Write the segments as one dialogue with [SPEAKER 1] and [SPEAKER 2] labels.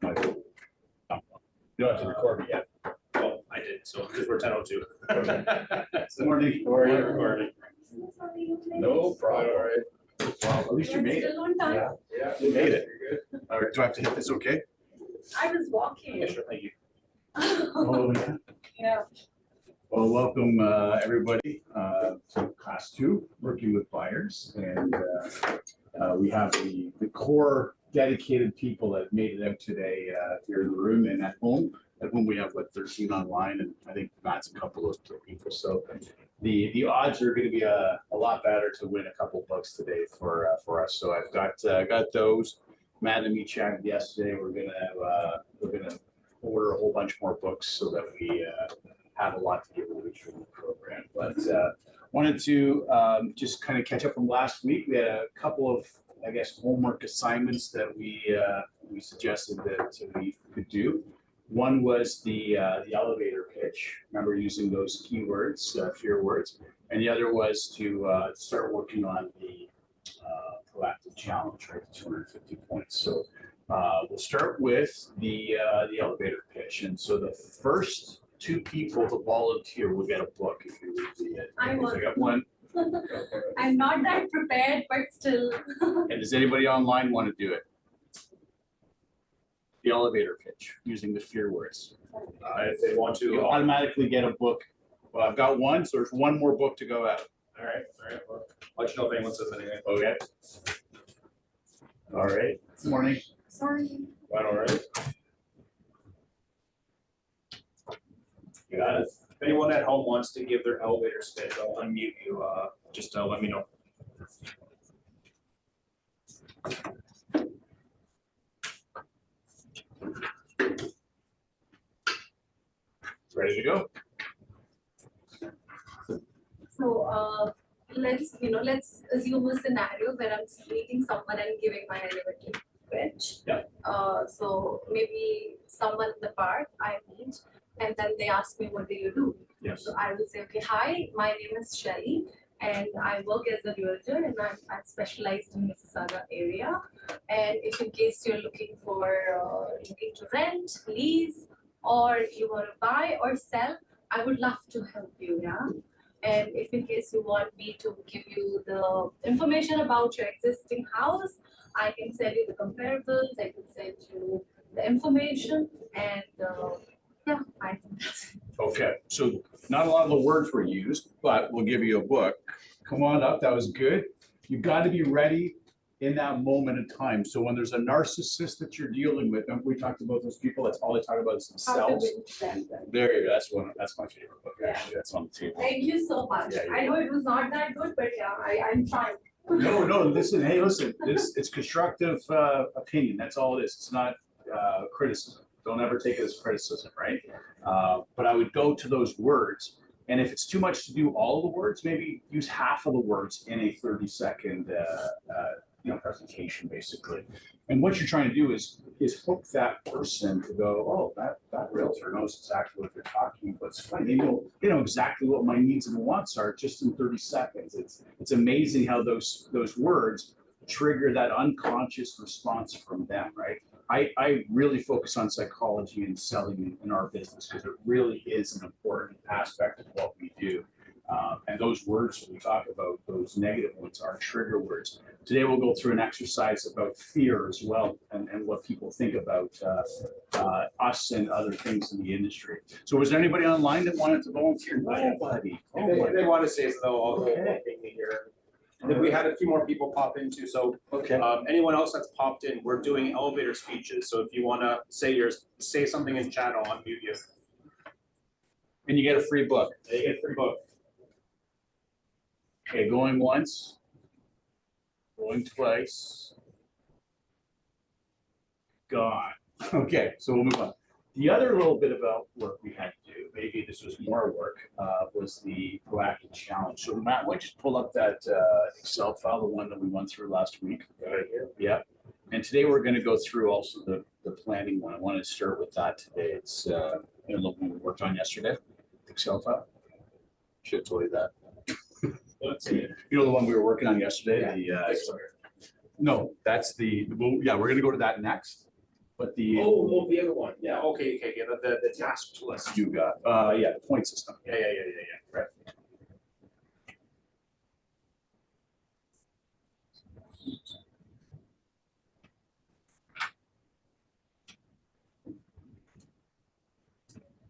[SPEAKER 1] You don't have to record me yet.
[SPEAKER 2] Oh, I did. So because we're 10:02.
[SPEAKER 1] Good morning.
[SPEAKER 2] How are you recording?
[SPEAKER 1] No problem. All right. Well, at least you made it.
[SPEAKER 3] Still on time.
[SPEAKER 1] Yeah, you made it. You're good. All right, do I have to hit this okay?
[SPEAKER 3] I was walking.
[SPEAKER 2] Yeah, sure. Thank you.
[SPEAKER 1] Oh, yeah.
[SPEAKER 3] Yeah.
[SPEAKER 1] Well, welcome everybody to class 2, working with buyers, and we have the core dedicated people that made it out today here in the room and at home. At home we have what 13 online, and I think Matt's a couple of people. So the odds are going to be a lot better to win a couple books today for us. So I've got those. Matt and me chatted yesterday. We're gonna order a whole bunch more books so that we have a lot to give away from the program. But wanted to just kind of catch up from last week. We had a couple of, I guess, homework assignments that we suggested that we could do. One was the elevator pitch. Remember using those keywords, fear words, and the other was to start working on the proactive challenge, right? 250 points. So we'll start with the elevator pitch, and so the first 2 people to volunteer will get a book if you read the.
[SPEAKER 3] I
[SPEAKER 1] got one.
[SPEAKER 3] I'm not that prepared, but still.
[SPEAKER 1] And does anybody online want to do it? The elevator pitch using the fear words.
[SPEAKER 2] If they want to,
[SPEAKER 1] You automatically get a book. Well, I've got one, so there's one more book to go out.
[SPEAKER 2] All right. Well, I'll let you know if anyone says anything.
[SPEAKER 1] Okay. All right. Good morning.
[SPEAKER 3] Sorry.
[SPEAKER 2] All right.
[SPEAKER 1] You got it.
[SPEAKER 2] If anyone at home wants to give their elevator pitch, I'll unmute you. Just let me know.
[SPEAKER 1] Ready to go?
[SPEAKER 3] So let's assume a scenario where I'm meeting someone and giving my elevator pitch.
[SPEAKER 1] Yeah.
[SPEAKER 3] So maybe someone in the park I meet, and then they ask me, "What do you do?"
[SPEAKER 1] Yes.
[SPEAKER 3] So I will say, "Okay, hi, my name is Shelly, and I work as a realtor, and I'm specialized in Mississauga area. And if in case you're looking to rent, lease, or you want to buy or sell, I would love to help you, yeah. And if in case you want me to give you the information about your existing house, I can send you the comparables, I can send you the information, and yeah, I think that's it."
[SPEAKER 1] Okay. So not a lot of the words were used, but we'll give you a book. Come on up. That was good. You've got to be ready in that moment of time. So when there's a narcissist that you're dealing with, and we talked about those people, that's all they talk about is
[SPEAKER 3] How to
[SPEAKER 1] themselves.
[SPEAKER 3] win them.
[SPEAKER 1] There you go. That's my favorite book, actually. That's on the table.
[SPEAKER 3] Thank you so much.
[SPEAKER 1] Yeah,
[SPEAKER 3] I know it was not that good, but yeah, I'm trying.
[SPEAKER 1] No, listen, it's constructive opinion. That's all it is. It's not criticism. Don't ever take it as criticism, right? But I would go to those words, and if it's too much to do all of the words, maybe use half of the words in a 30-second presentation, basically. And what you're trying to do is hook that person to go, "Oh, that realtor knows exactly what they're talking about. It's funny. They know exactly what my needs and wants are just in 30 seconds. It's amazing how those words trigger that unconscious response from them, right? I really focus on psychology and selling in our business because it really is an important aspect of what we do. And those words we talk about, those negative ones, are trigger words. Today we'll go through an exercise about fear as well, and what people think about us and other things in the industry. So was there anybody online that wanted to volunteer? Nobody.
[SPEAKER 2] If they want to say so, I'll go
[SPEAKER 1] Okay.
[SPEAKER 2] here. And then we had a few more people pop in too. So
[SPEAKER 1] Okay.
[SPEAKER 2] anyone else that's popped in, we're doing elevator speeches. So if you want to say something in chat, I'll unmute you.
[SPEAKER 1] And you get a free book.
[SPEAKER 2] You get a free book.
[SPEAKER 1] Okay, going once, going twice, gone. Okay, so we'll move on. The other little bit about work we had to do, maybe this was more work, was the proactive challenge. So Matt, why don't you just pull up that Excel file, the one that we went through last week?
[SPEAKER 2] Right here.
[SPEAKER 1] Yeah. And today we're going to go through also the planning one. I want to start with that today. It's the one we worked on yesterday, Excel file. Should have told you that. You know the one we were working on yesterday?
[SPEAKER 2] Yeah.
[SPEAKER 1] No, that's yeah, we're going to go to that next. but the,
[SPEAKER 2] The other one, yeah, okay, the task list.
[SPEAKER 1] you got, yeah, the point system.
[SPEAKER 2] Yeah.
[SPEAKER 1] Right.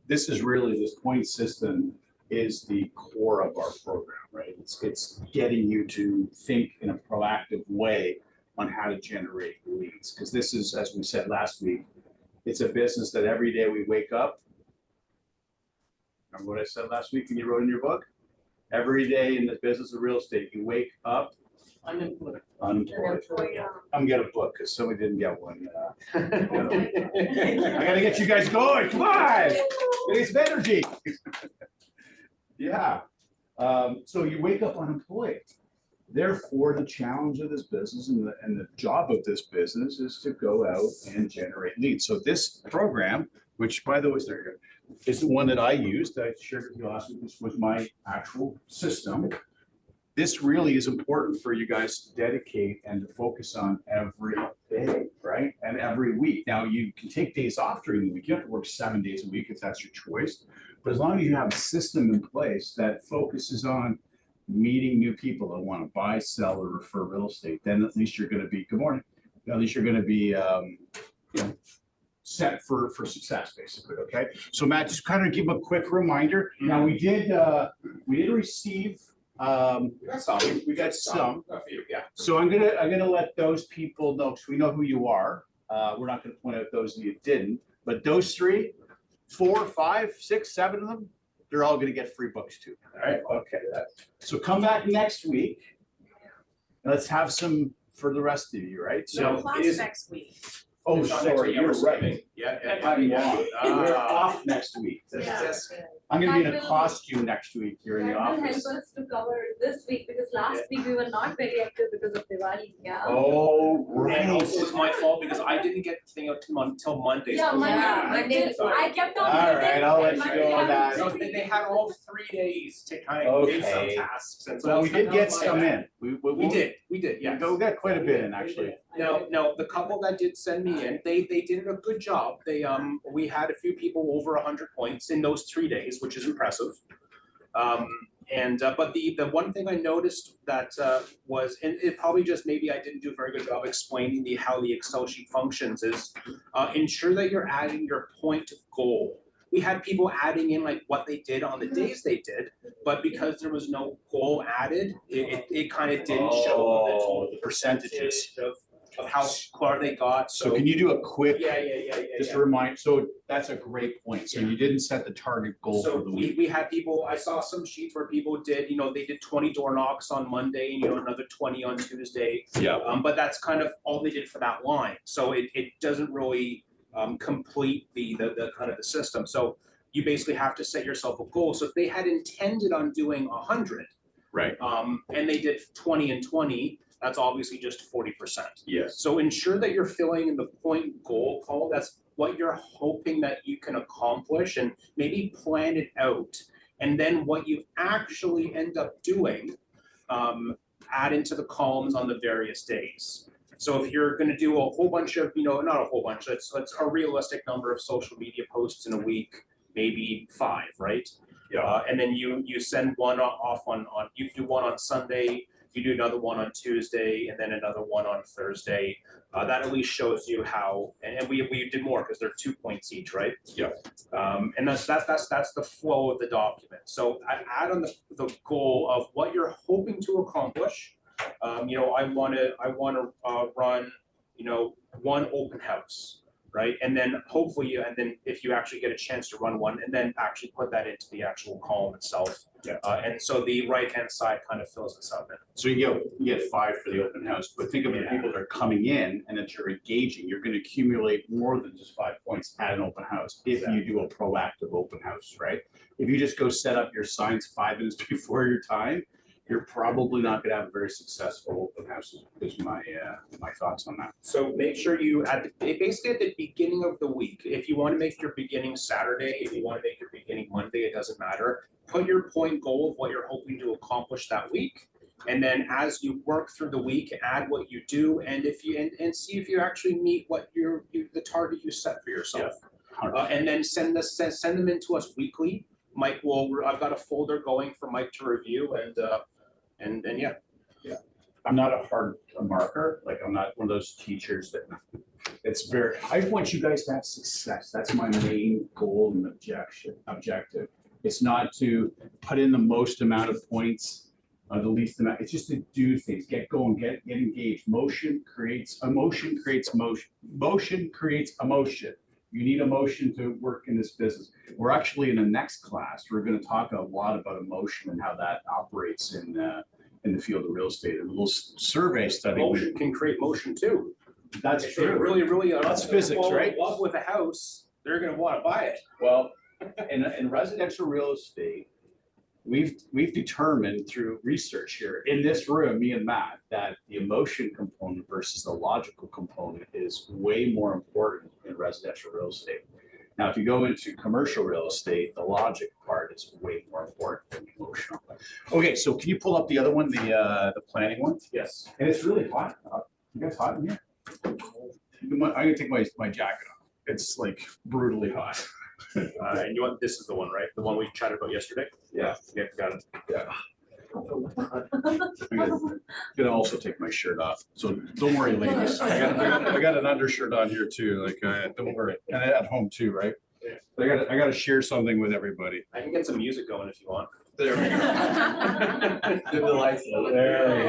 [SPEAKER 1] This is really, this point system is the core of our program, right? It's getting you to think in a proactive way on how to generate leads. Because this is, as we said last week, it's a business that every day we wake up. Remember what I said last week when you wrote in your book? Every day in the business of real estate, you wake up
[SPEAKER 2] Unemployed.
[SPEAKER 1] unemployed.
[SPEAKER 3] Yeah.
[SPEAKER 1] I'm getting a book because somebody didn't get one. I gotta get you guys going. Come on, get some energy. Yeah. So you wake up unemployed. Therefore, the challenge of this business and the job of this business is to go out and generate leads. So this program, which by the way, there you go, is the one that I used. I shared with you last week. This was my actual system. This really is important for you guys to dedicate and to focus on every day, right? And every week. Now, you can take days off during the week. You have to work 7 days a week if that's your choice. But as long as you have a system in place that focuses on meeting new people that want to buy, sell, or refer real estate, then at least you're going to be, good morning, at least you're going to be set for success, basically, okay? So Matt, just kind of give a quick reminder. Now, we did receive, we got some.
[SPEAKER 2] A few, yeah.
[SPEAKER 1] So I'm gonna let those people know, because we know who you are. We're not gonna point out those that you didn't, but those 3, 4, 5, 6, 7 of them, they're all gonna get free books too. All right, okay. So come back next week. And let's have some for the rest of you, right?
[SPEAKER 2] No,
[SPEAKER 1] So,
[SPEAKER 2] it is
[SPEAKER 3] next week.
[SPEAKER 1] oh,
[SPEAKER 2] it's not next
[SPEAKER 1] sorry,
[SPEAKER 2] week, yeah,
[SPEAKER 1] you're
[SPEAKER 2] we're
[SPEAKER 1] right.
[SPEAKER 2] skipping. Yeah.
[SPEAKER 1] We're off next week.
[SPEAKER 3] Yeah.
[SPEAKER 1] I'm gonna be in a
[SPEAKER 3] That will-
[SPEAKER 1] costume next week here in the
[SPEAKER 3] That will help
[SPEAKER 1] office.
[SPEAKER 3] us to cover this week because last week we were not very active because of Diwali, yeah.
[SPEAKER 1] Oh,
[SPEAKER 2] And also
[SPEAKER 1] right.
[SPEAKER 2] it's my fault because I didn't get the thing out until Monday.
[SPEAKER 3] Yeah,
[SPEAKER 2] so-
[SPEAKER 3] Monday. I kept on.
[SPEAKER 1] All
[SPEAKER 3] waiting,
[SPEAKER 1] right, I'll let
[SPEAKER 3] and
[SPEAKER 1] you
[SPEAKER 3] Monday
[SPEAKER 1] go on
[SPEAKER 3] I
[SPEAKER 1] that.
[SPEAKER 2] So
[SPEAKER 3] was
[SPEAKER 2] they
[SPEAKER 3] busy.
[SPEAKER 2] had all 3 days to kind of do some
[SPEAKER 1] Okay.
[SPEAKER 2] tasks. And so
[SPEAKER 1] Well, we
[SPEAKER 2] that was-
[SPEAKER 1] did
[SPEAKER 2] that
[SPEAKER 1] get
[SPEAKER 2] was my
[SPEAKER 1] some
[SPEAKER 2] bad.
[SPEAKER 1] in.
[SPEAKER 2] We did, yes.
[SPEAKER 1] We got quite a bit in, actually.
[SPEAKER 2] No, the couple that did send me in, they did a good job. We had a few people over 100 points in those 3 days, which is impressive. But the one thing I noticed that was, and it probably just maybe I didn't do a very good job explaining how the Excel sheet functions is, ensure that you're adding your point goal. We had people adding in like what they did on the days they did, but because there was no goal added, it kind of didn't show the total
[SPEAKER 1] the percentages.
[SPEAKER 2] of how far they got.
[SPEAKER 1] So can you do a quick,
[SPEAKER 2] Yeah.
[SPEAKER 1] just a reminder, so that's a great point. So you didn't set the target goal
[SPEAKER 2] So
[SPEAKER 1] for the week.
[SPEAKER 2] we had people, I saw some sheets where people did, they did 20 door knocks on Monday, another 20 on Tuesday.
[SPEAKER 1] Yeah.
[SPEAKER 2] But that's kind of all they did for that line. So it doesn't really complete the kind of the system. So you basically have to set yourself a goal. So if they had intended on doing 100,
[SPEAKER 1] Right.
[SPEAKER 2] and they did 20 and 20, that's obviously just 40%.
[SPEAKER 1] Yes.
[SPEAKER 2] So ensure that you're filling in the point goal column. That's what you're hoping that you can accomplish, and maybe plan it out. And then what you actually end up doing, add into the columns on the various days. So if you're going to do a whole bunch of, not a whole bunch, let's a realistic number of social media posts in a week, maybe 5, right?
[SPEAKER 1] Yeah.
[SPEAKER 2] And then you send one off on you do one on Sunday, you do another one on Tuesday, and then another one on Thursday. That at least shows you how, and we did more because they're 2 points each, right?
[SPEAKER 1] Yeah. And
[SPEAKER 2] that's the flow of the document. So I add on the goal of what you're hoping to accomplish. I want to run, one open house. Right, and then hopefully, if you actually get a chance to run one, and then actually put that into the actual column itself.
[SPEAKER 1] Yeah.
[SPEAKER 2] And so the right-hand side kind of fills this up in.
[SPEAKER 1] So you get 5 for the open house, but think of the people that are coming in and that you're engaging. You're going to accumulate more than just 5 points at an open house if you do a proactive open house, right? If you just go set up your signs 5 minutes before your time, you're probably not going to have a very successful open house. Is my thoughts on that.
[SPEAKER 2] So make sure you basically at the beginning of the week. If you want to make your beginning Saturday, if you want to make your beginning Monday, it doesn't matter. Put your point goal of what you're hoping to accomplish that week, And then as you work through the week, add what you do, and if you and see if you actually meet what the target you set for yourself. And then send them in to us weekly. Mike I've got a folder going for Mike to review, and yeah.
[SPEAKER 1] Yeah, I'm not a hard marker. Like, I'm not one of those teachers that I want you guys to have success. That's my main goal and objective. It's not to put in the most amount of points, the least amount. It's just to do things, get going, get engaged. Motion creates motion. Motion creates emotion. You need emotion to work in this business. We're actually in the next class, we're going to talk a lot about emotion and how that operates in the field of real estate. And a little survey study.
[SPEAKER 2] Motion can create motion too.
[SPEAKER 1] That's
[SPEAKER 2] If
[SPEAKER 1] true.
[SPEAKER 2] they're really
[SPEAKER 1] That's physics, right?
[SPEAKER 2] in love with a house, they're going to want to buy it.
[SPEAKER 1] Well, in residential real estate, we've determined through research here in this room, me and Matt, that the emotion component versus the logical component is way more important in residential real estate. Now, if you go into commercial real estate, the logic part is way more important than the emotional. Okay, so can you pull up the other one, the planning one?
[SPEAKER 2] Yes.
[SPEAKER 1] And it's really hot. You guys hot in here? I'm gonna take my jacket off. It's like brutally hot.
[SPEAKER 2] And you want, this is the one, right? The one we chatted about yesterday?
[SPEAKER 1] Yeah.
[SPEAKER 2] Yeah, got it.
[SPEAKER 1] Yeah. I'm gonna also take my shirt off. So don't worry, ladies. I got an undershirt on here too. Like, don't worry. And at home too, right?
[SPEAKER 2] Yeah.
[SPEAKER 1] I gotta share something with everybody.
[SPEAKER 2] I can get some music going if you want.
[SPEAKER 1] There we go.
[SPEAKER 4] Dim the lights.
[SPEAKER 1] There we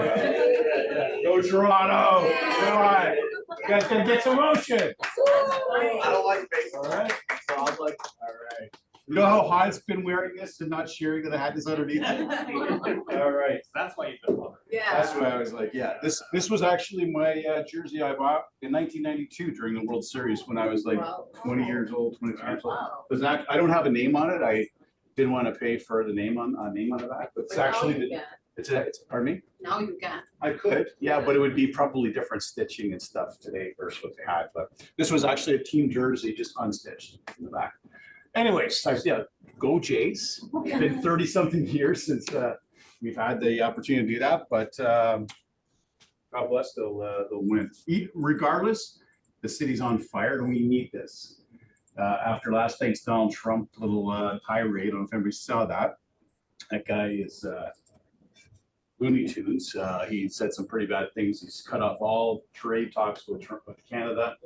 [SPEAKER 1] go. Go Toronto. Come on. You guys gotta get some motion.
[SPEAKER 4] I don't like face.
[SPEAKER 1] All right.
[SPEAKER 4] So I was like,
[SPEAKER 1] All right. You know how hot it's been wearing this and not sharing that I had this underneath? All right.
[SPEAKER 2] That's why you've been loving it.
[SPEAKER 1] That's why I was like, yeah, this was actually my jersey I bought in 1992 during the World Series when I was like 20 years old, 23 years old. But that, I don't have a name on it. I didn't want to pay for the name on the back, but it's actually it's pardon me?
[SPEAKER 5] Now you can.
[SPEAKER 1] I could, yeah, but it would be probably different stitching and stuff today versus what they had. But this was actually a team jersey, just unstitched in the back. Anyways, yeah, go Jays. It's been 30 something years since we've had the opportunity to do that, but God bless, they'll win. Regardless, the city's on fire and we need this. After last night's Donald Trump little tirade, I don't know if anybody saw that. That guy is Looney Tunes. He said some pretty bad things. He's cut off all trade talks with Canada.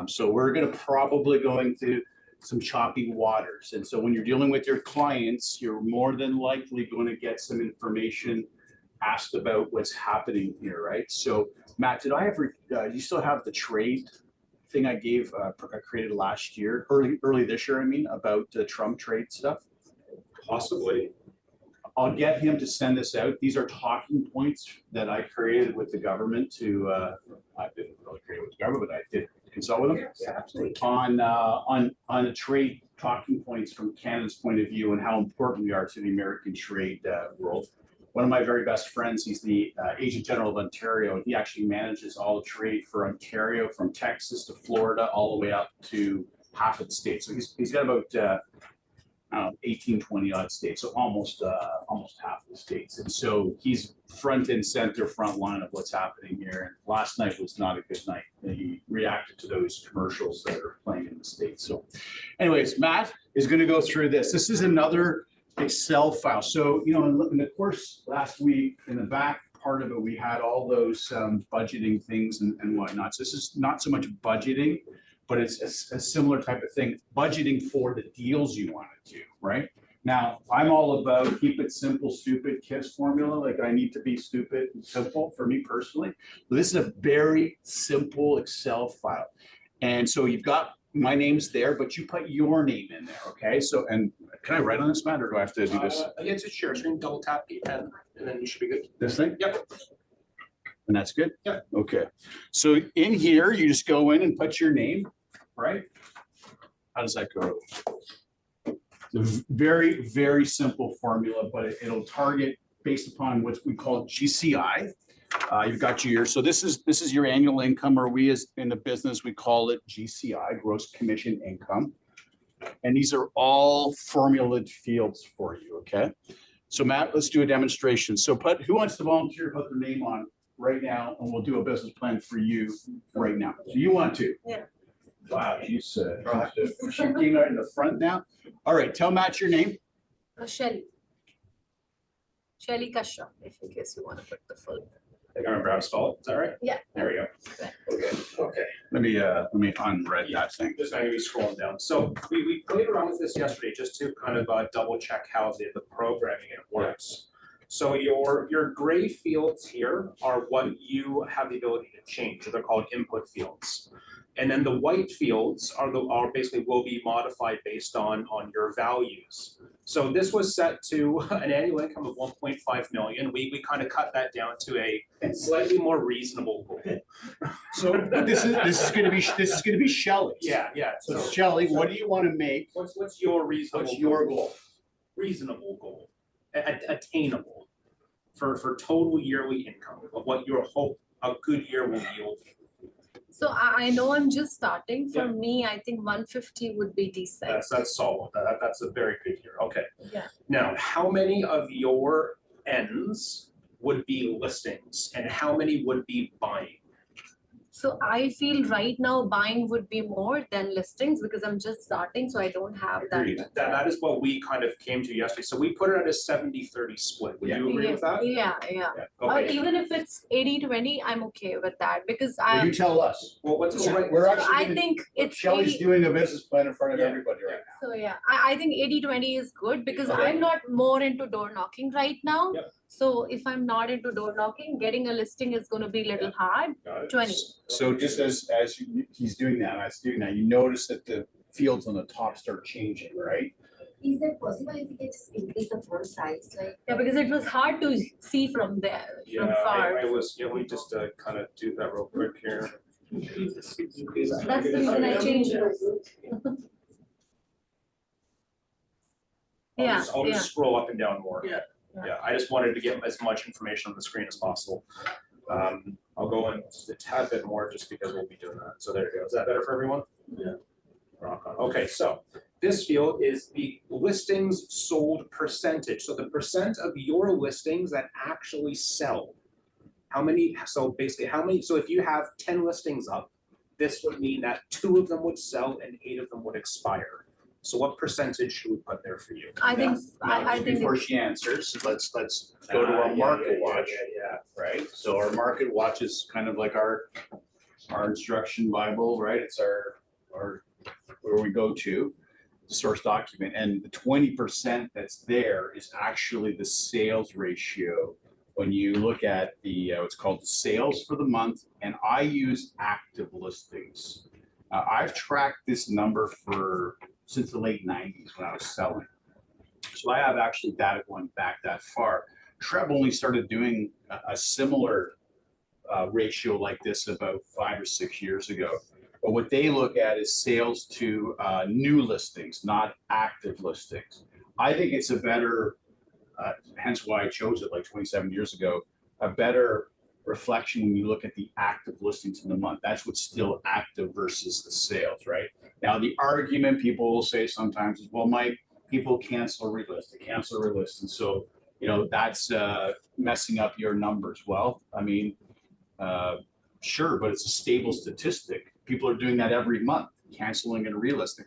[SPEAKER 1] So we're going to probably go into some choppy waters. And so when you're dealing with your clients, you're more than likely going to get some information asked about what's happening here, right? So Matt, did I ever, you still have the trade thing I gave, I created last year, early this year, I mean, about Trump trade stuff?
[SPEAKER 2] Possibly.
[SPEAKER 1] I'll get him to send this out. These are talking points that I created with the government to, I didn't really create it with the government, but I did consult with them.
[SPEAKER 2] Yeah, absolutely.
[SPEAKER 1] On the trade talking points from Canada's point of view and how important we are to the American trade world. One of my very best friends, he's the Agent General of Ontario, and he actually manages all the trade for Ontario, from Texas to Florida, all the way up to half of the states. So he's got about 18, 20 odd states, so almost half of the states. And so he's front and center, front line of what's happening here. And last night was not a good night. He reacted to those commercials that are playing in the states. So anyways, Matt is going to go through this. This is another Excel file. So, you know, in the course last week, in the back part of it, we had all those budgeting things and whatnot. So this is not so much budgeting, but it's a similar type of thing, budgeting for the deals you want to do, right? Now, I'm all about keep it simple, stupid, KISS formula. Like, I need to be stupid and simple for me personally. But this is a very simple Excel file. And so you've got my name's there, but you put your name in there, okay? So, and can I write on this, Matt, or do I have to do this?
[SPEAKER 2] Yeah, it's a share screen, double tap the pen, and then you should be good.
[SPEAKER 1] This thing?
[SPEAKER 2] Yep.
[SPEAKER 1] And that's good?
[SPEAKER 2] Yep.
[SPEAKER 1] Okay. So in here, you just go in and put your name, right? How does that go? It's a very, very simple formula, but it'll target based upon what we call GCI. You've got your, so this is your annual income, or we as in the business, we call it GCI, gross commission income. And these are all formulated fields for you, okay? So Matt, let's do a demonstration. So who wants to volunteer to put their name on right now, and we'll do a business plan for you right now. So you want to?
[SPEAKER 3] Yeah.
[SPEAKER 1] Wow, she's being right in the front now. All right, tell Matt your name.
[SPEAKER 3] Shelly. Shelly Kashyap, if in case you want to put the full.
[SPEAKER 2] I can remember how to spell it, is that right?
[SPEAKER 3] Yeah.
[SPEAKER 2] There we go. Okay.
[SPEAKER 1] Let me unread that thing.
[SPEAKER 2] Just gonna be scrolling down. So we played around with this yesterday just to kind of double check how the programming it works. So your gray fields here are what you have the ability to change. They're called input fields. And then the white fields are basically will be modified based on your values. So this was set to an annual income of 1.5 million. We kind of cut that down to a slightly more reasonable goal.
[SPEAKER 1] So this is going to be Shelley.
[SPEAKER 2] Yeah.
[SPEAKER 1] So Shelley, what do you want to make?
[SPEAKER 2] What's your reasonable?
[SPEAKER 1] What's your goal?
[SPEAKER 2] Reasonable goal, attainable for total yearly income of what your hope a good year will yield.
[SPEAKER 3] So I know I'm just starting. For
[SPEAKER 2] Yeah.
[SPEAKER 3] me, I think 150 would be decent.
[SPEAKER 2] That's solid. That's a very good year. Okay.
[SPEAKER 3] Yeah.
[SPEAKER 2] Now, how many of your ends would be listings and how many would be buying?
[SPEAKER 3] So I feel right now buying would be more than listings because I'm just starting, so I don't have
[SPEAKER 1] Agreed.
[SPEAKER 3] that.
[SPEAKER 2] That is what we kind of came to yesterday. So we put it at a 70-30 split. Would you agree with that?
[SPEAKER 3] Yeah. Or
[SPEAKER 2] Okay.
[SPEAKER 3] even if it's 80-20, I'm okay with that because
[SPEAKER 1] Well, you tell us.
[SPEAKER 2] Well, what's
[SPEAKER 3] Yeah.
[SPEAKER 2] right?
[SPEAKER 1] We're actually.
[SPEAKER 3] I
[SPEAKER 1] gonna-
[SPEAKER 3] think it's
[SPEAKER 1] Shelley's
[SPEAKER 3] 80.
[SPEAKER 1] doing a business plan in front of
[SPEAKER 2] Yeah.
[SPEAKER 1] everybody right now.
[SPEAKER 3] So yeah, I think 80-20 is good because
[SPEAKER 2] Okay.
[SPEAKER 3] I'm not more into door knocking right now.
[SPEAKER 2] Yep.
[SPEAKER 3] So if I'm not into door knocking, getting a listing is going to be a little hard.
[SPEAKER 2] Got it.
[SPEAKER 3] 20.
[SPEAKER 1] So just he's doing that, you notice that the fields on the top start changing, right?
[SPEAKER 5] Is it possible if we can just increase the font size, like?
[SPEAKER 3] Yeah, because it was hard to see from there, from
[SPEAKER 2] Yeah,
[SPEAKER 3] far.
[SPEAKER 2] I was, let me just kind of do that real quick here.
[SPEAKER 3] That's the reason I changed it.
[SPEAKER 2] I'll
[SPEAKER 3] Yeah.
[SPEAKER 2] just scroll up and down more.
[SPEAKER 3] Yeah.
[SPEAKER 2] Yeah, I just wanted to get as much information on the screen as possible. I'll go in just a tad bit more just because we'll be doing that. So there you go. Is that better for everyone?
[SPEAKER 1] Yeah.
[SPEAKER 2] Rock on. Okay, so this field is the listings sold percentage. So the percent of your listings that actually sell. How many, so basically how many, so if you have 10 listings up, this would mean that 2 of them would sell and 8 of them would expire. So what percentage should we put there for you?
[SPEAKER 3] I think,
[SPEAKER 1] Now,
[SPEAKER 3] I
[SPEAKER 1] just
[SPEAKER 3] think.
[SPEAKER 1] before she answers, let's go to our market watch,
[SPEAKER 2] Yeah.
[SPEAKER 1] right? So our market watch is kind of like our instruction Bible, right? It's our where we go to source document, and the 20% that's there is actually the sales ratio. When you look at the what's called the sales for the month, and I use active listings. I've tracked this number since the late 90s when I was selling. So I have actually data going back that far. Trev only started doing a similar ratio like this about 5 or 6 years ago. But what they look at is sales to new listings, not active listings. I think it's a better, hence why I chose it like 27 years ago, a better reflection when you look at the active listings in the month. That's what's still active versus the sales, right? Now, the argument people will say sometimes is, well, Mike, people cancel or relist, they cancel or relist. And so, that's messing up your numbers. Well, I mean, sure, but it's a stable statistic. People are doing that every month, canceling and relisting.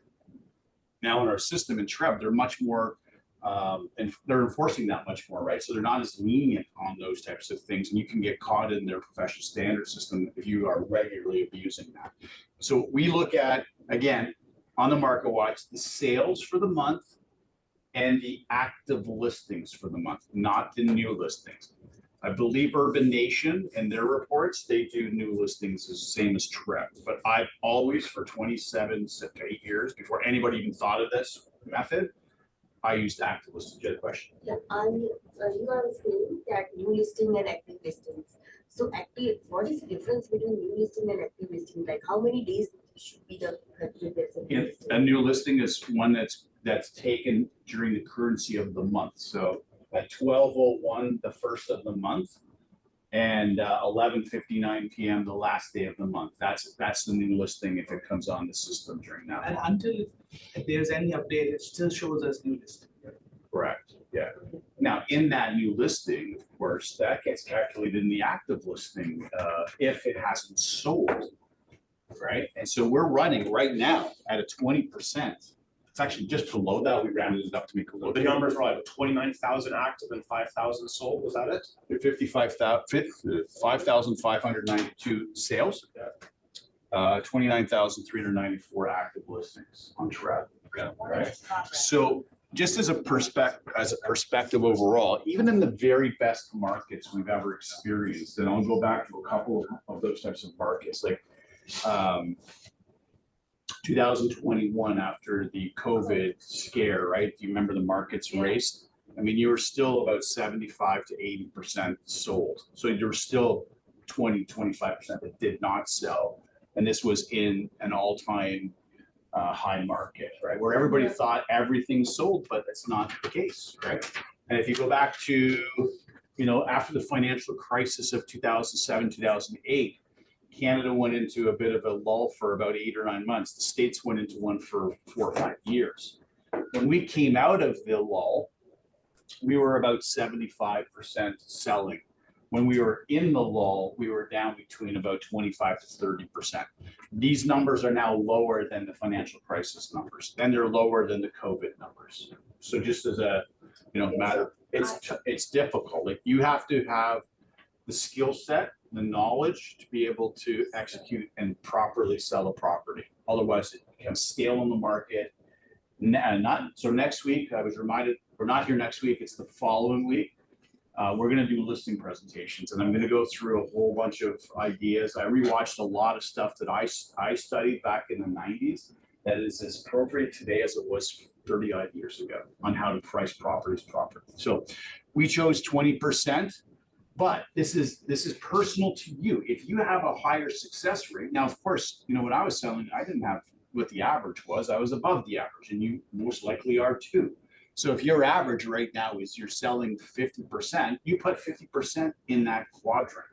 [SPEAKER 1] Now in our system in Trev, they're much more, and they're enforcing that much more, right? So they're not as lenient on those types of things, and you can get caught in their professional standard system if you are regularly abusing that. So we look at, again, on the market watch, the sales for the month and the active listings for the month, not the new listings. I believe Urban Nation and their reports, they do new listings the same as Trev. But I've always, for 27 to 8 years, before anybody even thought of this method, I used active listings. You had a question?
[SPEAKER 5] Yeah, you are saying that new listing and active listings. So active, what is the difference between new listing and active listing? Like how many days should be the active listing?
[SPEAKER 1] A new listing is one that's taken during the currency of the month. So at 12:01, the first of the month, and 11:59 p.m. the last day of the month. That's the new listing if it comes on the system during that
[SPEAKER 4] And
[SPEAKER 1] month.
[SPEAKER 4] until if there's any update, it still shows as new listing.
[SPEAKER 1] Correct, yeah. Now, in that new listing, of course, that gets calculated in the active listing, if it hasn't sold. Right, and so we're running right now at a 20%. It's actually just below that. We rounded it up to make a little
[SPEAKER 2] The
[SPEAKER 1] bit.
[SPEAKER 2] numbers were like 29,000 active and 5,000 sold, was that it?
[SPEAKER 1] 5,592 sales. 29,394 active listings on track. Right. So just as a perspective overall, even in the very best markets we've ever experienced, and I'll go back to a couple of those types of markets, like 2021 after the COVID scare, right? Do you remember the markets raced? I mean, you were still about 75 to 80% sold. So there were still 20-25% that did not sell. And this was in an all-time high market, right? Where everybody thought everything sold, but that's not the case, right? And if you go back to, after the financial crisis of 2007, 2008, Canada went into a bit of a lull for about 8 or 9 months. The States went into one for 4 or 5 years. When we came out of the lull, we were about 75% selling. When we were in the lull, we were down between about 25 to 30%. These numbers are now lower than the financial crisis numbers. Then they're lower than the COVID numbers. So just as a matter, it's difficult. Like you have to have the skill set, the knowledge to be able to execute and properly sell a property. Otherwise, it becomes stale on the market. So next week, I was reminded, we're not here next week, it's the following week. We're going to do listing presentations, and I'm going to go through a whole bunch of ideas. I rewatched a lot of stuff that I studied back in the 90s that is as appropriate today as it was 30 odd years ago on how to price properties properly. So we chose 20. But this is personal to you. If you have a higher success rate, now of course, when I was selling, I didn't have what the average was. I was above the average, and you most likely are too. So if your average right now is you're selling 50%, you put 50% in that quadrant.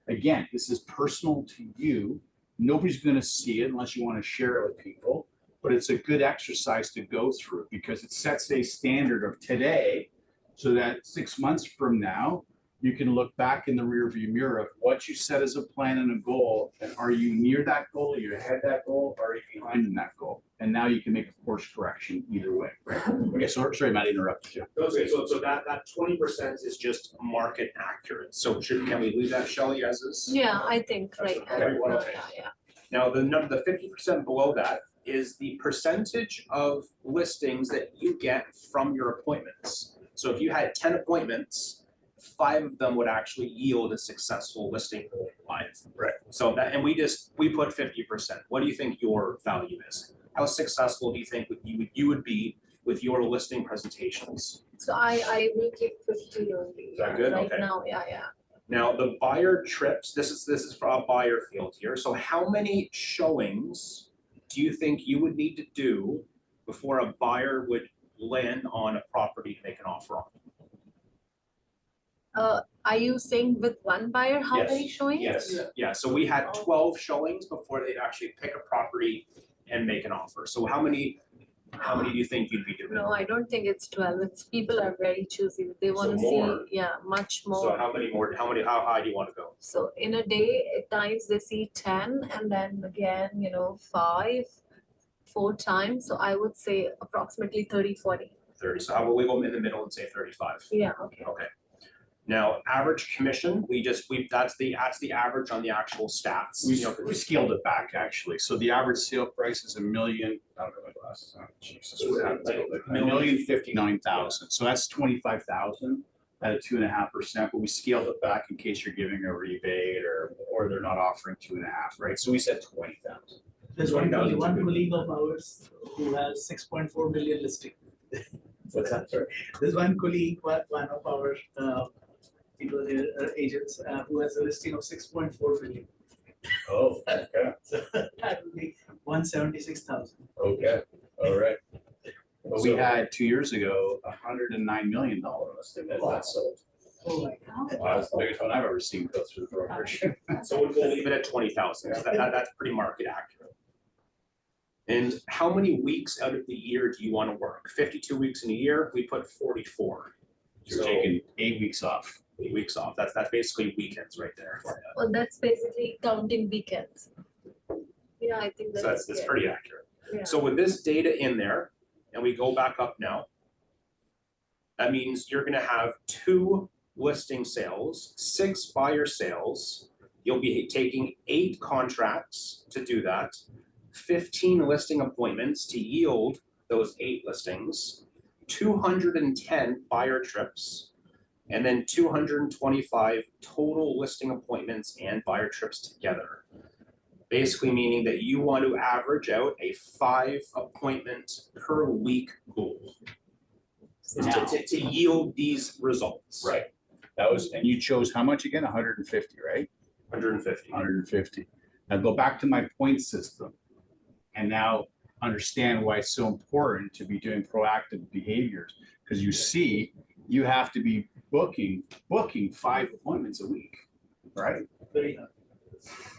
[SPEAKER 1] Again, this is personal to you. Nobody's going to see it unless you want to share it with people. But it's a good exercise to go through because it sets a standard of today, so that 6 months from now, you can look back in the rearview mirror of what you set as a plan and a goal, and are you near that goal, are you ahead of that goal, or are you behind in that goal? And now you can make a course correction either way, right? Okay, sorry, Matt, interrupted you.
[SPEAKER 2] Okay, so that 20% is just market accurate. So can we leave that, Shelley, as is?
[SPEAKER 3] Yeah, I think, right.
[SPEAKER 2] Everyone okay?
[SPEAKER 3] Yeah.
[SPEAKER 2] Now, the 50% below that is the percentage of listings that you get from your appointments. So if you had 10 appointments, 5 of them would actually yield a successful listing for the client.
[SPEAKER 1] Right.
[SPEAKER 2] So we put 50%. What do you think your value is? How successful do you think you would be with your listing presentations?
[SPEAKER 3] So I will keep 50 only.
[SPEAKER 2] Is that good?
[SPEAKER 3] Right
[SPEAKER 2] Okay.
[SPEAKER 3] now, yeah.
[SPEAKER 2] Now the buyer trips. This is for a buyer field here. So how many showings do you think you would need to do before a buyer would land on a property to make an offer on?
[SPEAKER 3] Are you saying with one buyer, how many showings?
[SPEAKER 2] Yes, yeah, so we had 12 showings before they'd actually pick a property and make an offer. So how many do you think you'd be doing?
[SPEAKER 3] No, I don't think it's 12. It's people are very choosy. They want to
[SPEAKER 2] more.
[SPEAKER 3] see, much more.
[SPEAKER 2] So how high do you want to go?
[SPEAKER 3] So in a day, at times they see 10 and then again, 5, 4 times. So I would say approximately 30, 40.
[SPEAKER 2] 30, so how about we go in the middle and say 35?
[SPEAKER 3] Yeah, okay.
[SPEAKER 2] Okay. Now, average commission, that's the average on the actual stats.
[SPEAKER 1] We scaled it back actually. So the average sale price is $1 million. I don't know my glasses. Oh, Jesus. $1,059,000. So that's 25,000 at a 2.5%. But we scaled it back in case you're giving a rebate or they're not offering 2.5, right? So we said 20,000.
[SPEAKER 4] There's one colleague of ours who has 6.4 million listing.
[SPEAKER 1] What's that? Sorry.
[SPEAKER 4] There's one colleague, one of our people here, agents, who has a listing of 6.4 million.
[SPEAKER 1] Oh, okay.
[SPEAKER 4] So that would be 176,000.
[SPEAKER 1] Okay. All right. But we had 2 years ago $109 million listing that got sold.
[SPEAKER 4] Oh my God.
[SPEAKER 1] Wow, that's the biggest one I've ever seen go through the brokerage.
[SPEAKER 2] So we'll leave it at 20,000. So that's pretty market accurate. And how many weeks out of the year do you want to work? 52 weeks in a year, we put 44.
[SPEAKER 1] You're
[SPEAKER 2] So
[SPEAKER 1] taking 8 weeks off.
[SPEAKER 2] 8 weeks off. That's basically weekends right there.
[SPEAKER 3] Well, that's basically counting weekends. Yeah, I think
[SPEAKER 2] So
[SPEAKER 3] that's.
[SPEAKER 2] that's pretty accurate.
[SPEAKER 3] Yeah.
[SPEAKER 2] So with this data in there, and we go back up now, that means you're gonna have 2 listing sales, 6 buyer sales. You'll be taking 8 contracts to do that, 15 listing appointments to yield those 8 listings, 210 buyer trips, and then 225 total listing appointments and buyer trips together. Basically meaning that you want to average out a 5 appointment per week goal to yield these results.
[SPEAKER 1] Right. That was, and you chose how much again? 150, right?
[SPEAKER 2] 150.
[SPEAKER 1] 150. Now go back to my point system and now understand why it's so important to be doing proactive behaviors. Because you see, you have to be booking 5 appointments a week, right?
[SPEAKER 4] Very hard.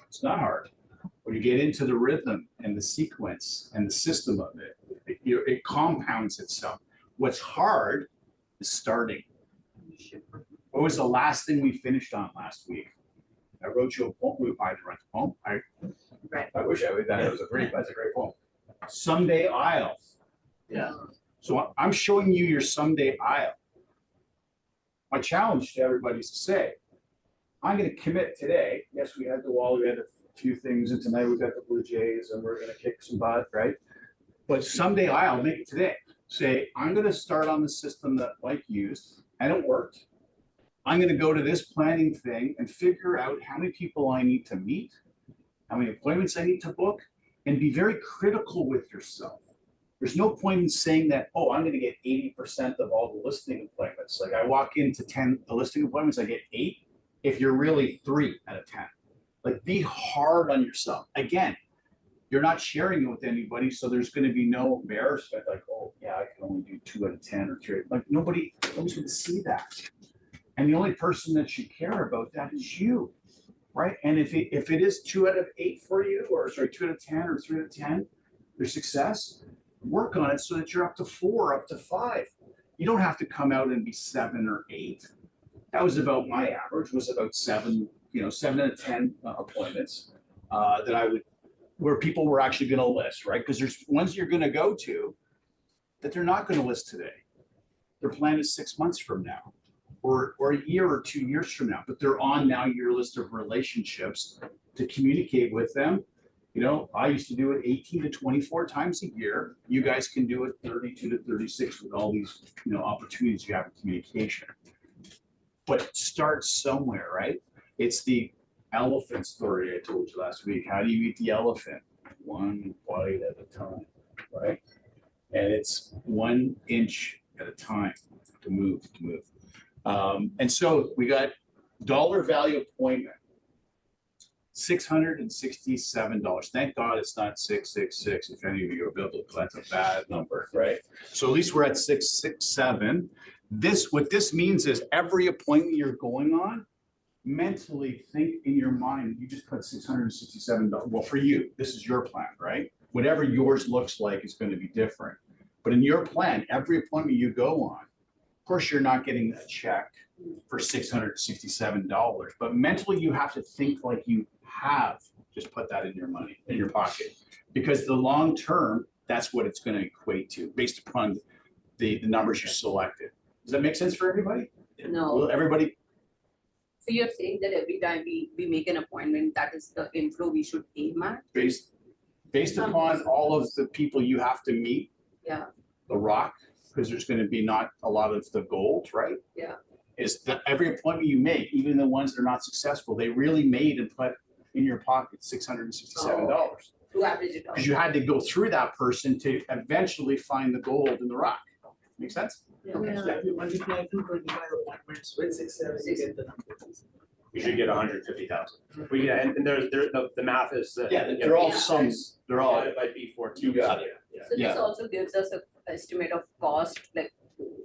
[SPEAKER 1] It's not hard. When you get into the rhythm and the sequence and the system of it, it compounds itself. What's hard is starting. What was the last thing we finished on last week? I wrote you a poem. I didn't write the poem. I wish I would. That was that's a great poem. Someday I'll.
[SPEAKER 4] Yeah.
[SPEAKER 1] So I'm showing you your someday I'll. My challenge to everybody is to say, I'm going to commit today. Yes, we had the wall, we had a few things, and tonight we've got the Blue Jays, and we're going to kick some butt, right? But someday I'll make it today. Say, I'm going to start on the system that Mike used, and it worked. I'm going to go to this planning thing and figure out how many people I need to meet, how many appointments I need to book, and be very critical with yourself. There's no point in saying that, oh, I'm going to get 80% of all the listing appointments. Like I walk into 10 listing appointments, I get 8. If you're really 3 out of 10, like be hard on yourself. Again, you're not sharing it with anybody, so there's going to be no embarrassment. Like, oh yeah, I can only do 2 out of 10 or 3. Like nobody's going to see that. And the only person that should care about that is you, right? And if it is 2 out of 8 for you, or sorry, 2 out of 10 or 3 out of 10, your success, work on it so that you're up to 4, up to 5. You don't have to come out and be 7 or 8. That was about my average, was about 7, 7 out of 10 appointments that I would, where people were actually going to list, right? Because there's ones you're going to go to that they're not going to list today. Their plan is 6 months from now, or a year or 2 years from now, but they're on now your list of relationships to communicate with them. I used to do it 18 to 24 times a year. You guys can do it 32 to 36 with all these, opportunities you have in communication. But start somewhere, right? It's the elephant story I told you last week. How do you eat the elephant? 1 bite at a time, right? And it's 1 inch at a time to move. And so we got dollar value appointment, $667. Thank God it's not 666. If any of you are biblical, that's a bad number, right? So at least we're at 667. What this means is every appointment you're going on, mentally think in your mind, you just put $667. Well, for you, this is your plan, right? Whatever yours looks like is going to be different. But in your plan, every appointment you go on, of course, you're not getting a check for $667, but mentally you have to think like you have just put that in your pocket, because the long term, that's what it's going to equate to based upon the numbers you selected. Does that make sense for everybody?
[SPEAKER 6] No.
[SPEAKER 1] Will everybody?
[SPEAKER 6] So you're saying that every time we make an appointment, that is the inflow we should aim at?
[SPEAKER 1] Based upon all of the people you have to meet.
[SPEAKER 6] Yeah.
[SPEAKER 1] The rock, because there's going to be not a lot of the gold, right?
[SPEAKER 6] Yeah.
[SPEAKER 1] Is that every appointment you make, even the ones that are not successful, they really made and put in your pocket $667.
[SPEAKER 6] To average it out.
[SPEAKER 1] Because you had to go through that person to eventually find the gold in the rock. Make sense?
[SPEAKER 6] Yeah.
[SPEAKER 1] Okay.
[SPEAKER 3] Yeah.
[SPEAKER 1] Yeah.
[SPEAKER 4] If you multiply 225 appointments with 6, 7, you get the number.
[SPEAKER 2] You should get 150,000. And there's the math is.
[SPEAKER 1] Yeah, they're all
[SPEAKER 6] Yeah.
[SPEAKER 1] sums. They're all.
[SPEAKER 2] Divided by B14.
[SPEAKER 1] You got it.
[SPEAKER 2] Yeah.
[SPEAKER 6] So
[SPEAKER 1] Yeah.
[SPEAKER 6] this also gives us an estimate of cost, like,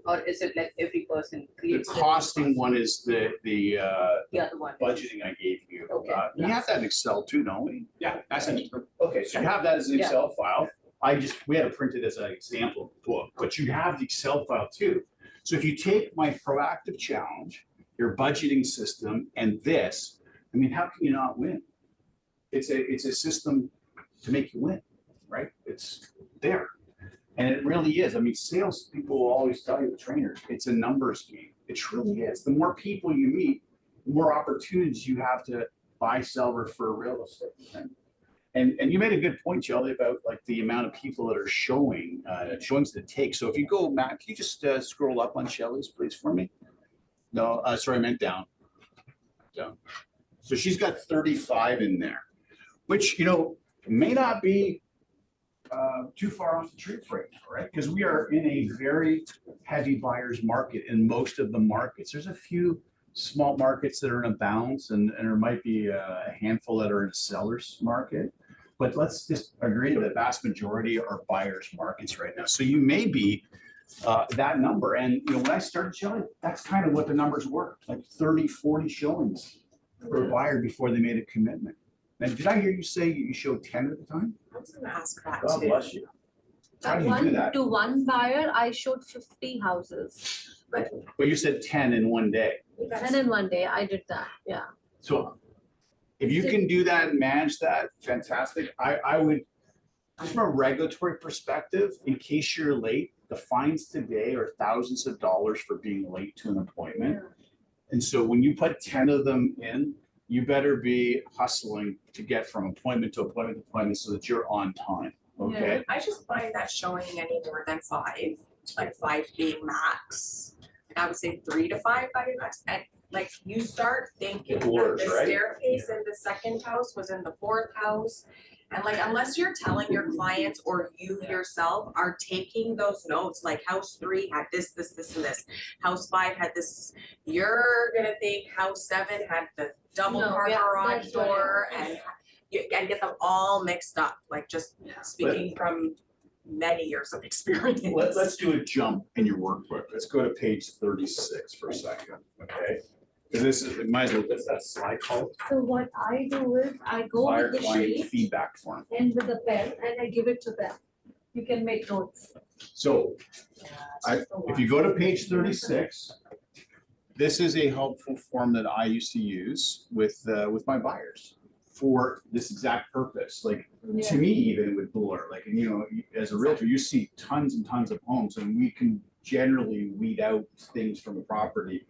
[SPEAKER 6] or is it like every person
[SPEAKER 1] The
[SPEAKER 6] creates? their
[SPEAKER 1] costing
[SPEAKER 6] cost?
[SPEAKER 1] one is the
[SPEAKER 6] other one.
[SPEAKER 1] budgeting I gave you.
[SPEAKER 6] Okay.
[SPEAKER 1] We have that in Excel too, don't we?
[SPEAKER 2] Yeah, that's an.
[SPEAKER 1] Okay, so you have that as an
[SPEAKER 6] Yeah.
[SPEAKER 1] Excel file. we had it printed as an example book, but you have the Excel file too. So if you take my proactive challenge, your budgeting system, and this, I mean, how can you not win? It's a system to make you win, right? It's there. And it really is. I mean, sales people will always tell you, the trainers, it's a numbers game. It truly is. The more people you meet, the more opportunities you have to buy, sell, refer real estate. And you made a good point, Shelly, about like the amount of people that are showing, showings that take. So if you go, Matt, can you just scroll up on Shelly's, please, for me? No, sorry, I meant down. Down. So she's got 35 in there, which, you know, may not be too far off the truth right now, right? Because we are in a very heavy buyer's market in most of the markets. There's a few small markets that are in a balance, and there might be a handful that are in a seller's market. But let's just agree that the vast majority are buyer's markets right now. So you may be that number. And you know, when I started showing, that's kind of what the numbers were, like 30, 40 showings per buyer before they made a commitment. Now, did I hear you say you showed 10 at the time?
[SPEAKER 7] I was gonna ask that
[SPEAKER 1] God
[SPEAKER 7] too.
[SPEAKER 1] bless you. How do you do that?
[SPEAKER 3] To one buyer, I showed 50 houses.
[SPEAKER 1] But you said 10 in one day.
[SPEAKER 3] And in one day, I did that, yeah.
[SPEAKER 1] So if you can do that and manage that, fantastic. I would, just from a regulatory perspective, in case you're late, the fines today are thousands of dollars for being late to an appointment. And so when you put 10 of them in, you better be hustling to get from appointment to appointment to appointment so that you're on time, okay?
[SPEAKER 7] I just find that showing any more than 5, like 5 being max. And I would say 3 to 5 by max. And like you start thinking
[SPEAKER 1] It
[SPEAKER 7] that
[SPEAKER 1] blurs,
[SPEAKER 7] the
[SPEAKER 1] right?
[SPEAKER 7] staircase in the second house was in the 4th house. And like, unless you're telling your clients or you yourself are taking those notes, like house 3 had this, this, this, and this. House 5 had this. You're gonna think house 7 had the double car garage
[SPEAKER 3] that's
[SPEAKER 7] door
[SPEAKER 3] right.
[SPEAKER 7] and you can get them all mixed up, like just speaking from many years of experience.
[SPEAKER 1] Let's do a jump in your workbook. Let's go to page 36 for a second, okay? Because this is, might as well, that's that slide called
[SPEAKER 3] So what I do is, I go
[SPEAKER 1] buyer
[SPEAKER 3] with the
[SPEAKER 1] client
[SPEAKER 3] sheet
[SPEAKER 1] feedback form.
[SPEAKER 3] and with a pen, and I give it to them. You can make notes.
[SPEAKER 1] So if you go to page 36, this is a helpful form that I used to use with my buyers for this exact purpose. Like, to me, even it would blur. Like, and you know, as a realtor, you see tons and tons of homes, and we can generally weed out things from a property.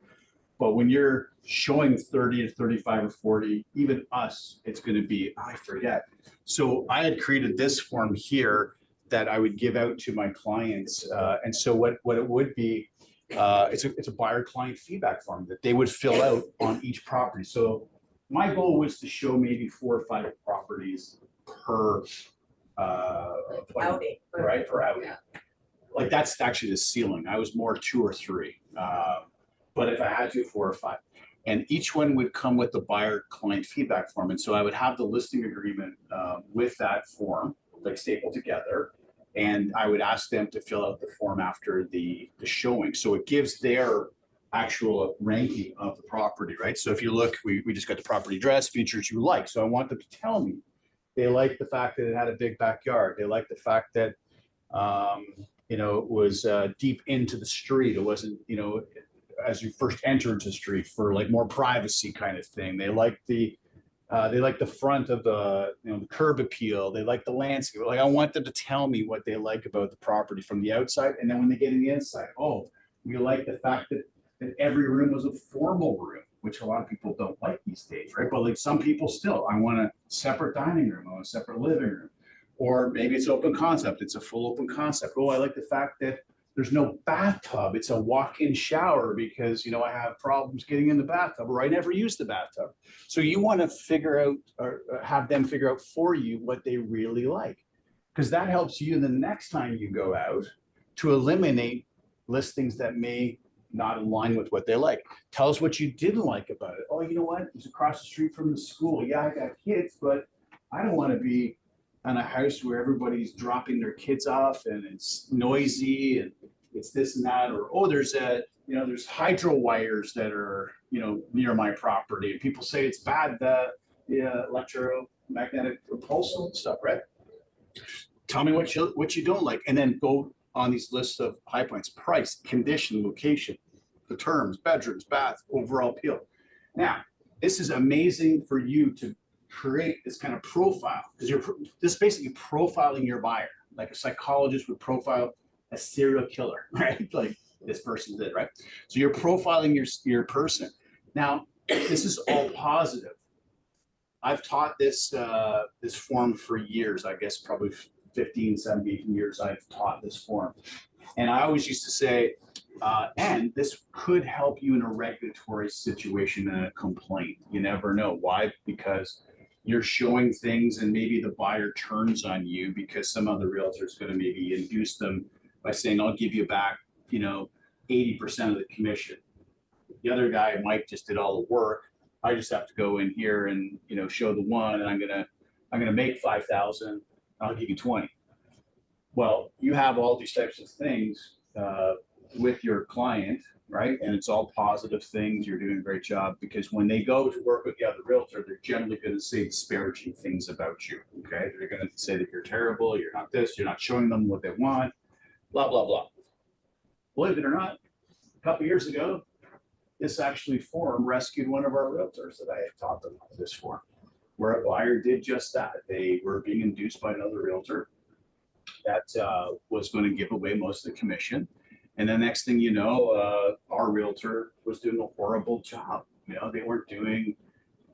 [SPEAKER 1] But when you're showing 30 to 35 or 40, even us, it's going to be, I forget. So I had created this form here that I would give out to my clients. And so what it would be, it's a buyer client feedback form that they would fill out on each property. So my goal was to show maybe 4 or 5 properties per
[SPEAKER 7] Outing.
[SPEAKER 1] right, per outing. Like that's actually the ceiling. I was more 2 or 3. But if I had to, 4 or 5. And each one would come with the buyer client feedback form. And so I would have the listing agreement with that form, like stapled together. And I would ask them to fill out the form after the showing. So it gives their actual ranking of the property, right? So if you look, we just got the property address, features you like. So I want them to tell me they like the fact that it had a big backyard. They like the fact that, you know, it was deep into the street. It wasn't, you know, as you first enter into the street for like more privacy kind of thing. They like the front of the, you know, the curb appeal. They like the landscape. Like I want them to tell me what they like about the property from the outside. And then when they get in the inside, oh, we like the fact that every room was a formal room, which a lot of people don't like these days, right? But like some people still, I want a separate dining room, I want a separate living room. Or maybe it's open concept. It's a full open concept. Oh, I like the fact that there's no bathtub. It's a walk-in shower because, you know, I have problems getting in the bathtub or I never use the bathtub. So you want to figure out or have them figure out for you what they really like, because that helps you the next time you go out to eliminate listings that may not align with what they like. Tell us what you didn't like about it. Oh, you know what? It's across the street from the school. Yeah, I got kids, but I don't want to be on a house where everybody's dropping their kids off and it's noisy and it's this and that, or oh, there's hydro wires that are, you know, near my property. And people say it's bad, the electromagnetic repulsion and stuff, right? tell me what you don't like, and then go on these lists of high points: price, condition, location, the terms, bedrooms, bath, overall appeal. Now, this is amazing for you to create this kind of profile, because this is basically profiling your buyer, like a psychologist would profile a serial killer, right? Like this person did, right? So you're profiling your person. Now, this is all positive. I've taught this this form for years, I guess probably 15, 17 years I've taught this form. And I always used to say, and this could help you in a regulatory situation and a complaint. You never know. Why? Because you're showing things and maybe the buyer turns on you because some other realtor is going to maybe induce them by saying, I'll give you back, 80% of the commission. The other guy, Mike, just did all the work. I just have to go in here and, show the one, and I'm gonna make 5,000. I'll give you 20. Well, you have all these types of things with your client, right? And it's all positive things. You're doing a great job, because when they go to work with the other realtor, they're generally going to say disparaging things about you. Okay, they're going to say that you're terrible, you're not this, you're not showing them what they want, blah blah blah. Believe it or not, a couple of years ago, this actually forum rescued one of our realtors that I had taught them this forum, where a buyer did just that. They were being induced by another realtor that was going to give away most of the commission. And the next thing you know, our realtor was doing a horrible job. They weren't doing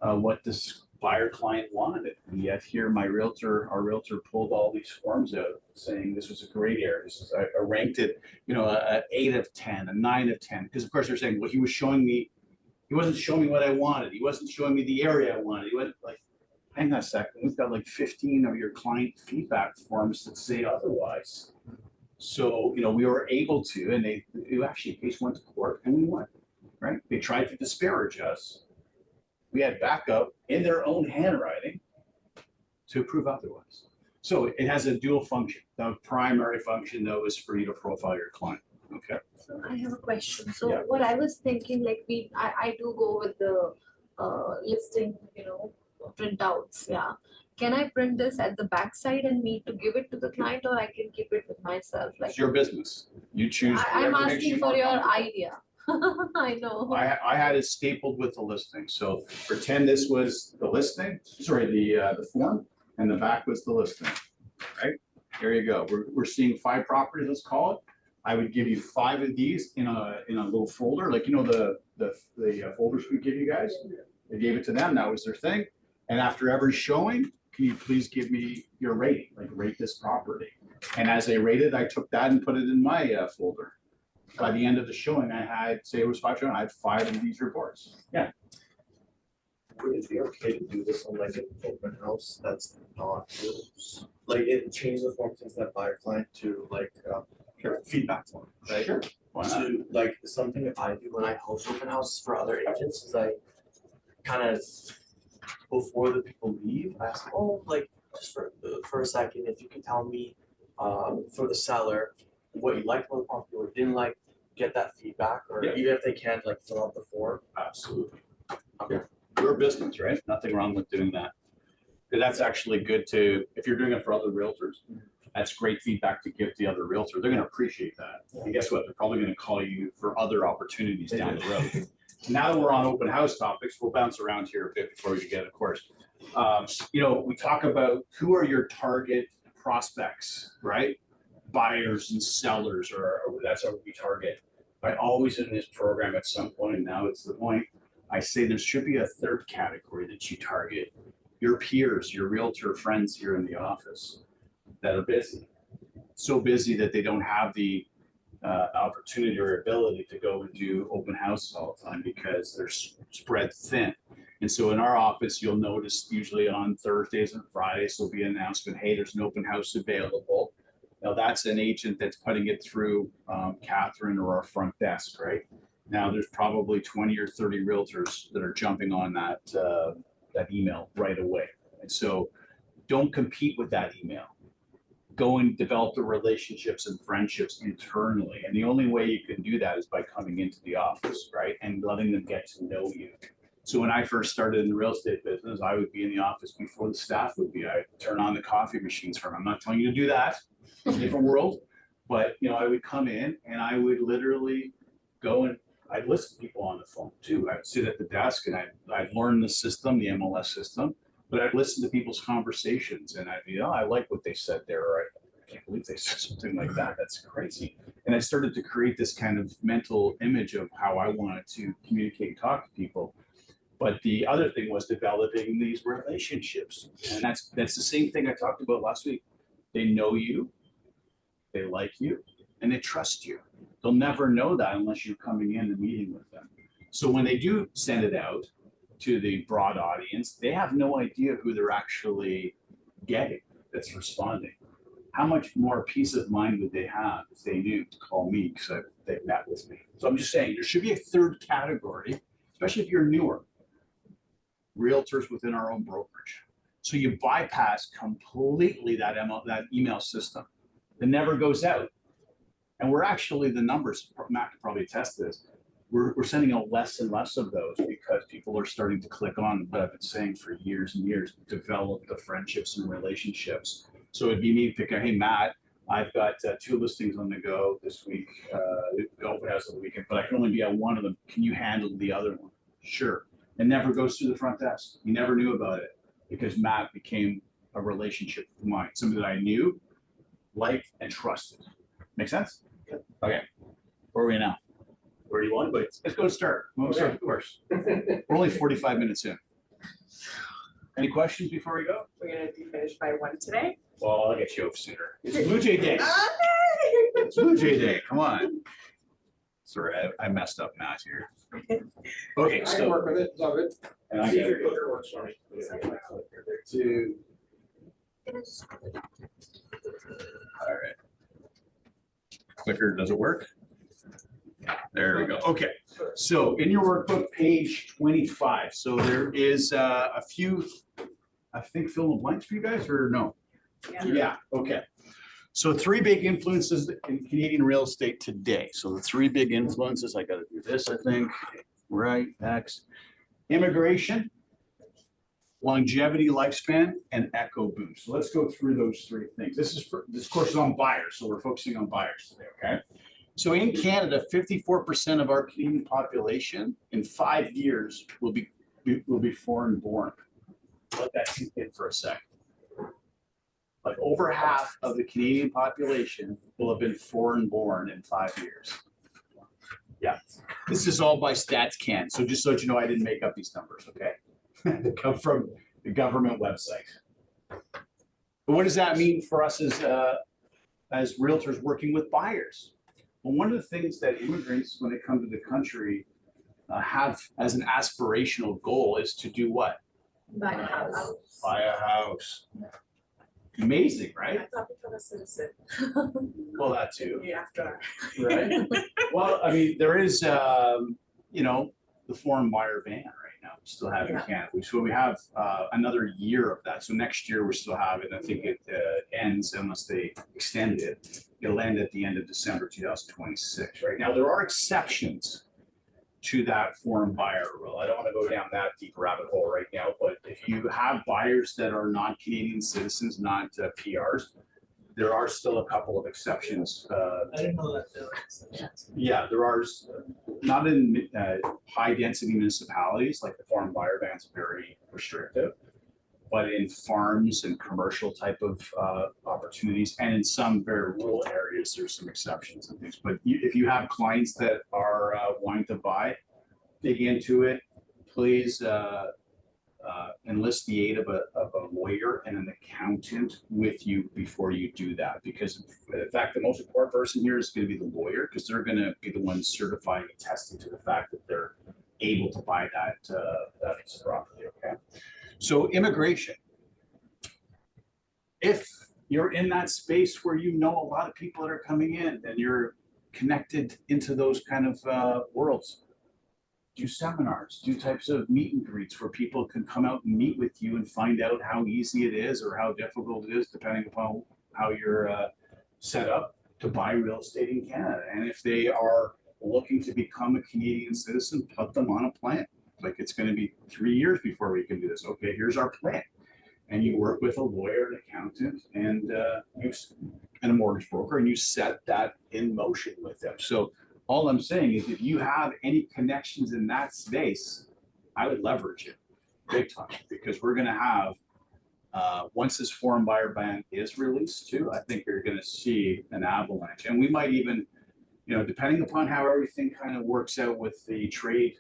[SPEAKER 1] what this buyer client wanted. And yet here our realtor pulled all these forms out saying this was a great area. I ranked it, an 8 of 10, a 9 of 10. Because of course they're saying, well, he wasn't showing me what I wanted. He wasn't showing me the area I wanted. He went like, hang on a second, we've got like 15 of your client feedback forms that say otherwise. So, we were able to, and they actually, case went to court and we won, right? They tried to disparage us. We had backup in their own handwriting to prove otherwise. So it has a dual function. The primary function, though, is for you to profile your client. Okay.
[SPEAKER 3] So I have a question. So
[SPEAKER 1] Yeah.
[SPEAKER 3] what I was thinking, like I do go with the listing, printouts. Yeah. Can I print this at the back side and need to give it to the client, or I can keep it with myself? Like
[SPEAKER 1] It's your business. You choose.
[SPEAKER 3] I'm
[SPEAKER 1] whatever makes
[SPEAKER 3] asking
[SPEAKER 1] you
[SPEAKER 3] for
[SPEAKER 1] more
[SPEAKER 3] your
[SPEAKER 1] comfortable.
[SPEAKER 3] idea. I know.
[SPEAKER 1] I had it stapled with the listing. So pretend this was the listing, sorry, the form, and the back was the listing, right? There you go. We're seeing 5 properties, let's call it. I would give you 5 of these in a little folder, like, the folders we give you guys. I gave it to them. That was their thing. And after every showing, can you please give me your rating, like rate this property? And as they rated, I took that and put it in my folder. By the end of the showing, I had, say it was 5 showing, I had 5 of these reports. Yeah.
[SPEAKER 8] Would it be okay to do this on like an open house that's not like it changes the form since that buyer client to like feedback form, right?
[SPEAKER 1] Sure. Why not?
[SPEAKER 8] So like something that I do when I host open houses for other agents is I kind of before the people leave, I ask, like just for a second, if you can tell me for the seller what you liked about the property or didn't like, get that feedback, or
[SPEAKER 1] Yeah.
[SPEAKER 8] even if they can't like fill out the form.
[SPEAKER 1] Absolutely. Okay. Your business, right? Nothing wrong with doing that. And that's actually good to, if you're doing it for other realtors, that's great feedback to give the other realtor. They're going to appreciate that. And guess what? They're probably going to call you for other opportunities down the road. Now that we're on open house topics, we'll bounce around here a bit before we get, of course. We talk about who are your target prospects, right? Buyers and sellers, or that's how we target. I always in this program at some point, and now it's the point, I say there should be a third category that you target. Your peers, your realtor friends here in the office that are busy. So busy that they don't have the opportunity or ability to go and do open houses all the time because they're spread thin. And so in our office, you'll notice usually on Thursdays and Fridays, there'll be an announcement, hey, there's an open house available. Now that's an agent that's putting it through Catherine or our front desk, right? Now there's probably 20 or 30 realtors that are jumping on that email right away. And so don't compete with that email. Go and develop the relationships and friendships internally. And the only way you can do that is by coming into the office, right? And letting them get to know you. So when I first started in the real estate business, I would be in the office before the staff would be. I'd turn on the coffee machines for them. I'm not telling you to do that, it's a different world. But, you know, I would come in and I would literally go and I'd listen to people on the phone too. I'd sit at the desk and I'd learn the system, the MLS system, but I'd listen to people's conversations and I'd be, oh, I like what they said there. Or I can't believe they said something like that. That's crazy. And I started to create this kind of mental image of how I wanted to communicate and talk to people. But the other thing was developing these relationships. And that's the same thing I talked about last week. They know you, they like you, and they trust you. They'll never know that unless you're coming in and meeting with them. So when they do send it out to the broad audience, they have no idea who they're actually getting that's responding. How much more peace of mind would they have if they knew to call me because they met with me? So I'm just saying there should be a third category, especially if you're newer. Realtors within our own brokerage. So you bypass completely that email system that never goes out. And we're actually, the numbers, Matt could probably attest this, we're sending out less and less of those because people are starting to click on what I've been saying for years and years, develop the friendships and relationships. So it'd be me picking, hey, Matt, I've got 2 listings on the go this week, open house of the weekend, but I can only be at one of them. Can you handle the other one? Sure. It never goes through the front desk. You never knew about it because Matt became a relationship of mine, somebody that I knew, liked, and trusted. Make sense? Okay. Where are we now? Where do you want? But let's go start. We'll start the course. We're only 45 minutes in. Any questions before we go?
[SPEAKER 7] We're gonna be finished by 1 today.
[SPEAKER 1] Well, I'll get you over sooner. It's Blue Jay Day. It's Blue Jay Day. Come on. Sorry, I messed up Matt here. Okay,
[SPEAKER 2] I
[SPEAKER 1] so.
[SPEAKER 2] work with it, love it.
[SPEAKER 1] And I
[SPEAKER 2] See if
[SPEAKER 1] got
[SPEAKER 2] your
[SPEAKER 1] it.
[SPEAKER 2] clicker works for me.
[SPEAKER 1] Two. All right. Clicker, does it work? There we go. Okay, so in your workbook, page 25. So there is a few, I think, fill in the blanks for you guys, or no? Yeah, okay. So 3 big influences in Canadian real estate today. So the 3 big influences, I gotta do this, I think, right, next. Immigration, longevity, lifespan, and echo boom. So let's go through those 3 things. This course is on buyers, so we're focusing on buyers today, okay? So in Canada, 54% of our Canadian population in 5 years will be foreign born. Let that sink in for a second. Like over half of the Canadian population will have been foreign born in 5 years. Yeah, this is all by StatsCan. So just so you know, I didn't make up these numbers, okay? They come from the government website. But what does that mean for us as realtors working with buyers? Well, one of the things that immigrants, when they come to the country, have as an aspirational goal is to do what?
[SPEAKER 3] Buy a house.
[SPEAKER 1] Buy a house. Amazing, right?
[SPEAKER 7] I thought become a citizen.
[SPEAKER 1] Well, that too.
[SPEAKER 7] Yeah, after.
[SPEAKER 1] Right? Well, I mean, there is, you know, the foreign buyer ban right now. We still have in Canada. So we have another year of that. So next year we still have it. I think it ends unless they extend it. It'll end at the end of December 2026. Right now, there are exceptions to that foreign buyer rule. I don't want to go down that deep rabbit hole right now, but if you have buyers that are non-Canadian citizens, not PRs, there are still a couple of exceptions.
[SPEAKER 4] I didn't know that there were exceptions.
[SPEAKER 1] Yeah, there are, not in high density municipalities, like the foreign buyer ban is very restrictive, but in farms and commercial type of opportunities, and in some very rural areas, there's some exceptions and things. But if you have clients that are wanting to buy, dig into it, please enlist the aid of a lawyer and an accountant with you before you do that. Because in fact, the most important person here is going to be the lawyer, because they're going to be the ones certifying and testing to the fact that they're able to buy that piece of property, okay? So immigration, if you're in that space where you know a lot of people that are coming in and you're connected into those kind of worlds, do seminars, do types of meet and greets where people can come out and meet with you and find out how easy it is or how difficult it is, depending upon how you're set up to buy real estate in Canada. And if they are looking to become a Canadian citizen, put them on a plan. Like, it's gonna be 3 years before we can do this. Okay, here's our plan. And you work with a lawyer, an accountant, and and a mortgage broker, and you set that in motion with them. So all I'm saying is, if you have any connections in that space, I would leverage it big time, because we're gonna have, once this foreign buyer ban is released too, I think you're gonna see an avalanche. And we might even, depending upon how everything kind of works out with the trade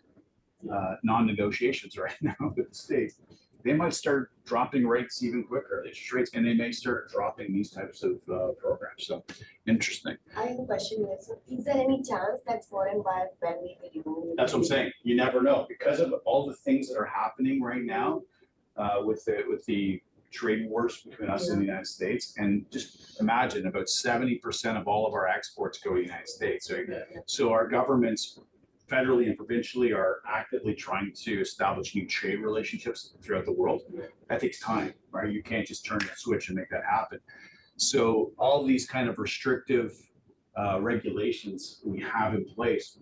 [SPEAKER 1] non-negotiations right now with the states, they might start dropping rates even quicker, the interest rates, and they may start dropping these types of programs. So interesting.
[SPEAKER 5] I have a question here. So is there any chance that foreign buyer ban will be removed?
[SPEAKER 1] That's what I'm saying. You never know, because of all the things that are happening right now with the trade wars between us and the United States. And just imagine, about 70% of all of our exports go to the United States. Right? So our governments, federally and provincially, are actively trying to establish new trade relationships throughout the world. That takes time, right? You can't just turn a switch and make that happen. So all these kind of restrictive regulations we have in place,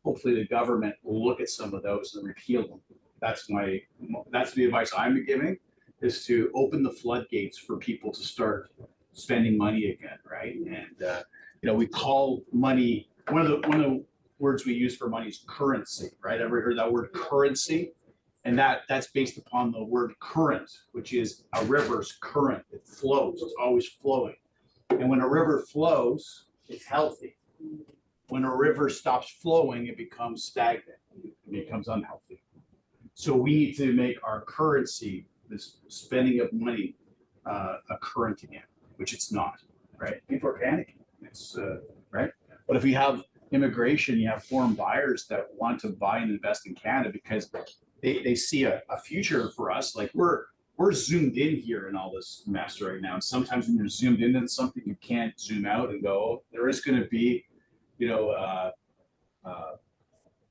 [SPEAKER 1] hopefully the government will look at some of those and repeal them. That's the advice I'm giving, is to open the floodgates for people to start spending money again, right? And we call money, one of the words we use for money is currency, right? Ever heard that word currency? And that's based upon the word current, which is a river's current. It flows, it's always flowing. And when a river flows, it's healthy. When a river stops flowing, it becomes stagnant, it becomes unhealthy. So we need to make our currency, this spending of money, a current again, which it's not, right? People are panicking, right? But if we have immigration, you have foreign buyers that want to buy and invest in Canada because they see a future for us. Like, we're zoomed in here in all this mess right now. And sometimes when you're zoomed into something, you can't zoom out and go, oh, there is going to be,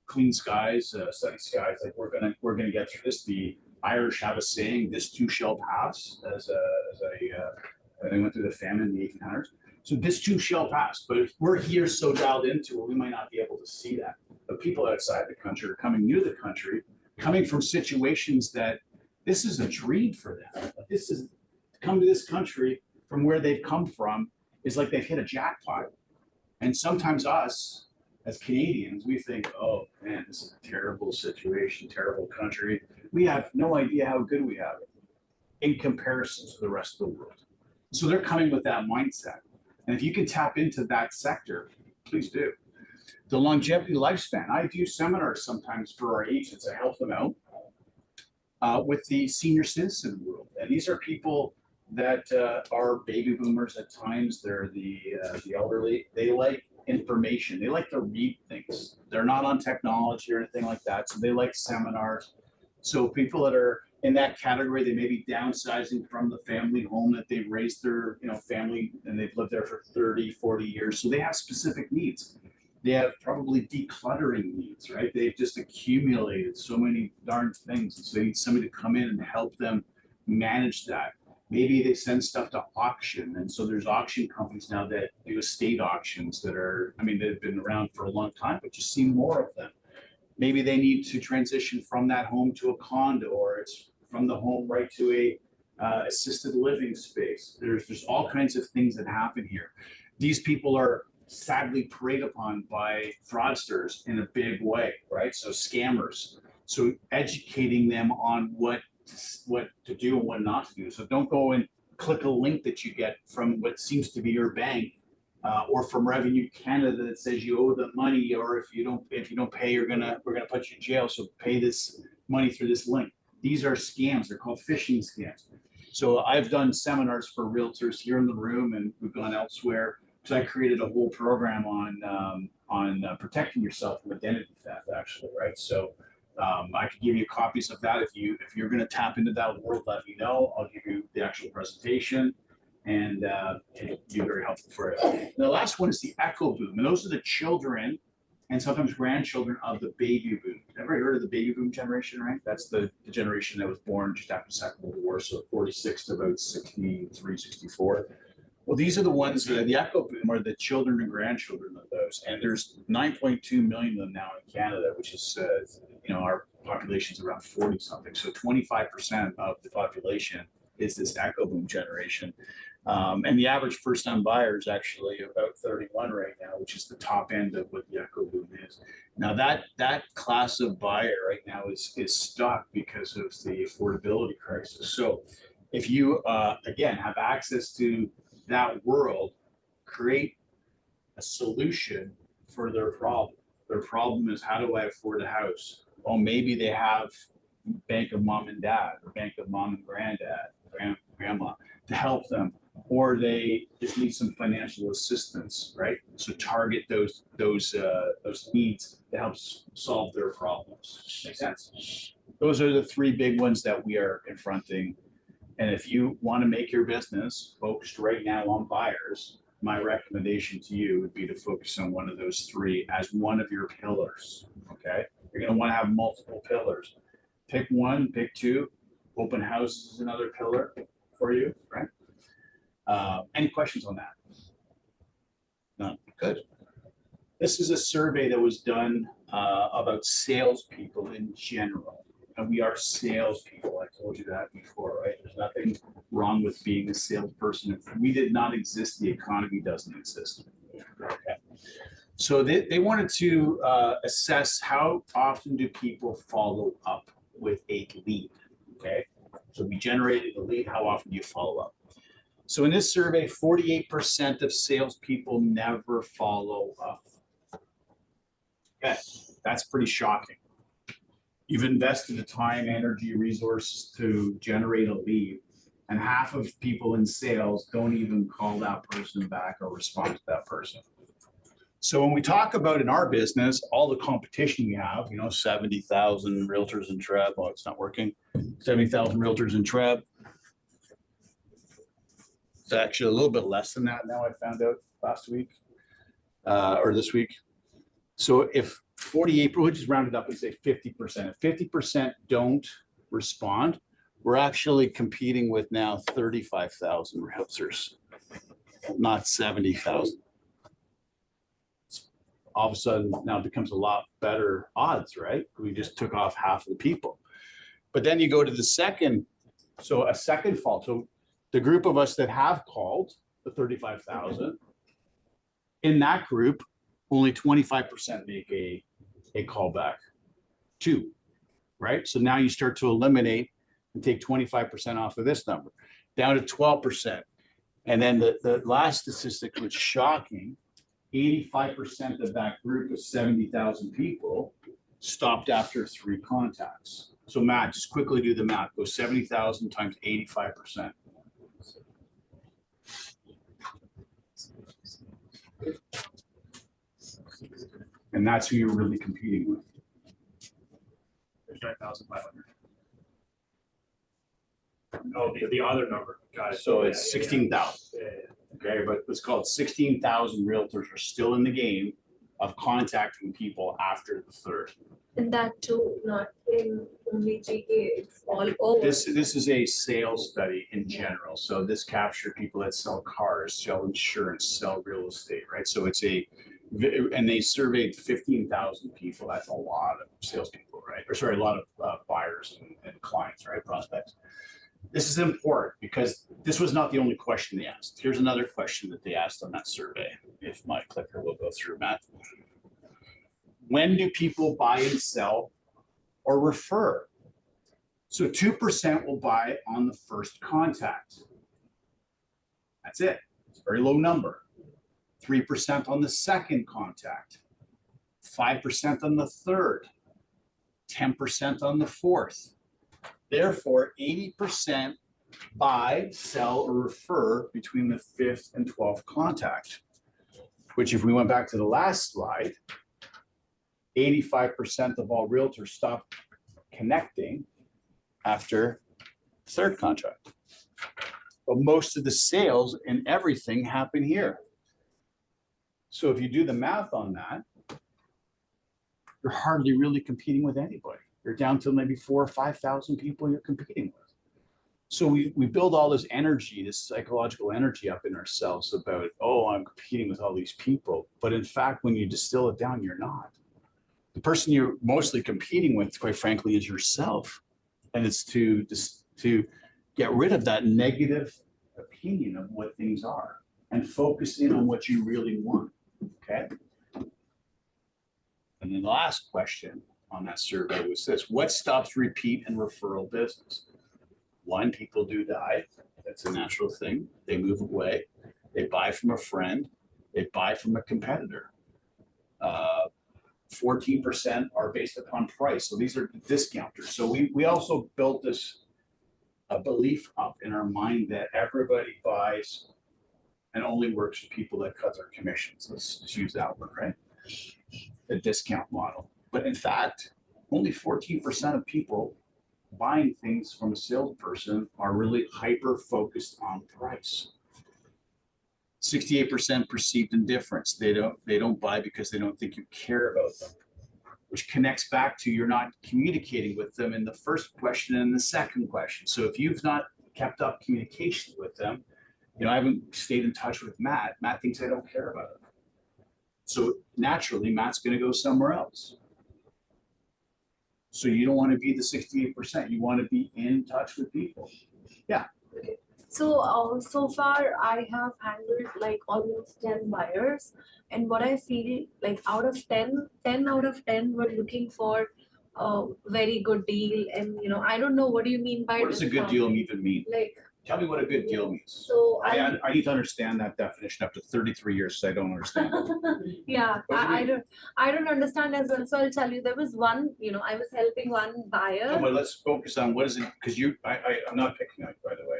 [SPEAKER 1] clean skies, sunny skies. Like, we're gonna get through this. The Irish have a saying, "This too shall pass," as they went through the famine in the 1800s. So this too shall pass. But if we're here so dialed into it, we might not be able to see that. But people outside the country are coming new to the country, coming from situations that this is a dream for them. This is, to come to this country from where they've come from is like they've hit a jackpot. And sometimes us, as Canadians, we think, oh man, this is a terrible situation, terrible country. We have no idea how good we have it in comparison to the rest of the world. So they're coming with that mindset. And if you can tap into that sector, please do. The longevity lifespan. I do seminars sometimes for our agents. I help them out with the senior citizen world. And these are people that are baby boomers at times. They're the elderly. They like information. They like to read things. They're not on technology or anything like that. So they like seminars. So people that are in that category, they may be downsizing from the family home that they've raised their family and they've lived there for 30, 40 years. So they have specific needs. They have probably decluttering needs, right? They've just accumulated so many darn things. And so they need somebody to come in and help them manage that. Maybe they send stuff to auction. And so there's auction companies now that do estate auctions that are, they've been around for a long time, but you see more of them. Maybe they need to transition from that home to a condo, or it's from the home right to a assisted living space. There's all kinds of things that happen here. These people are sadly preyed upon by fraudsters in a big way, right? So scammers. So educating them on what to do and what not to do. So don't go and click a link that you get from what seems to be your bank or from Revenue Canada that says you owe the money, or if you don't pay, we're gonna put you in jail. So pay this money through this link. These are scams. They're called phishing scams. So I've done seminars for realtors here in the room, and we've gone elsewhere. So I created a whole program on protecting yourself from identity theft, actually, right? So I could give you copies of that. If you're going to tap into that world, let me know. I'll give you the actual presentation, and it'll be very helpful for it. And the last one is the echo boom, and those are the children and sometimes grandchildren of the baby boom. Ever heard of the baby boom generation, right? That's the generation that was born just after the Second World War, so 46 to about 63, 64. Well, these are the ones that the echo boom are the children and grandchildren of those. And there's 9.2 million of them now in Canada, which is, our population's around 40 something. So 25% of the population is this echo boom generation. And the average first time buyer is actually about 31 right now, which is the top end of what the echo boom is. Now that class of buyer right now is stuck because of the affordability crisis. So if you again have access to that world, create a solution for their problem. Their problem is, how do I afford a house? Well, maybe they have bank of mom and dad, or bank of mom and granddad, grandma to help them, or they just need some financial assistance, right? So target those needs to help solve their problems. Make sense? Those are the three big ones that we are confronting. And if you want to make your business focused right now on buyers, my recommendation to you would be to focus on one of those three as one of your pillars. Okay, you're going to want to have multiple pillars. Pick one, pick two. Open house is another pillar for you, right? Any questions on that? No, good. This is a survey that was done about salespeople in general. And we are salespeople. I told you that before, right? There's nothing wrong with being a salesperson. If we did not exist, the economy doesn't exist. Okay. So they wanted to assess how often do people follow up with a lead. Okay. So we generated a lead. How often do you follow up? So in this survey, 48% of salespeople never follow up. Okay. That's pretty shocking. You've invested the time, energy, resources to generate a lead, and half of people in sales don't even call that person back or respond to that person. So when we talk about in our business, all the competition we have, 70,000 realtors in Treb. Oh, it's not working. 70,000 realtors in Treb. It's actually a little bit less than that now, I found out last week or this week. So if 48, we'll just round it up and say 50%. If 50% don't respond, we're actually competing with now 35,000 realtors, not 70,000. All of a sudden now it becomes a lot better odds, right? We just took off half of the people. But then you go to the second, so a second fault. So the group of us that have called, the 35,000, in that group, only 25% make a callback. 2, right? So now you start to eliminate and take 25% off of this number, down to 12%. And then the last statistic was shocking. 85% of that group of 70,000 people stopped after 3 contacts. So Matt, just quickly do the math. Go 70,000 times 85%. And that's who you're really competing with.
[SPEAKER 9] There's 9,500. Oh, the other number. Got it.
[SPEAKER 1] So it's 16,000.
[SPEAKER 9] Yeah.
[SPEAKER 1] Okay, but let's call it 16,000 realtors are still in the game of contacting people after the 3rd.
[SPEAKER 3] And that too, not in only GA, it's all over.
[SPEAKER 1] This is a sales study in general. So this captured people that sell cars, sell insurance, sell real estate, right? So it's and they surveyed 15,000 people. That's a lot of salespeople, right? Or sorry, a lot of buyers and clients, right? Prospects. This is important because this was not the only question they asked. Here's another question that they asked on that survey. If my clicker will go through, Matt. When do people buy and sell or refer? So 2% will buy on the first contact. That's it. It's a very low number. 3% on the second contact. 5% on the third. 10% on the fourth. Therefore, 80% buy, sell, or refer between the 5th and 12th contact, which if we went back to the last slide, 85% of all realtors stop connecting after the 3rd contract. But most of the sales and everything happen here. So if you do the math on that, you're hardly really competing with anybody. You're down to maybe 4,000 or 5,000 people you're competing with. So we build all this energy, this psychological energy up in ourselves about, oh, I'm competing with all these people. But in fact, when you distill it down, you're not. the person you're mostly competing with, quite frankly, is yourself. And it's to get rid of that negative opinion of what things are and focus in on what you really want. Okay. And then the last question on that survey was this: what stops repeat and referral business? One, people do die. That's a natural thing. They move away. They buy from a friend. They buy from a competitor. 14% are based upon price. So these are the discounters. So we also built this a belief up in our mind that everybody buys and only works for people that cut their commissions. Let's just use that one, right? The discount model. But in fact, only 14% of people buying things from a salesperson are really hyper focused on price. 68% perceived indifference. They don't buy because they don't think you care about them, which connects back to you're not communicating with them in the first question and the second question. So if you've not kept up communication with them, I haven't stayed in touch with Matt. Matt thinks I don't care about him. So naturally, Matt's going to go somewhere else. So you don't want to be the 68%. You want to be in touch with people. Yeah.
[SPEAKER 3] So, so far I have handled like almost 10 buyers, and what I feel like out of 10 out of 10 were looking for a very good deal. And I don't know, what do you mean by
[SPEAKER 1] What does a good deal even mean?
[SPEAKER 3] Like,
[SPEAKER 1] Tell me what a good deal means.
[SPEAKER 3] so
[SPEAKER 1] I need to understand that definition after 33 years, so I don't understand.
[SPEAKER 3] yeah,
[SPEAKER 1] What do you
[SPEAKER 3] I don't understand as well. So I'll tell you, there was one, I was helping one buyer.
[SPEAKER 1] No, but let's focus on what is it, because I'm not picking on you, by the way.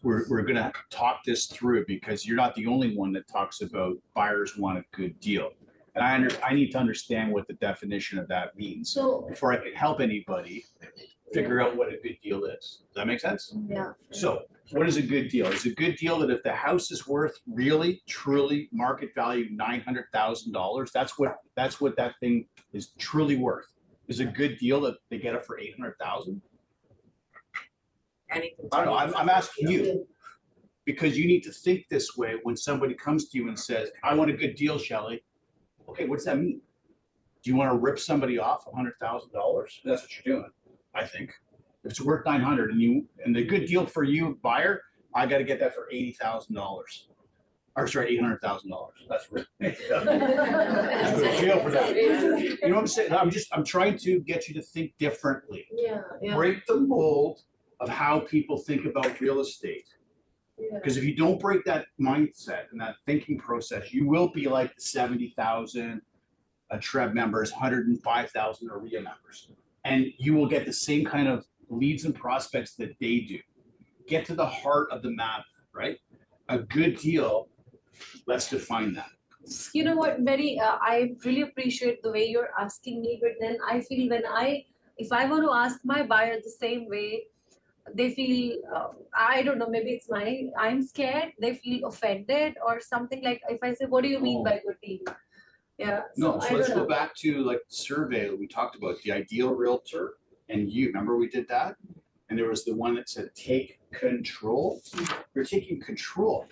[SPEAKER 1] We're gonna talk this through because you're not the only one that talks about buyers want a good deal. And I need to understand what the definition of that means
[SPEAKER 3] So
[SPEAKER 1] before I can help anybody figure out what a good deal is. Does that make sense?
[SPEAKER 3] yeah.
[SPEAKER 1] So what is a good deal? It's a good deal that if the house is worth really, truly market value $900,000, that's what that thing is truly worth. Is a good deal that they get it for $800,000?
[SPEAKER 7] Anything.
[SPEAKER 1] I don't know, I'm asking you, because you need to think this way when somebody comes to you and says, I want a good deal, Shelley. Okay, what does that mean? Do you want to rip somebody off $100,000? That's what you're doing, I think. If it's worth 900 and the good deal for you, buyer, I got to get that for $80,000. Or sorry, $800,000. That's right. Jail for that. You know what I'm saying? I'm trying to get you to think differently.
[SPEAKER 3] Yeah, yeah.
[SPEAKER 1] Break the mold of how people think about real estate.
[SPEAKER 3] Yeah.
[SPEAKER 1] Because if you don't break that mindset and that thinking process, you will be like the 70,000 TREB members, 105,000 AREA members. And you will get the same kind of leads and prospects that they do. Get to the heart of the matter, right? A good deal, let's define that.
[SPEAKER 3] You know what, Betty, I really appreciate the way you're asking me, but then I feel if I want to ask my buyer the same way, they feel, I don't know, maybe it's I'm scared, they feel offended or something. Like if I say, what do you mean by good deal? Yeah.
[SPEAKER 1] No, so
[SPEAKER 3] I
[SPEAKER 1] let's
[SPEAKER 3] don't
[SPEAKER 1] go
[SPEAKER 3] know.
[SPEAKER 1] back to like the survey that we talked about, the ideal realtor and you. Remember we did that? And there was the one that said take control. You're taking control.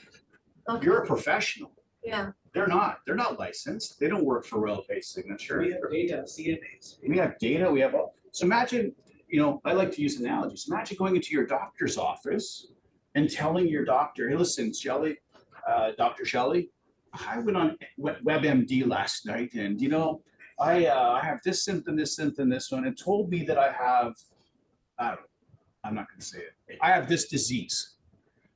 [SPEAKER 3] Okay.
[SPEAKER 1] You're a professional.
[SPEAKER 3] Yeah.
[SPEAKER 1] They're not licensed. They don't work for Railway Signature.
[SPEAKER 4] We have data, CNAs.
[SPEAKER 1] We have data, we have all. So imagine, I like to use analogies. Imagine going into your doctor's office and telling your doctor, hey, listen, Shelley, Dr. Shelley, I went on WebMD last night and, I have this symptom, this one. It told me that I have, I'm not going to say it. I have this disease.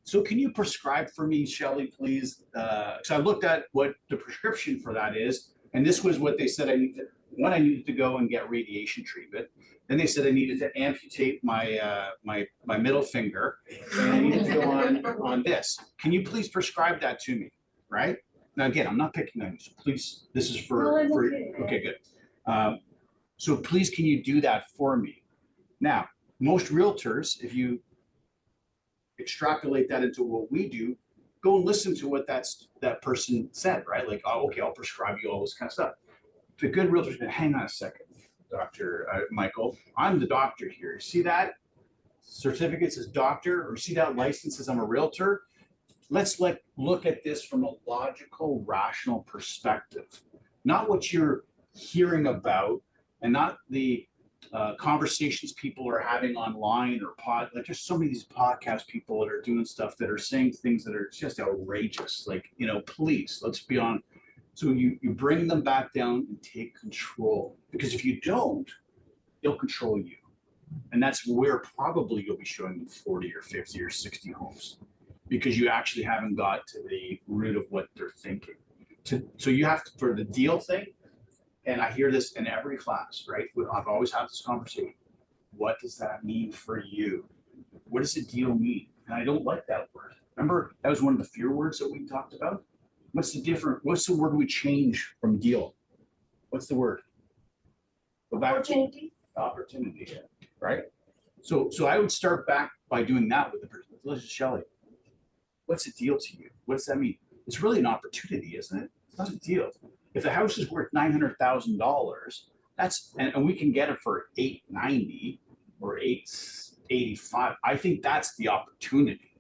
[SPEAKER 1] So can you prescribe for me, Shelley, please? So I looked at what the prescription for that is, and this was what they said I needed. One, I needed to go and get radiation treatment. Then they said I needed to amputate my my middle finger, and I needed to go on this. Can you please prescribe that to me? Right? Now again, I'm not picking on you, so please. This is for okay, good. So please, can you do that for me? Now, most realtors, if you extrapolate that into what we do, go and listen to what that person said, right? Like, oh, okay, I'll prescribe you all this kind of stuff. The good realtor's gonna hang on a second, Dr. Michael. I'm the doctor here. You see that certificate says doctor, or see that license says I'm a realtor? Let's look at this from a logical, rational perspective, not what you're hearing about, and not the conversations people are having online or like there's so many of these podcast people that are doing stuff that are saying things that are just outrageous. Like, please, let's be on. So you bring them back down and take control, because if you don't, they'll control you. And that's where probably you'll be showing them 40 or 50 or 60 homes, because you actually haven't got to the root of what they're thinking. So you have to, for the deal thing, and I hear this in every class, right? I've always had this conversation. What does that mean for you? What does a deal mean? And I don't like that word. Remember, that was one of the fear words that we talked about. What's the word we change from deal? What's the word? Go back.
[SPEAKER 5] Opportunity.
[SPEAKER 1] Opportunity, right? So I would start back by doing that with the person. Let's just Shelley. What's a deal to you? What does that mean? It's really an opportunity, isn't it? It's not a deal. If the house is worth $900,000, and we can get it for $890 or $885. I think that's the opportunity,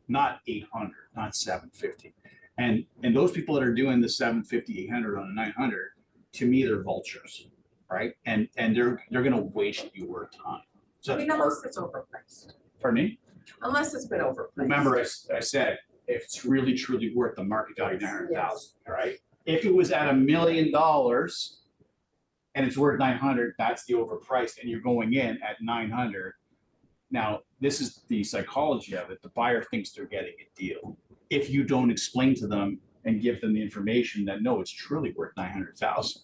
[SPEAKER 1] not 800, not 750. And those people that are doing the 750, 800 on a 900, to me, they're vultures, right? And they're going to waste your time. So
[SPEAKER 7] I mean, unless it's overpriced,
[SPEAKER 1] pardon me?
[SPEAKER 7] unless it's been overpriced.
[SPEAKER 1] Remember, I said, if it's really truly worth the market value, 900,000, all right? If it was at $1 million and it's worth 900, that's the overpriced, and you're going in at 900. Now, this is the psychology of it. The buyer thinks they're getting a deal. If you don't explain to them and give them the information that no, it's truly worth 900,000.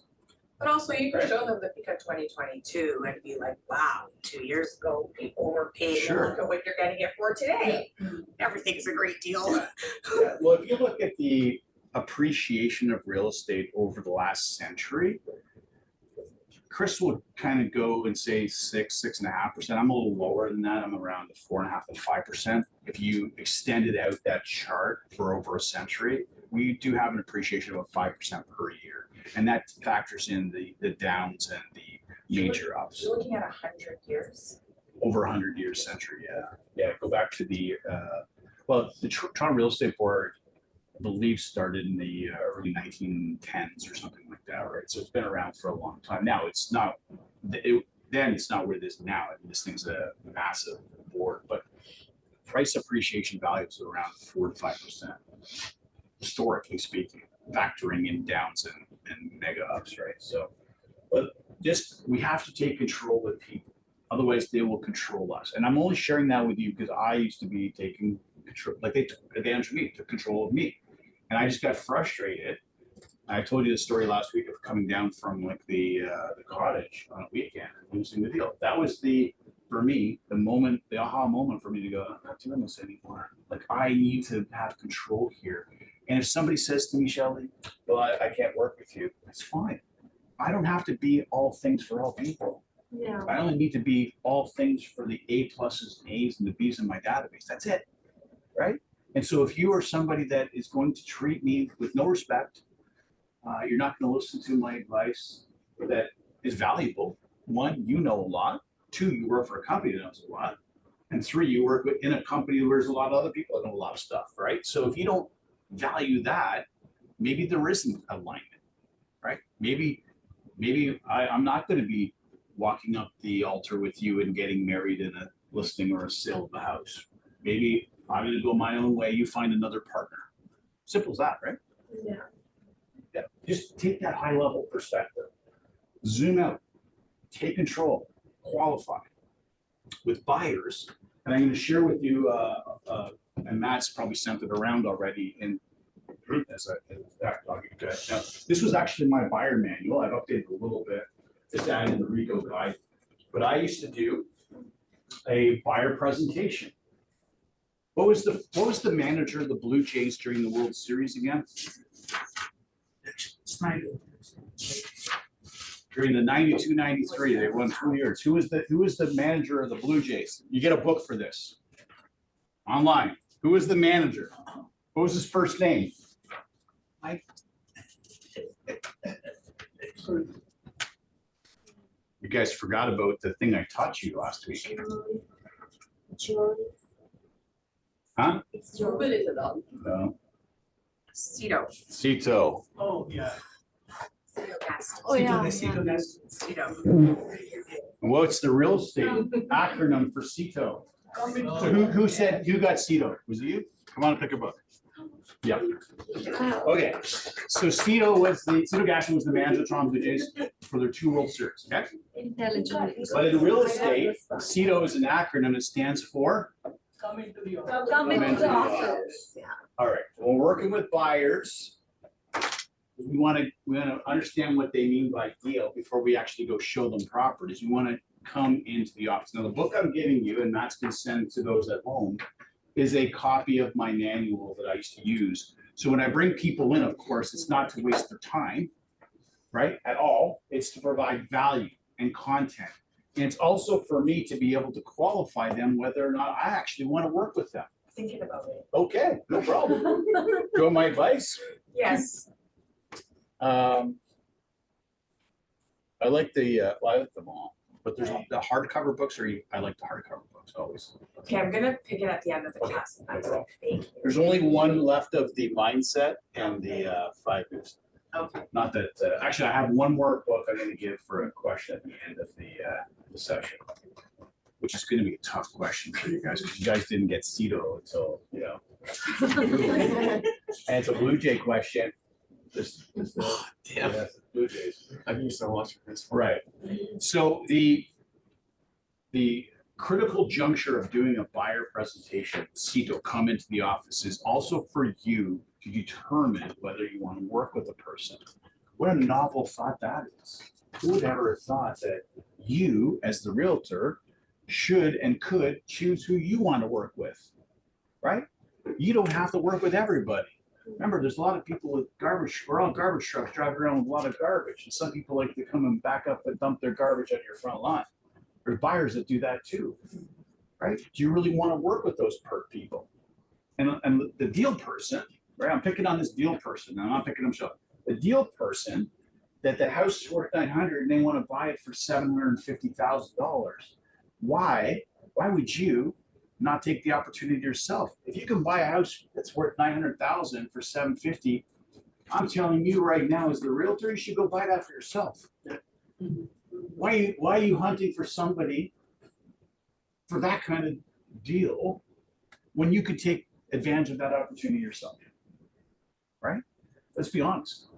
[SPEAKER 7] But also you can
[SPEAKER 1] Right.
[SPEAKER 7] show them the peak of 2022 and be like, wow, 2 years ago, people were paying, and
[SPEAKER 1] Sure.
[SPEAKER 7] look at what you're getting it for today. Everything's a great deal.
[SPEAKER 1] Yeah. Well, if you look at the appreciation of real estate over the last century, Chris would kind of go and say 6.5%. I'm a little lower than that. I'm around the 4.5 to 5%. If you extended out that chart for over a century, we do have an appreciation of about 5% per year. And that factors in the downs and the major ups.
[SPEAKER 7] You're looking at 100 years.
[SPEAKER 1] Over 100 years century, yeah. Yeah, go back to the, the Toronto Real Estate Board, I believe, started in the early 1910s or something like that, right? So it's been around for a long time. Now it's not, then it's not what it is now. I mean, this thing's a massive board, but price appreciation values are around 4 to 5%, historically speaking, factoring in downs and mega ups, right? So, but we have to take control of people. Otherwise, they will control us. And I'm only sharing that with you because I used to be taking control, like they took advantage of me, took control of me. And I just got frustrated. I told you the story last week of coming down from like the cottage on a weekend and losing the deal. That was for me, the aha moment for me to go, I'm not doing this anymore. Like, I need to have control here. And if somebody says to me, Shelley, well, I can't work with you, that's fine. I don't have to be all things for all people.
[SPEAKER 3] Yeah.
[SPEAKER 1] I only need to be all things for the A pluses and A's and the B's in my database. That's it, right? And so if you are somebody that is going to treat me with no respect, you're not going to listen to my advice that is valuable. One, you know a lot. Two, you work for a company that knows a lot. And three, you work in a company where there's a lot of other people that know a lot of stuff, right? So if you don't value that, maybe there isn't alignment, right? Maybe I'm not going to be walking up the altar with you and getting married in a listing or a sale of the house. Maybe I'm going to go my own way. You find another partner. Simple as that, right?
[SPEAKER 3] Yeah.
[SPEAKER 1] Yeah. Just take that high level perspective. Zoom out. Take control. Qualify. With buyers, and I'm going to share with you, and Matt's probably sent it around already in this. Now, this was actually my buyer manual. I've updated a little bit. It's added in the Rico guide, but I used to do a buyer presentation. What was the manager of the Blue Jays during the World Series again? Snyder. During the 92-93, they won 2 years. Who was the manager of the Blue Jays? You get a book for this. Online. Who was the manager? What was his first name? Mike. You guys forgot about the thing I taught you last week. Huh?
[SPEAKER 6] Google is allowed.
[SPEAKER 1] No.
[SPEAKER 7] Cito.
[SPEAKER 1] Cito.
[SPEAKER 4] Oh, yeah.
[SPEAKER 7] Cito Gas nest.
[SPEAKER 3] Oh, yeah.
[SPEAKER 4] Cito nest.
[SPEAKER 1] What's the real estate acronym for CETO? So who said, who got CETO? Was it you? Come on, pick a book. Yeah. Okay, so CETO was the, Cito Gaston was the manager of Toronto Blue Jays for their 2 World Series, okay?
[SPEAKER 3] Intelligent.
[SPEAKER 1] But in real estate, CETO is an acronym. It stands for?
[SPEAKER 4] Coming to the office.
[SPEAKER 3] Come into the office, yeah.
[SPEAKER 1] All right, when we're working with buyers, we want to understand what they mean by deal before we actually go show them properties. We want to come into the office. Now, the book I'm giving you, and that's been sent to those at home, is a copy of my manual that I used to use. So when I bring people in, of course, it's not to waste their time, right, at all. It's to provide value and content. And it's also for me to be able to qualify them whether or not I actually want to work with them.
[SPEAKER 7] Thinking about it.
[SPEAKER 1] Okay, no problem. Do you want my advice?
[SPEAKER 7] Yes.
[SPEAKER 1] I like the, well, I like them all, but there's the hardcover books, I like the hardcover books always.
[SPEAKER 7] Okay, I'm gonna pick it at the end of the
[SPEAKER 1] Okay.
[SPEAKER 7] class. That's okay. Thank you.
[SPEAKER 1] There's only one left of the mindset and the 5 years.
[SPEAKER 7] Okay.
[SPEAKER 1] Not that, actually, I have one more book I'm gonna give for a question at the end of the session, which is gonna be a tough question for you guys, because you guys didn't get CETO until, you know. And it's a Blue Jay question. This,
[SPEAKER 8] Damn,
[SPEAKER 1] yeah, Blue Jays.
[SPEAKER 8] I've used so much for this.
[SPEAKER 1] Right. So the critical juncture of doing a buyer presentation, CETO, come into the office, is also for you to determine whether you want to work with a person. What a novel thought that is. Who would ever have thought that you, as the realtor, should and could choose who you want to work with, right? You don't have to work with everybody. Remember, there's a lot of people with garbage, we're all garbage trucks driving around with a lot of garbage. And some people like to come and back up and dump their garbage on your front lawn. There's buyers that do that too, right? Do you really want to work with those people? And the deal person, right? I'm picking on this deal person. I'm not picking himself. The deal person that the house is worth $900 and they want to buy it for $750,000. Why would you not take the opportunity yourself? If you can buy a house that's worth $900,000 for $750,000, I'm telling you right now, as the realtor, you should go buy that for yourself. Why are you hunting for somebody for that kind of deal when you could take advantage of that opportunity yourself? Right? Let's be honest.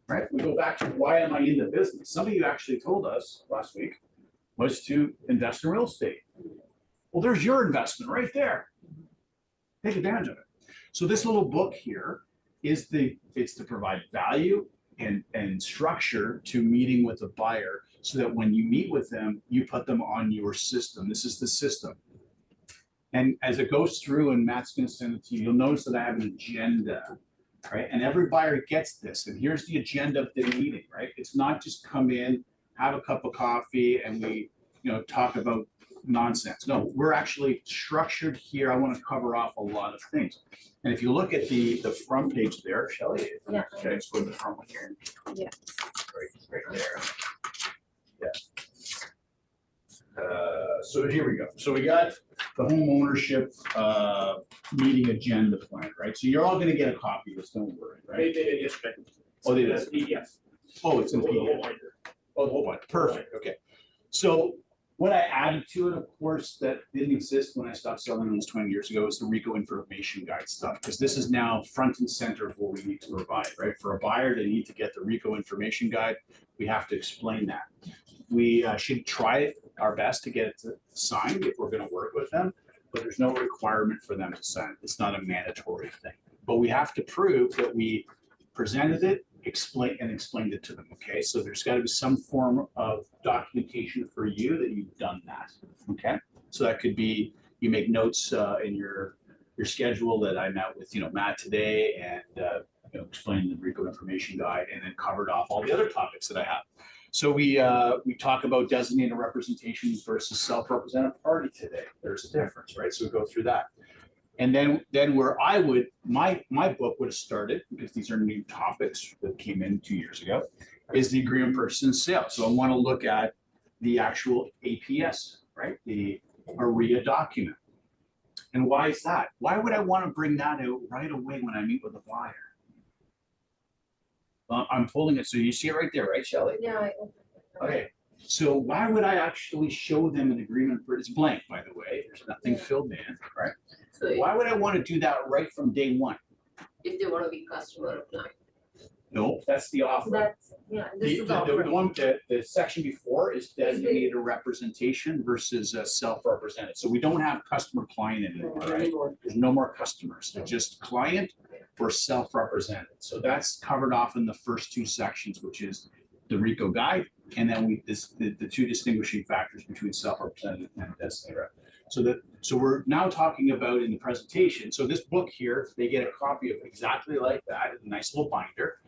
[SPEAKER 1] Right? We go back to why am I in the business? Some of you actually told us last week was to invest in real estate. Well, there's your investment right there. Take advantage of it. So this little book here is it's to provide value and structure to meeting with a buyer so that when you meet with them, you put them on your system. This is the system. And as it goes through, and Matt's going to send it to you, you'll notice that I have an agenda, right? And every buyer gets this. And here's the agenda of the meeting, right? It's not just come in, have a cup of coffee, and we, talk about nonsense. No, we're actually structured here. I want to cover off a lot of things. And if you look at the front page there, Shelley,
[SPEAKER 3] Yeah.
[SPEAKER 1] okay, let's go to the front one here.
[SPEAKER 3] Yeah.
[SPEAKER 1] Right there. Yeah. So here we go. So we got the home ownership meeting agenda plan, right? So you're all going to get a copy of this, don't worry, right?
[SPEAKER 9] They did it yesterday.
[SPEAKER 1] Oh, they did.
[SPEAKER 9] That's PDF.
[SPEAKER 1] Oh, it's in
[SPEAKER 9] The whole
[SPEAKER 1] PDF.
[SPEAKER 9] binder.
[SPEAKER 1] Oh, the whole one. Perfect. Okay. So what I added to it, of course, that didn't exist when I stopped selling almost 20 years ago, is the RICO information guide stuff, because this is now front and center of what we need to provide, right? For a buyer, they need to get the RICO information guide. We have to explain that. We should try our best to get it signed if we're going to work with them, but there's no requirement for them to sign. It's not a mandatory thing, but we have to prove that we presented it, explained it to them. Okay, so there's got to be some form of documentation for you that you've done that. Okay, so that could be you make notes in your schedule that I met with Matt today, and explained the RICO information guide, and then covered off all the other topics that I have. So we talk about designated representation versus self-represented party today. There's a difference, right? So we go through that. And then where my book would have started, because these are new topics that came in 2 years ago, is the agreement purchase sale. So I want to look at the actual APS, right? The ARIA document. And why is that? Why would I want to bring that out right away when I meet with a buyer? I'm pulling it, so you see it right there, right, Shelley?
[SPEAKER 3] Yeah.
[SPEAKER 1] Okay, so why would I actually show them an agreement for, it's blank, by the way, there's nothing
[SPEAKER 3] Yeah.
[SPEAKER 1] filled in, right?
[SPEAKER 6] So
[SPEAKER 1] Why would I want to do that right from day one?
[SPEAKER 6] if they want to be customer or client.
[SPEAKER 1] No, that's the offer.
[SPEAKER 3] That's, yeah, this is the
[SPEAKER 1] The
[SPEAKER 3] offer.
[SPEAKER 1] one, the section before is designated representation versus self-represented. So we don't have customer client anymore, right? There's no more customers. They're just client or self-represented. So that's covered off in the first two sections, which is the RICO guide. And then the two distinguishing factors between self-represented and designated rep. So we're now talking about in the presentation. So this book here, they get a copy of exactly like that, a nice little binder.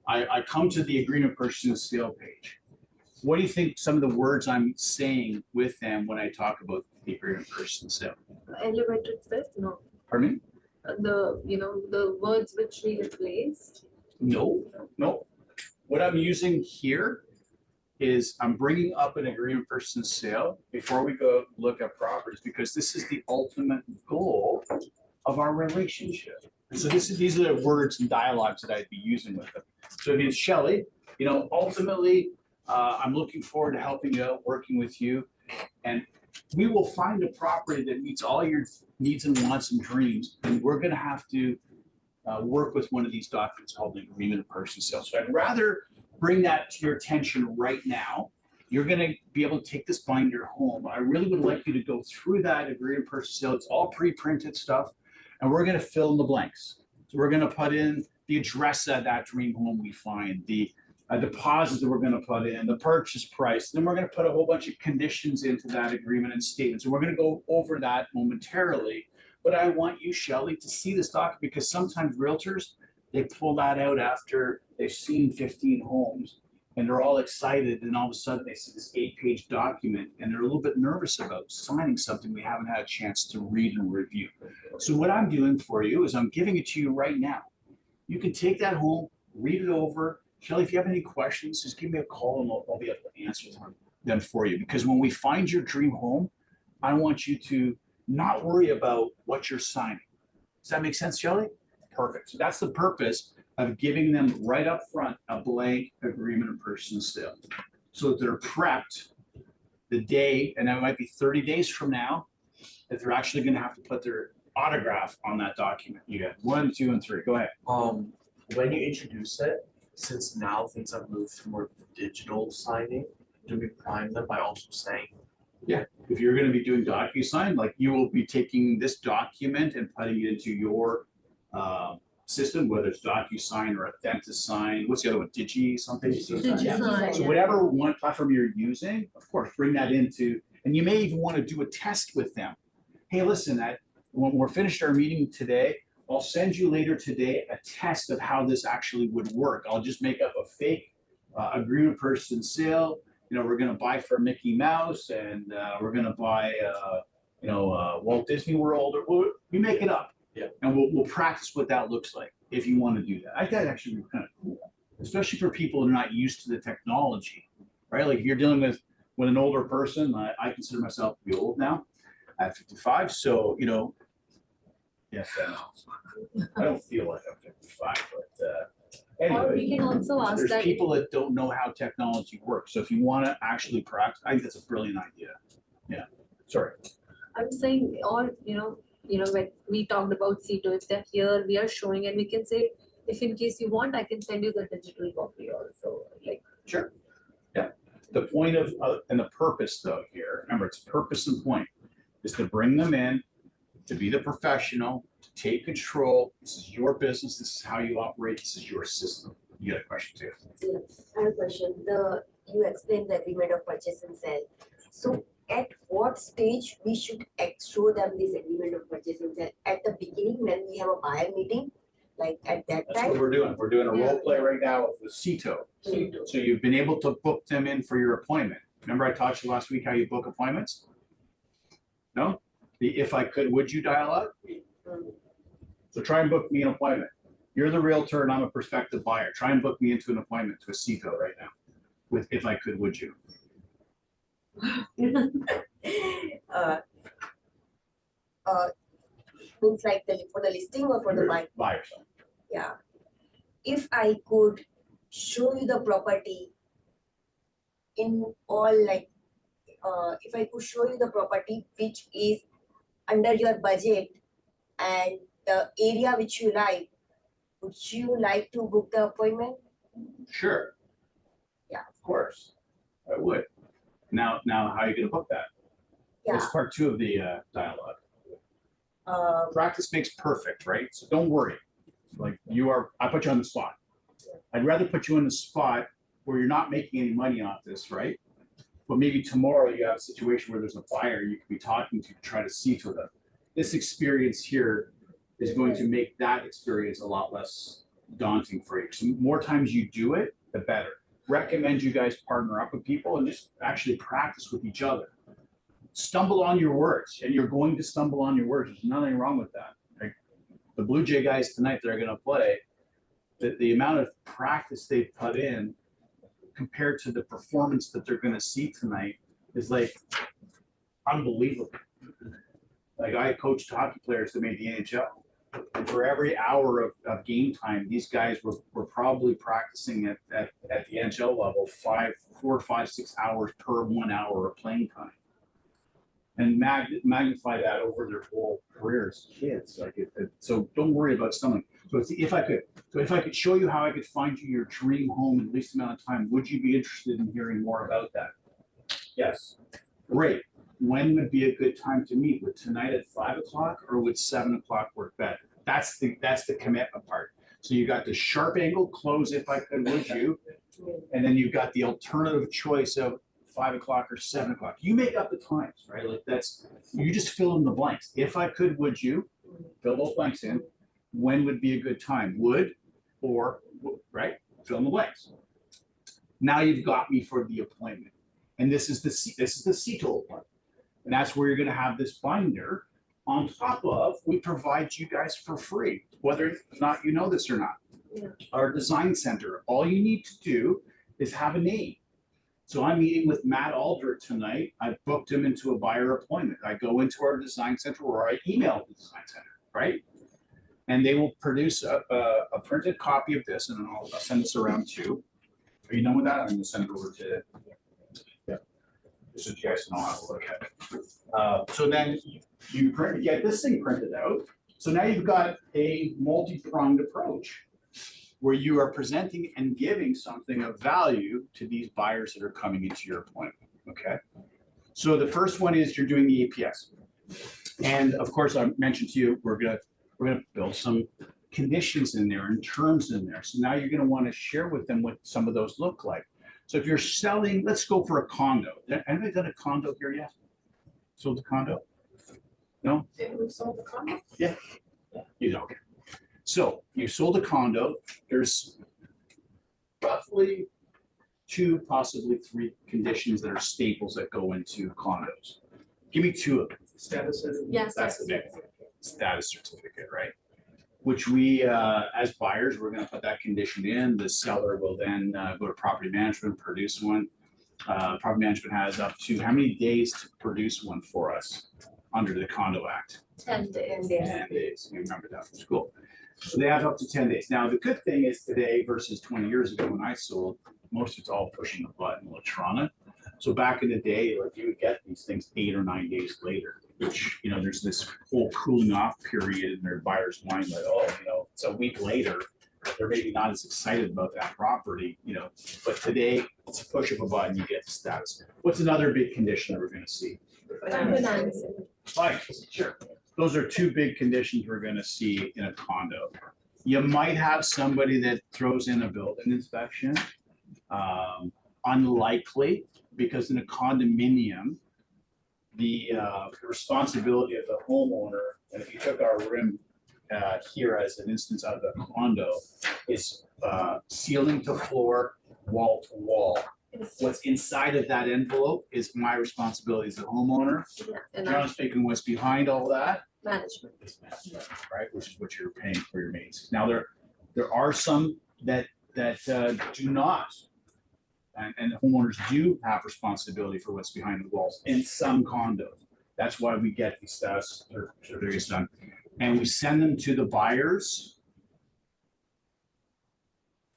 [SPEAKER 1] I come to the agreement purchase and sale page. What do you think some of the words I'm saying with them when I talk about the agreement purchase and sale?
[SPEAKER 3] Elevated fifth, no.
[SPEAKER 1] Pardon me?
[SPEAKER 3] The words which we replaced.
[SPEAKER 1] No. What I'm using here is I'm bringing up an agreement purchase and sale before we go look at properties, because this is the ultimate goal of our relationship. And so these are the words and dialogues that I'd be using with them. So again, Shelley, ultimately, I'm looking forward to helping you out, working with you, and we will find a property that meets all your needs and wants and dreams. And we're going to have to work with one of these documents called the agreement of purchase and sale. So I'd rather bring that to your attention right now. You're going to be able to take this binder home. I really would like you to go through that agreement of purchase and sale. It's all pre-printed stuff, and we're going to fill in the blanks. So we're going to put in the address of that dream home we find, the deposit that we're going to put in, the purchase price. Then we're going to put a whole bunch of conditions into that agreement and statements. And we're going to go over that momentarily. But I want you, Shelley, to see this document, because sometimes realtors, they pull that out after they've seen 15 homes and they're all excited, and all of a sudden they see this 8-page document and they're a little bit nervous about signing something they haven't had a chance to read and review. So what I'm doing for you is I'm giving it to you right now. You can take that home, read it over. Shelley, if you have any questions, just give me a call and I'll be able to answer them for you. Because when we find your dream home, I want you to not worry about what you're signing. Does that make sense, Shelley? Perfect. So that's the purpose of giving them right up front a blank agreement of purchase and sale, so that they're prepped the day, and that might be 30 days from now, that they're actually going to have to put their autograph on that document. You got 1, 2, and 3. Go ahead.
[SPEAKER 8] When you introduce it, since now things have moved to more digital signing, do we prime them by also saying?
[SPEAKER 1] Yeah, if you're going to be doing DocuSign, like you will be taking this document and putting it into your system, whether it's DocuSign or AuthentiSign. What's the other one? Digi something?
[SPEAKER 3] DigiSign.
[SPEAKER 1] So whatever one platform you're using, of course, bring that into, and you may even want to do a test with them. Hey, listen, when we're finished our meeting today, I'll send you later today a test of how this actually would work. I'll just make up a fake agreement of purchase and sale. We're going to buy for Mickey Mouse, and we're going to buy, Walt Disney World, or we make it up.
[SPEAKER 8] Yeah.
[SPEAKER 1] And we'll practice what that looks like if you want to do that. I think that actually be kind of cool, especially for people who are not used to the technology, right? Like if you're dealing with an older person, I consider myself to be old now at 55. So, yes, I don't feel like I'm 55, but
[SPEAKER 3] Or we
[SPEAKER 1] anyway,
[SPEAKER 3] can also ask
[SPEAKER 1] there's
[SPEAKER 3] that.
[SPEAKER 1] people that don't know how technology works. So if you want to actually practice, I think that's a brilliant idea. Yeah, sorry.
[SPEAKER 3] I'm saying, or when we talked about CETO, if they're here, we are showing, and we can say, if in case you want, I can send you the digital copy also. Like,
[SPEAKER 1] Sure. Yeah. The point of and the purpose though here, remember, it's purpose and point, is to bring them in, to be the professional, to take control. This is your business. This is how you operate. This is your system. You got a question too?
[SPEAKER 5] Yeah, I have a question. You explained the agreement of purchase and sale. So at what stage we should show them this agreement of purchase and sale? At the beginning when we have a buyer meeting, like at that
[SPEAKER 1] That's
[SPEAKER 5] time?
[SPEAKER 1] what we're doing. We're doing a role play right now with CETO. So you've been able to book them in for your appointment. Remember I taught you last week how you book appointments? No? The if I could, would you dialogue? So try and book me an appointment. You're the realtor and I'm a prospective buyer. Try and book me into an appointment to a CETO right now with if I could, would you?
[SPEAKER 5] Means like for the listing or for the buy?
[SPEAKER 1] Buyers.
[SPEAKER 5] Yeah. If I could show you the property in all like, if I could show you the property which is under your budget and the area which you like, would you like to book the appointment?
[SPEAKER 1] Sure.
[SPEAKER 5] Yeah.
[SPEAKER 1] Of course, I would. Now, how are you gonna book that?
[SPEAKER 5] Yeah.
[SPEAKER 1] It's part 2 of the dialogue. Practice makes perfect, right? So don't worry. Like I put you on the spot. I'd rather put you on the spot where you're not making any money off this, right? But maybe tomorrow you have a situation where there's a buyer you could be talking to try to see to them. This experience here is going to make that experience a lot less daunting for you. So the more times you do it, the better. Recommend you guys partner up with people and just actually practice with each other. Stumble on your words, and you're going to stumble on your words. There's nothing wrong with that. Like the Blue Jay guys tonight, they're going to play. The amount of practice they've put in compared to the performance that they're going to see tonight is like unbelievable. Like I coached hockey players that made the NHL, and for every hour of game time, these guys were probably practicing at the NHL level 4, 5, 6 hours per 1 hour of playing time, and magnify that over their whole career as kids. Like so, don't worry about something. So if I could show you how I could find you your dream home in the least amount of time, would you be interested in hearing more about that? Yes. Great. When would be a good time to meet? Would tonight at 5 o'clock or would 7 o'clock work better? That's the commitment part. So you got the sharp angle close, if I could, would you? And then you've got the alternative choice of 5 o'clock or 7 o'clock. You make up the times, right? Like you just fill in the blanks. If I could, would you? Fill those blanks in. When would be a good time? Would or, right? Fill in the blanks. Now you've got me for the appointment. And this is the CETO appointment. And that's where you're going to have this binder. On top of, we provide you guys for free, whether or not you know this or not.
[SPEAKER 5] Yeah.
[SPEAKER 1] Our design center, all you need to do is have a name. So I'm meeting with Matt Alder tonight. I've booked him into a buyer appointment. I go into our design center or I email the design center, right? And they will produce a printed copy of this, and I'll send this around too. Are you done with that? I'm going to send it over to. So you guys know how to look at it. So then you get this thing printed out. So now you've got a multi-pronged approach where you are presenting and giving something of value to these buyers that are coming into your appointment. Okay. So the first one is you're doing the APS. And of course, I mentioned to you, we're gonna build some conditions in there and terms in there. So now you're gonna want to share with them what some of those look like. So if you're selling, let's go for a condo. Anybody done a condo here yet? Sold a condo? No?
[SPEAKER 7] We sold the condo.
[SPEAKER 1] Yeah. You know. Okay. So you sold a condo. There's roughly 2, possibly 3 conditions that are staples that go into condos. Give me 2 of them.
[SPEAKER 4] Status certificate.
[SPEAKER 3] Yes.
[SPEAKER 1] That's the big one. Status certificate, right? Which we, as buyers, we're going to put that condition in. The seller will then go to property management, produce one. Property management has up to how many days to produce one for us under the Condo Act?
[SPEAKER 3] 10 days.
[SPEAKER 1] 10 days. You remember that from school. So they have up to 10 days. Now, the good thing is today versus 20 years ago when I sold, most of it's all pushing a button electronic. So back in the day, like you would get these things 8 or 9 days later, which, you know, there's this whole cooling off period in their buyer's mind, like, oh, you know, it's a week later, they're maybe not as excited about that property, you know, but today it's a push of a button, you get the status. What's another big condition that we're going to see? Financing. Sure. Those are 2 big conditions we're going to see in a condo. You might have somebody that throws in a building inspection. Unlikely, because in a condominium, the responsibility of the homeowner, and if you took our room here as an instance out of the condo, is ceiling to floor, wall to wall. What's inside of that envelope is my responsibility as the homeowner. Generally speaking, what's behind all that?
[SPEAKER 3] Management.
[SPEAKER 1] Is management, right? Which is what you're paying for your maintenance. Now there are some that do not. And homeowners do have responsibility for what's behind the walls in some condos. That's why we get these status certificates done. And we send them to the buyers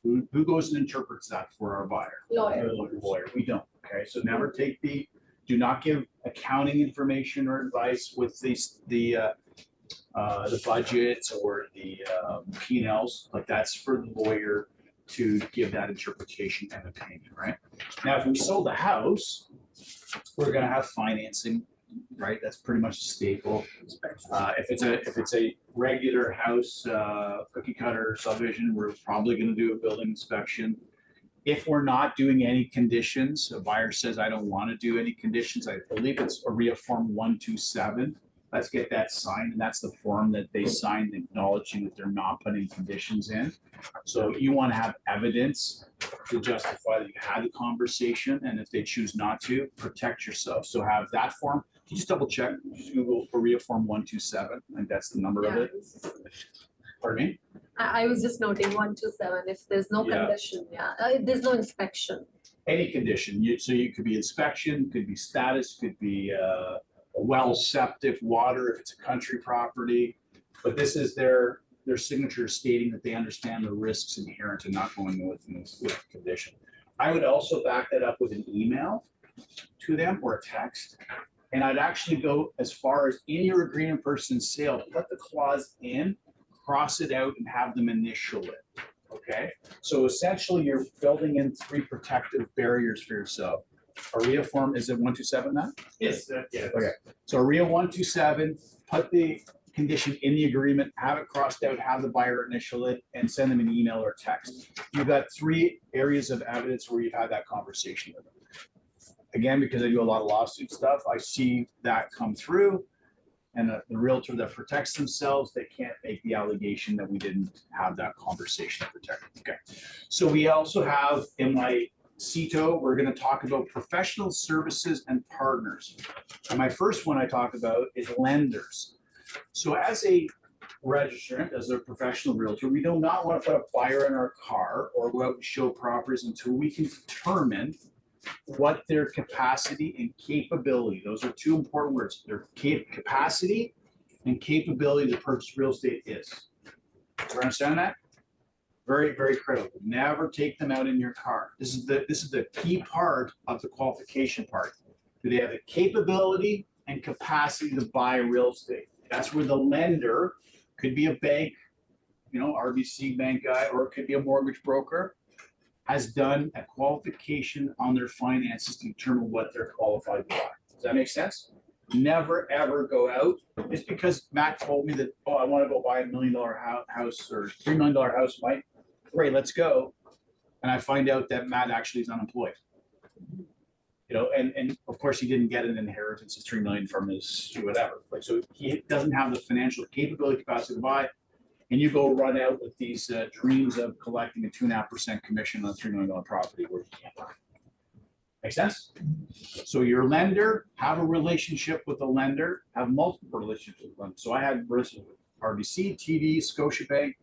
[SPEAKER 1] Who goes and interprets that for our buyer?
[SPEAKER 3] Lawyer.
[SPEAKER 1] Lawyer, we don't, okay, so never do not give accounting information or advice with the budgets or the P&Ls, like that's for the lawyer to give that interpretation and opinion, right? Now, if we sold a house, we're gonna have financing, right? That's pretty much a staple. If it's a regular house, cookie cutter subdivision, we're probably gonna do a building inspection. If we're not doing any conditions, a buyer says, I don't want to do any conditions, I believe it's AREA Form 127. Let's get that signed, and that's the form that they signed acknowledging that they're not putting conditions in. So you want to have evidence to justify that you had the conversation, and if they choose not to, protect yourself. So have that form. Can you just double check, just Google AREA Form 127, and that's the number of it. Pardon me?
[SPEAKER 3] I was just noting 127, if there's no
[SPEAKER 1] Yeah.
[SPEAKER 3] condition, if there's no inspection.
[SPEAKER 1] Any condition, so you could be inspection, could be status, could be a well, septic, water, if it's a country property. But this is their signature stating that they understand the risks inherent in not going with condition. I would also back that up with an email to them or a text. And I'd actually go as far as in your agreement person sale, put the clause in, cross it out and have them initial it, okay? So essentially you're building in 3 protective barriers for yourself. AREA form, is it 127 now?
[SPEAKER 9] Yes, yeah.
[SPEAKER 1] Okay, so AREA 127, put the condition in the agreement, have it crossed out, have the buyer initial it, and send them an email or text. You've got 3 areas of evidence where you've had that conversation with them. Again, because I do a lot of lawsuit stuff, I see that come through. And the realtor that protects themselves, they can't make the allegation that we didn't have that conversation to protect. Okay. So we also have in my CETO, we're going to talk about professional services and partners. And my first one I talk about is lenders. So as a registrant, as a professional realtor, we do not want to put a buyer in our car or go out and show properties until we can determine what their capacity and capability, those are 2 important words, their capacity and capability to purchase real estate is. Do you understand that? Very, very critical. Never take them out in your car. This is the key part of the qualification part. Do they have the capability and capacity to buy real estate? That's where the lender, could be a bank, RBC bank guy, or it could be a mortgage broker, has done a qualification on their finances to determine what they're qualified to buy. Does that make sense? Never, ever go out. It's because Matt told me that, oh, I want to go buy $1 million house or $3 million house, Mike. Great, let's go. And I find out that Matt actually is unemployed. And of course he didn't get an inheritance of $3 million from his whatever. Like, so he doesn't have the financial capability capacity to buy. And you go run out with these dreams of collecting a 2.5% commission on a $3 million property where you can't buy. Make sense? So your lender, have a relationship with the lender, have multiple relationships with them. So I had relationships with RBC, TD, Scotiabank,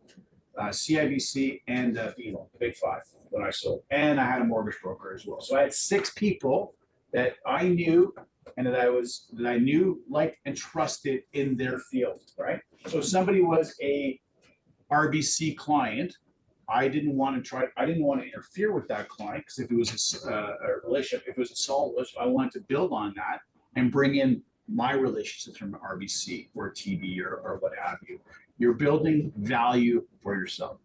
[SPEAKER 1] CIBC, and BMO, the big 5 when I sold. And I had a mortgage broker as well. So I had 6 people that I knew and that I knew, liked, and trusted in their field, right? So if somebody was a RBC client, I didn't want to interfere with that client, because if it was a relationship, if it was a solid relationship, I wanted to build on that and bring in my relationships from RBC or TD or what have you. You're building value for yourself.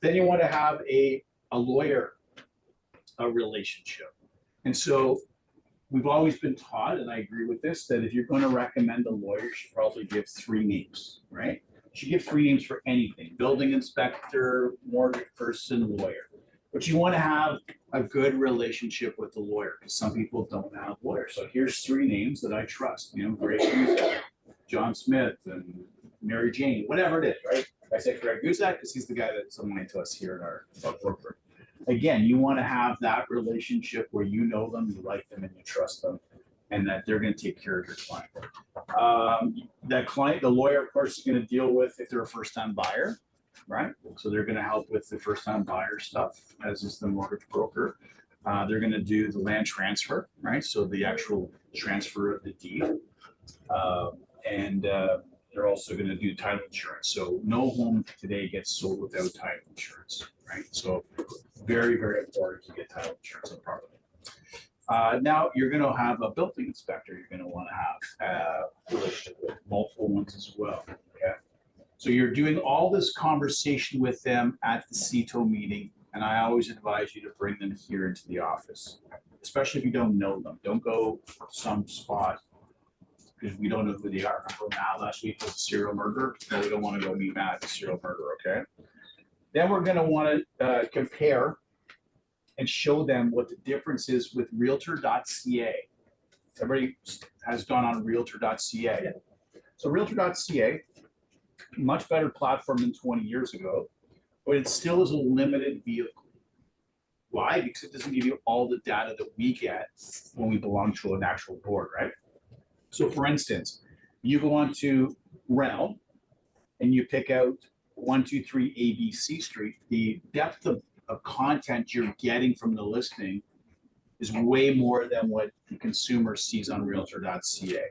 [SPEAKER 1] Then you want to have a lawyer, a relationship. And so we've always been taught, and I agree with this, that if you're going to recommend a lawyer, you should probably give 3 names, right? You should give 3 names for anything: building inspector, mortgage person, lawyer. But you want to have a good relationship with the lawyer, because some people don't have lawyers. So here's 3 names that I trust. Greg Guzak, John Smith, and Mary Jane, whatever it is, right? I say Greg Guzak because he's the guy that's assigned to us here in our broker. Again, you want to have that relationship where you know them, you like them, and you trust them, and that they're going to take care of your client. That client, the lawyer, of course, is going to deal with if they're a first-time buyer, right? So they're going to help with the first-time buyer stuff, as is the mortgage broker. They're going to do the land transfer, right? So the actual transfer of the deed. They're also going to do title insurance. So no home today gets sold without title insurance. right? So very, very important to get title insurance on property. Now you're gonna have a building inspector, you're gonna wanna have a relationship with, multiple ones as well, okay? So you're doing all this conversation with them at the CETO meeting, and I always advise you to bring them here into the office, especially if you don't know them. Don't go some spot because we don't know who they are. Remember Matt last week was a serial murderer? No, we don't want to go meet Matt, the serial murderer, okay? Then we're gonna want to compare and show them what the difference is with realtor.ca. Everybody has gone on realtor.ca. So realtor.ca, much better platform than 20 years ago, but it still is a limited vehicle. Why? Because it doesn't give you all the data that we get when we belong to an actual board, right? So for instance, you go on to Realm and you pick out 123 ABC Street, the depth of content you're getting from the listing is way more than what the consumer sees on realtor.ca.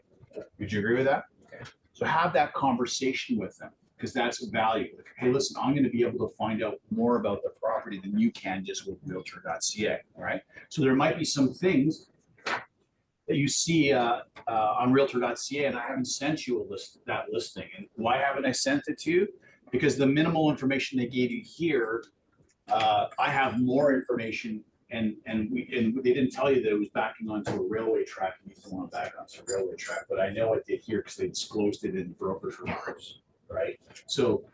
[SPEAKER 1] Would you agree with that? Okay. So have that conversation with them because that's value. Hey, listen, I'm going to be able to find out more about the property than you can just with realtor.ca, right? So there might be some things that you see on realtor.ca and I haven't sent you that listing. And why haven't I sent it to you? Because the minimal information they gave you here, I have more information and they didn't tell you that it was backing onto a railway track and you don't want to back onto a railway track, but I know it did here because they disclosed it in broker's remarks, right? So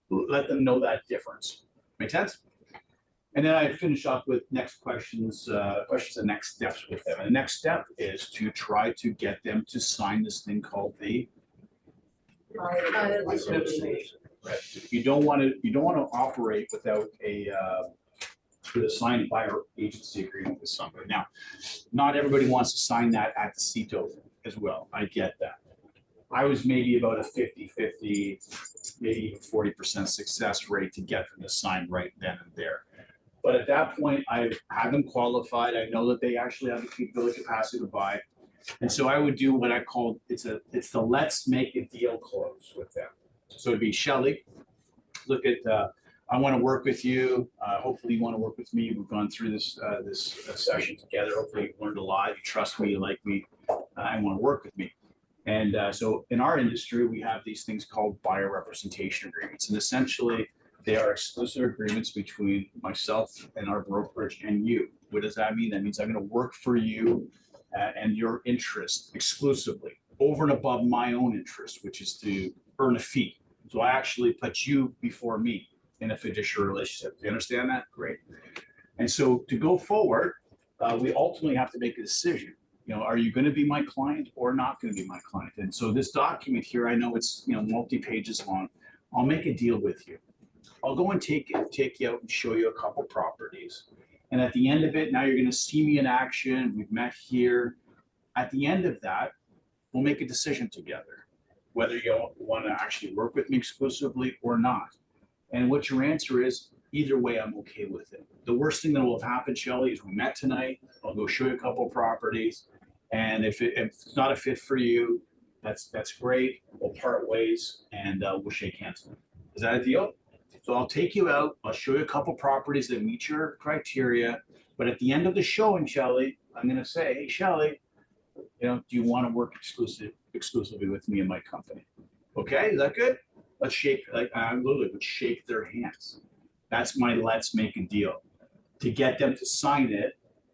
[SPEAKER 1] let them know that difference. Make sense? And then I finish off with next questions and next steps with them. And the next step is to try to get them to sign this thing called the right. You don't want to operate without with a signed buyer agency agreement with somebody. Now, not everybody wants to sign that at the CETO as well. I get that. I was maybe about a 50-50, maybe 40% success rate to get them to sign right then and there. But at that point, I've had them qualified. I know that they actually have the capability capacity to buy. And so I would do what I call, it's the let's make a deal close with them. So it'd be Shelley, look at, I want to work with you. Hopefully you want to work with me. We've gone through this session together. Hopefully you've learned a lot. You trust me, you like me, and want to work with me. And so in our industry, we have these things called buyer representation agreements. And essentially, they are exclusive agreements between myself and our brokerage and you. What does that mean? That means I'm going to work for you and your interest exclusively over and above my own interest, which is to earn a fee. So I actually put you before me in a fiduciary relationship. Do you understand that? Great. And so to go forward, we ultimately have to make a decision. You know, are you going to be my client or not going to be my client? And so this document here, I know it's multi-pages long. I'll make a deal with you. I'll go and take you out and show you a couple properties. And at the end of it, now you're going to see me in action. We've met here. At the end of that, we'll make a decision together, whether you want to actually work with me exclusively or not. And what your answer is, either way, I'm okay with it. The worst thing that will have happened, Shelley, is we met tonight. I'll go show you a couple of properties. And if it's not a fit for you, that's great. We'll part ways and we'll shake hands. Is that a deal? So I'll take you out. I'll show you a couple properties that meet your criteria. But at the end of the showing, Shelley, I'm going to say, hey, Shelley, do you want to work exclusively with me and my company? Okay, is that good? Let's shake, I literally would shake their hands. That's my let's make a deal. To get them to sign it,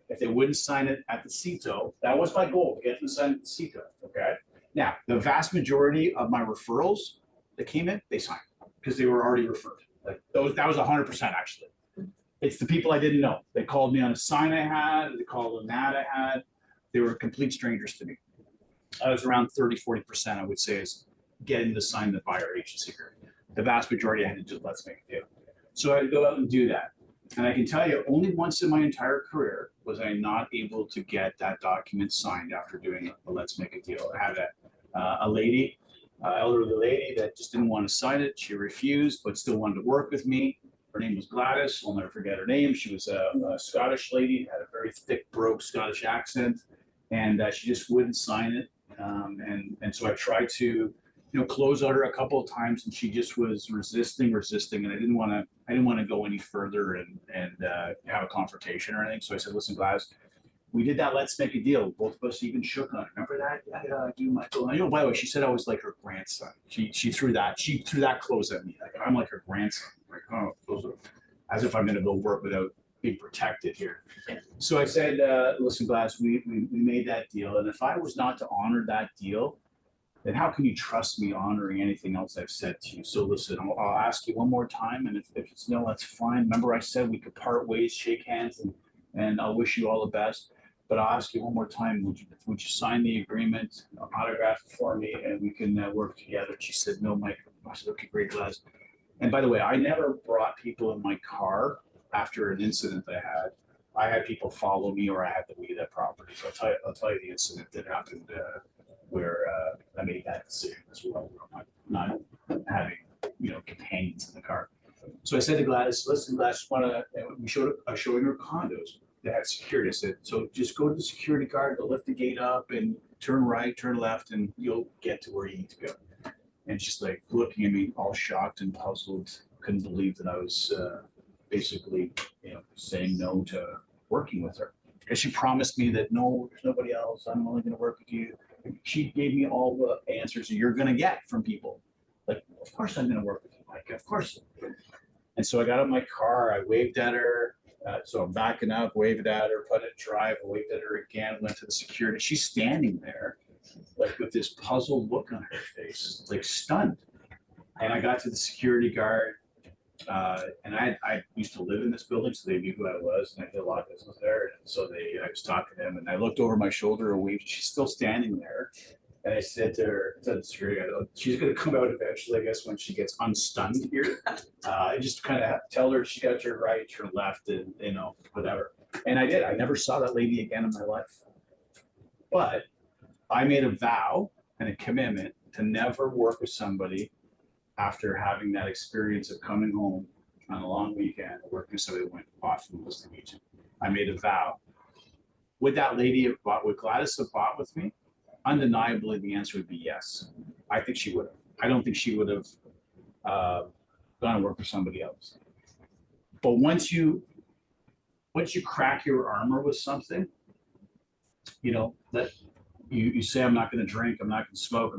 [SPEAKER 1] if they wouldn't sign it at the CETO, that was my goal, get them to sign it at the CETO, okay? Now, the vast majority of my referrals that came in, they signed because they were already referred. That was 100% actually. It's the people I didn't know. They called me on a sign I had, they called an ad I had. They were complete strangers to me. I was around 30-40%, I would say, is getting to sign the buyer agency agreement. The vast majority I had to just let's make a deal. So I had to go out and do that. And I can tell you, only once in my entire career was I not able to get that document signed after doing a let's make a deal. I had a lady, elderly lady that just didn't want to sign it. She refused, but still wanted to work with me. Her name was Gladys. I'll never forget her name. She was a Scottish lady, had a very thick, brogue Scottish accent, and she just wouldn't sign it. And so I tried to close out her a couple of times, and she just was resisting, and I didn't want to go any further and have a confrontation or anything. So I said, listen, Gladys, we did that. Let's make a deal. Both of us even shook on it. Remember that? Yeah, I do, Michael. By the way, she said I was like her grandson. She threw that close at me. Like I'm like her grandson. Like, oh, as if I'm going to go work without being protected here. So I said, listen, Gladys, we made that deal, and if I was not to honor that deal, then how can you trust me honoring anything else I've said to you? So listen, I'll ask you one more time, and if it's no, that's fine. Remember I said we could part ways, shake hands, and I'll wish you all the best. But I'll ask you one more time, would you sign the agreement, autograph it for me, and we can work together? And she said, no, Mike. I said, okay, great, Gladys. And by the way, I never brought people in my car after an incident I had people follow me, or I had to leave that property. So I'll tell you the incident that happened where I made that decision as well. Not having companions in the car. So I said to Gladys, listen, Gladys, I was showing her condos that had security. I said, so just go to the security guard, they'll lift the gate up and turn right, turn left, and you'll get to where you need to go. And she's like looking at me all shocked and puzzled, couldn't believe that I was basically saying no to working with her. Because she promised me that no, there's nobody else, I'm only gonna work with you. She gave me all the answers that you're gonna get from people. Like, of course I'm gonna work with you, Mike, of course. And so I got out of my car, I waved at her. So I'm backing up, waved at her, put it in drive, waved at her again, went to the security. She's standing there, like with this puzzled look on her face, like stunned. And I got to the security guard, and I used to live in this building, so they knew who I was, and I did a lot of business there. And so I was talking to them, and I looked over my shoulder and waved. She's still standing there. And I said to her, the security guard, she's going to come out eventually, I guess, when she gets unstunned here. I just kind of tell her she got turn right, turn left, and whatever. And I did. I never saw that lady again in my life. But I made a vow and a commitment to never work with somebody after having that experience of coming home on a long weekend, working with somebody that went off and was the agent. I made a vow. Would that lady have bought, would Gladys have bought with me? Undeniably, the answer would be yes. I think she would have. I don't think she would have gone to work for somebody else. But once you crack your armor with something, that you say, I'm not going to drink, I'm not going to smoke,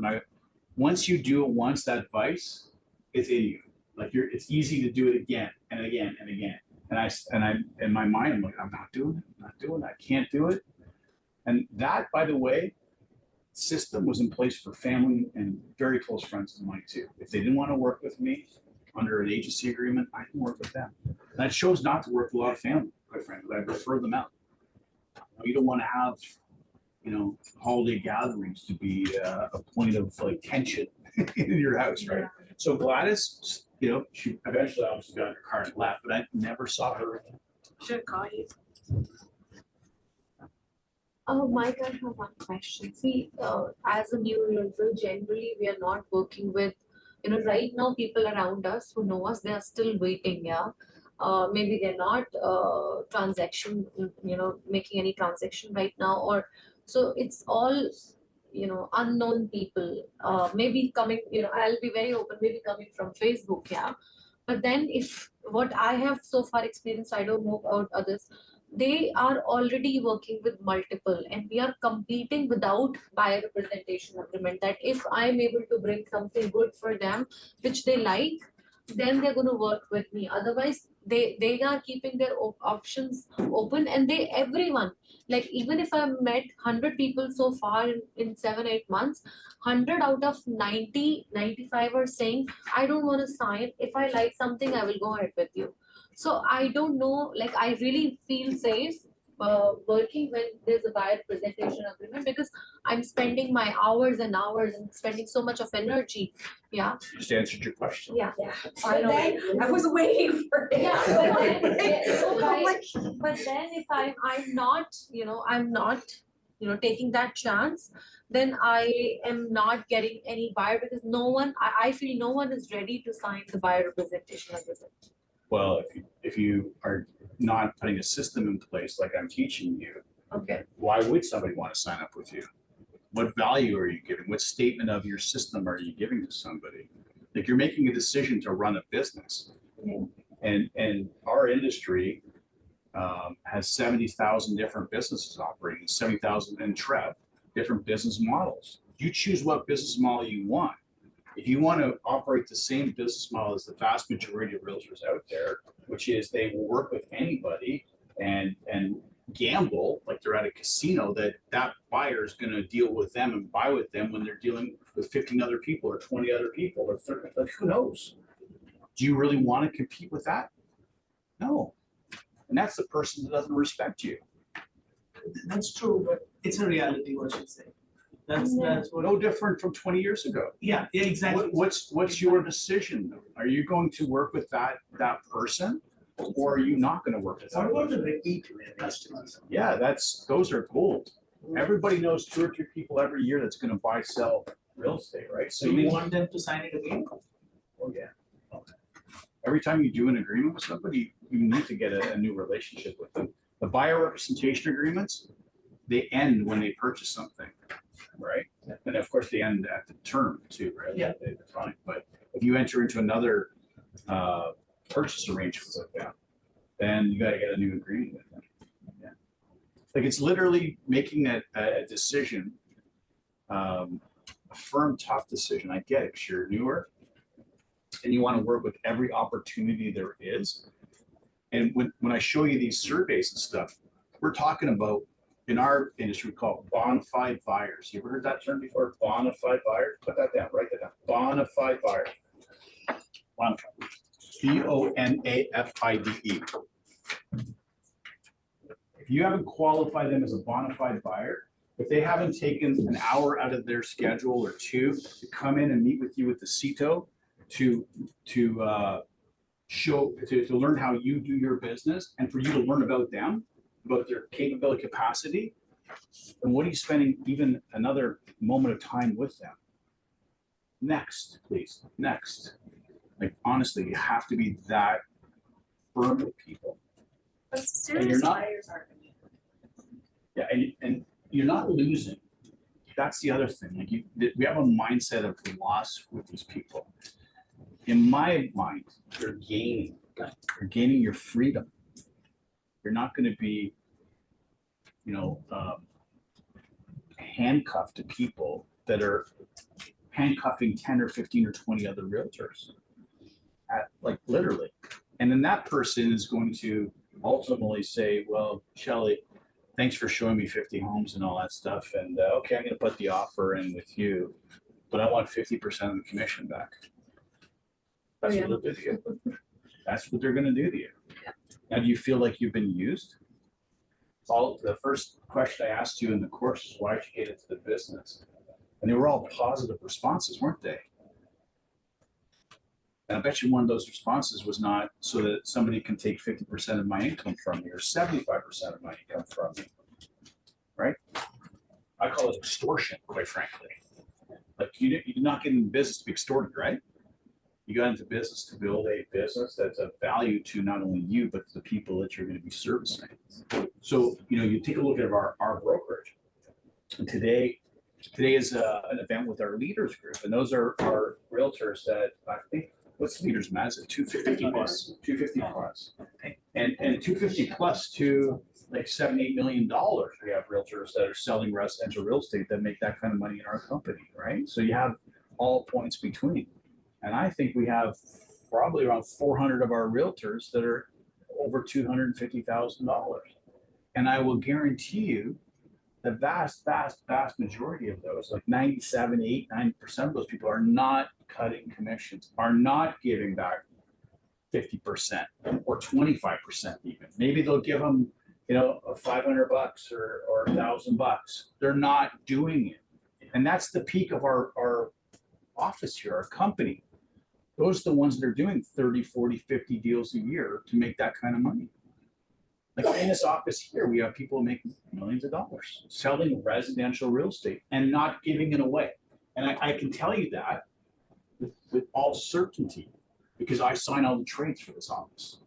[SPEAKER 1] once you do it once, that vice, it's in you. Like it's easy to do it again and again and again. And I in my mind, I'm like, I'm not doing it, I can't do it. And that, by the way, system was in place for family and very close friends of mine too. If they didn't want to work with me under an agency agreement, I didn't work with them. And I chose not to work with a lot of family, quite frankly. I refer them out. You don't want to have, holiday gatherings to be a point of like tension in your house, right? So Gladys, she eventually obviously got in her car and left, but I never saw her again.
[SPEAKER 7] Should call you.
[SPEAKER 3] Oh, Mike, I have one question. See, as a new realtor, generally we are not working with, right now people around us who know us, they are still waiting, yeah. Maybe they're not making any transaction right now, or so it's all, unknown people. Maybe coming, I'll be very open, maybe coming from Facebook, yeah. But then if what I have so far experienced, I don't know about others, they are already working with multiple, and we are competing without buyer representation agreement, that if I'm able to bring something good for them which they like, then they're going to work with me. Otherwise they are keeping their options open, and everyone, like even if I've met 100 people so far in 7-8 months, 100 out of 90-95 are saying, I don't want to sign. If I like something, I will go ahead with you. So I don't know, like I really feel safe working when there's a buyer presentation agreement, because I'm spending my hours and hours and spending so much of energy. Yeah.
[SPEAKER 1] Just answered your question.
[SPEAKER 3] Yeah.
[SPEAKER 7] Finally, I was waiting for it.
[SPEAKER 3] Yeah, but then if I'm not, I'm not, taking that chance, then I am not getting any buyer, because I feel no one is ready to sign the buyer representation agreement.
[SPEAKER 1] Well, if you are not putting a system in place like I'm teaching you,
[SPEAKER 3] okay,
[SPEAKER 1] why would somebody want to sign up with you? What value are you giving? What statement of your system are you giving to somebody? Like you're making a decision to run a business. And our industry has 70,000 different businesses operating, 70,000 in Trev, different business models. You choose what business model you want. If you want to operate the same business model as the vast majority of realtors out there, which is they will work with anybody and gamble like they're at a casino, that buyer is going to deal with them and buy with them when they're dealing with 15 other people or 20 other people or 30, like who knows? Do you really want to compete with that? No. And that's the person that doesn't respect you.
[SPEAKER 4] That's true, but it's a reality, what you say. That's what.
[SPEAKER 1] No different from 20 years ago.
[SPEAKER 4] Yeah, exactly.
[SPEAKER 1] What's your decision? Are you going to work with that person, or are you not going to work with that?
[SPEAKER 4] What about the
[SPEAKER 1] person?
[SPEAKER 4] repeat customers?
[SPEAKER 1] Yeah, those are gold. Everybody knows 2 or 3 people every year that's going to buy, sell real estate, right?
[SPEAKER 4] So you want them to sign it again?
[SPEAKER 1] Oh yeah. Every time you do an agreement with somebody, you need to get a new relationship with them. The buyer representation agreements, they end when they purchase something, right? And of course, they end at the term too, right?
[SPEAKER 4] Yeah.
[SPEAKER 1] They're fine. But if you enter into another purchase arrangement with them, then you got to get a new agreement with them. Yeah. Like it's literally making a decision, a firm, tough decision. I get it, 'cause you're newer and you want to work with every opportunity there is. And when I show you these surveys and stuff, we're talking about, in our industry, we call it bona fide buyers. You ever heard that term before? Bona fide buyers? Put that down, write that down. Bona fide buyers. Bona fide. BONAFIDE. If you haven't qualified them as a bona fide buyer, if they haven't taken an hour out of their schedule or 2 to come in and meet with you with the CITO to learn how you do your business and for you to learn about them, about their capability, capacity, and what are you spending even another moment of time with them? Next, please, next. Like honestly, you have to be that firm with people.
[SPEAKER 3] But
[SPEAKER 1] And
[SPEAKER 3] serious
[SPEAKER 1] you're not-
[SPEAKER 3] buyers are.
[SPEAKER 1] Yeah, and you're not losing. That's the other thing. Like we have a mindset of loss with these people. In my mind, you're gaining. You're gaining your freedom. You're not going to be, handcuffed to people that are handcuffing 10 or 15 or 20 other realtors. Like literally. And then that person is going to ultimately say, well, Shelley, thanks for showing me 50 homes and all that stuff. And okay, I'm going to put the offer in with you, but I want 50% of the commission back. That's what they'll do to you. That's what they're going to do to you.
[SPEAKER 6] Yeah.
[SPEAKER 1] Now, do you feel like you've been used? The first question I asked you in the course is, why did you get into the business? And they were all positive responses, weren't they? And I bet you one of those responses was not so that somebody can take 50% of my income from me or 75% of my income from me, right? I call it extortion, quite frankly. Like you did not get into business to be extorted, right? You got into business to build a business that's of value to not only you, but the people that you're going to be servicing. So, you take a look at our brokerage. And today is an event with our leaders group. And those are our realtors that I think, what's leaders, Matt? Is it 250 plus? 250 plus. And 250 plus to like $7-8 million. We have realtors that are selling residential real estate that make that kind of money in our company, right? So you have all points between. And I think we have probably around 400 of our realtors that are over $250,000. And I will guarantee you the vast majority of those, like 90% of those people are not cutting commissions, are not giving back 50% or 25% even. Maybe they'll give them, $500 or $1,000. They're not doing it. And that's the peak of our office here, our company. Those are the ones that are doing 30, 40, 50 deals a year to make that kind of money. Like in this office here, we have people making millions of dollars selling residential real estate and not giving it away. And I can tell you that with all certainty because I sign all the trades for this office.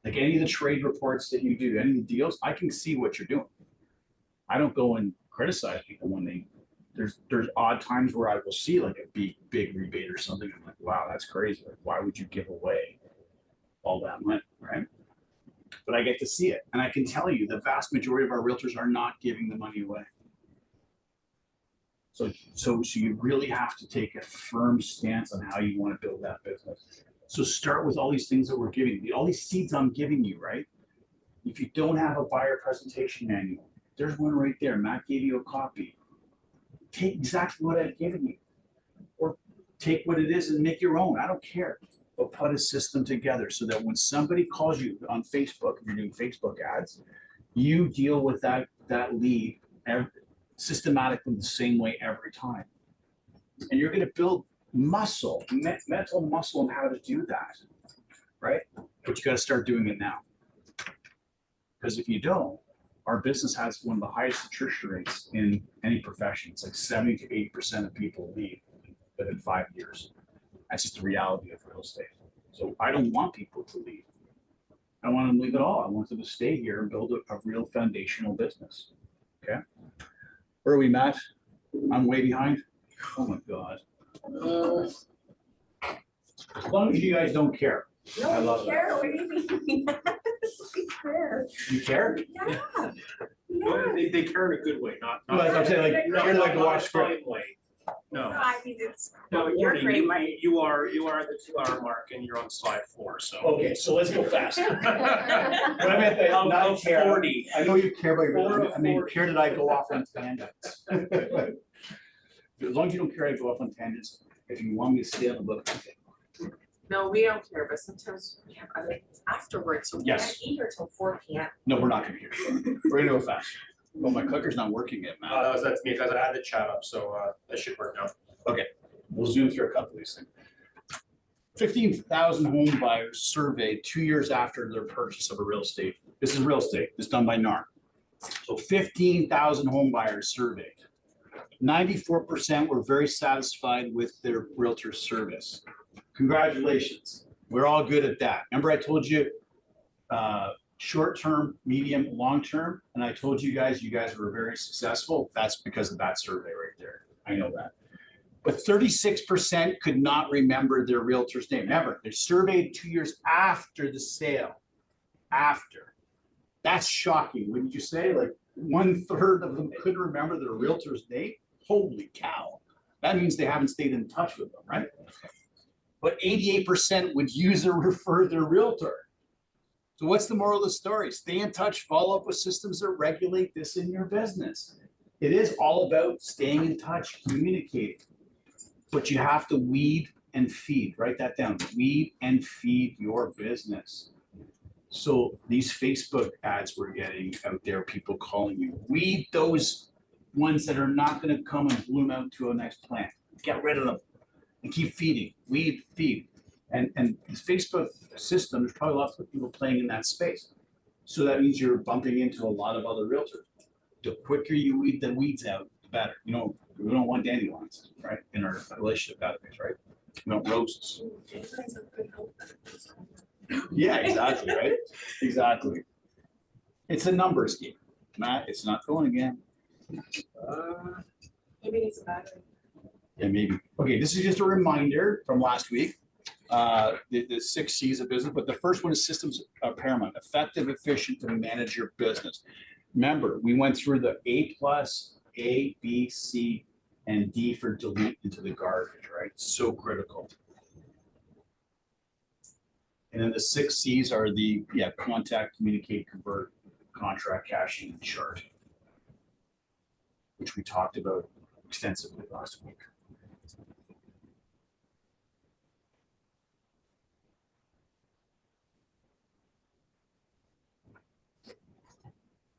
[SPEAKER 1] Like any of the trade reports that you do, any of the deals, I can see what you're doing. I don't go and criticize people when there's odd times where I will see like a big rebate or something. I'm like, wow, that's crazy. Like, why would you give away all that money, right? But I get to see it. And I can tell you the vast majority of our realtors are not giving the money away. So you really have to take a firm stance on how you want to build that business. So start with all these things that we're giving you, all these seeds I'm giving you, right? If you don't have a buyer presentation manual, there's one right there. Matt gave you a copy. Take exactly what I've given you, or take what it is and make your own. I don't care, but put a system together so that when somebody calls you on Facebook, if you're doing Facebook ads, you deal with that lead systematically the same way every time. And you're going to build muscle, mental muscle on how to do that, right? But you got to start doing it now. Because if you don't, our business has one of the highest attrition rates in any profession. It's like 70 to 80% of people leave within 5 years. That's just the reality of real estate. So I don't want people to leave. I don't want them to leave at all. I want them to stay here and build a real foundational business. Okay. Where are we, Matt? I'm way behind. Oh my God. As long as you guys don't care. I love that.
[SPEAKER 7] What do you mean? We care.
[SPEAKER 1] You care?
[SPEAKER 7] Yeah.
[SPEAKER 9] Well, they care in a good way, not.
[SPEAKER 1] Well, that's what I'm saying, like,
[SPEAKER 9] No,
[SPEAKER 1] care like to
[SPEAKER 9] not
[SPEAKER 1] watch
[SPEAKER 9] a
[SPEAKER 1] script.
[SPEAKER 9] fine way. No.
[SPEAKER 7] I mean, it's,
[SPEAKER 9] No,
[SPEAKER 7] you're
[SPEAKER 9] Courtney,
[SPEAKER 7] great, Mike.
[SPEAKER 9] you are at the 2 hour mark and you're on slide 4, so.
[SPEAKER 1] Okay, so let's go fast. But
[SPEAKER 9] But
[SPEAKER 1] I meant that not care.
[SPEAKER 9] 40.
[SPEAKER 1] I know you care, but I mean,
[SPEAKER 9] 40.
[SPEAKER 1] care that I go off on tangents. As long as you don't care, I go off on tangents. If you want me to stay on the book, okay.
[SPEAKER 7] No, we don't care, but sometimes we have other things afterwards, so we can't
[SPEAKER 1] Yes.
[SPEAKER 7] eat here till 4 p.m.
[SPEAKER 1] No, we're not gonna hear. We're gonna go fast. Well, my clicker's not working yet, Matt.
[SPEAKER 9] That's me because I had the chat up, so that should work now.
[SPEAKER 1] We'll zoom through a couple of these things. 15,000 home buyers surveyed 2 years after their purchase of a real estate. This is real estate. It's done by NAR. So 15,000 home buyers surveyed. 94% were very satisfied with their realtor service. Congratulations. We're all good at that. Remember I told you short-term, medium, long-term, and I told you guys were very successful. That's because of that survey right there. I know that. But 36% could not remember their realtor's name. Never. They surveyed 2 years after the sale. After. That's shocking, wouldn't you say? Like 1/3 of them couldn't remember their realtor's name. Holy cow. That means they haven't stayed in touch with them, right? But 88% would use or refer their realtor. So what's the moral of the story? Stay in touch, follow up with systems that regulate this in your business. It is all about staying in touch, communicating. But you have to weed and feed. Write that down. Weed and feed your business. So these Facebook ads we're getting out there, people calling you, weed those ones that are not going to come and bloom out to a next plant. Get rid of them and keep feeding. Weed, feed. And this Facebook system, there's probably lots of people playing in that space. So that means you're bumping into a lot of other realtors. The quicker you weed the weeds out, the better. You know, we don't want dandelions, right? In our relationship database, right? We want roses. Yeah, exactly, right? Exactly. It's a numbers game. Matt, it's not going again.
[SPEAKER 7] Maybe it's a battery.
[SPEAKER 1] Yeah, maybe. Okay, this is just a reminder from last week. The 6 C's of business, but the first one is systems paramount, effective, efficient to manage your business. Remember, we went through the A+, A, B, C, and D for delete into the garbage, right? So critical. And then the 6 C's are the, contact, communicate, convert, contract, caching, and chart, which we talked about extensively last week.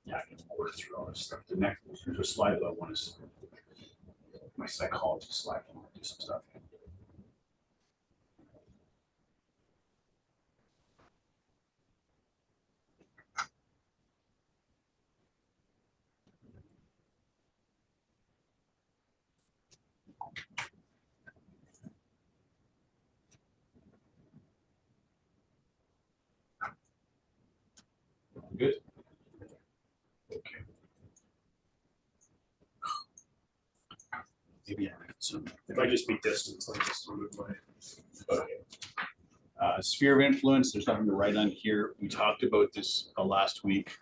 [SPEAKER 1] Yeah, I can work through all this stuff. The next, there's a slide that I want to, my psychology slide, I want to do some stuff. Good. Okay.
[SPEAKER 9] Might just be distance, I just remove my.
[SPEAKER 1] Okay. Sphere of influence, there's nothing to write on here. We talked about this last week.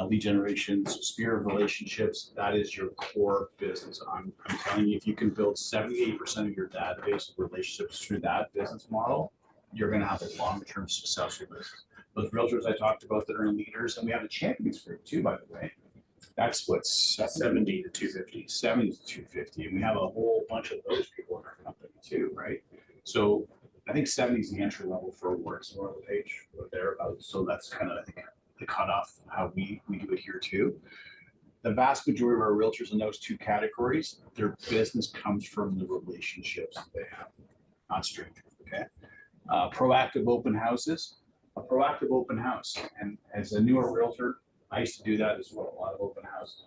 [SPEAKER 1] Lead generation, sphere of relationships, that is your core business. I'm telling you, if you can build 78% of your database of relationships through that business model, you're gonna have a long-term successful business. Those realtors I talked about that are leaders, and we have a champions group too, by the way. That's what's
[SPEAKER 9] 70 to 250.
[SPEAKER 1] 70 to 250, and we have a whole bunch of those people in our company too, right? So I think 70 is the entry level for awards or the page or thereabouts. So that's kind of, I think, the cutoff how we do it here too. The vast majority of our realtors in those two categories, their business comes from the relationships they have, not strangers. Okay. Proactive open houses, a proactive open house, and as a newer realtor, I used to do that as well. A lot of open houses.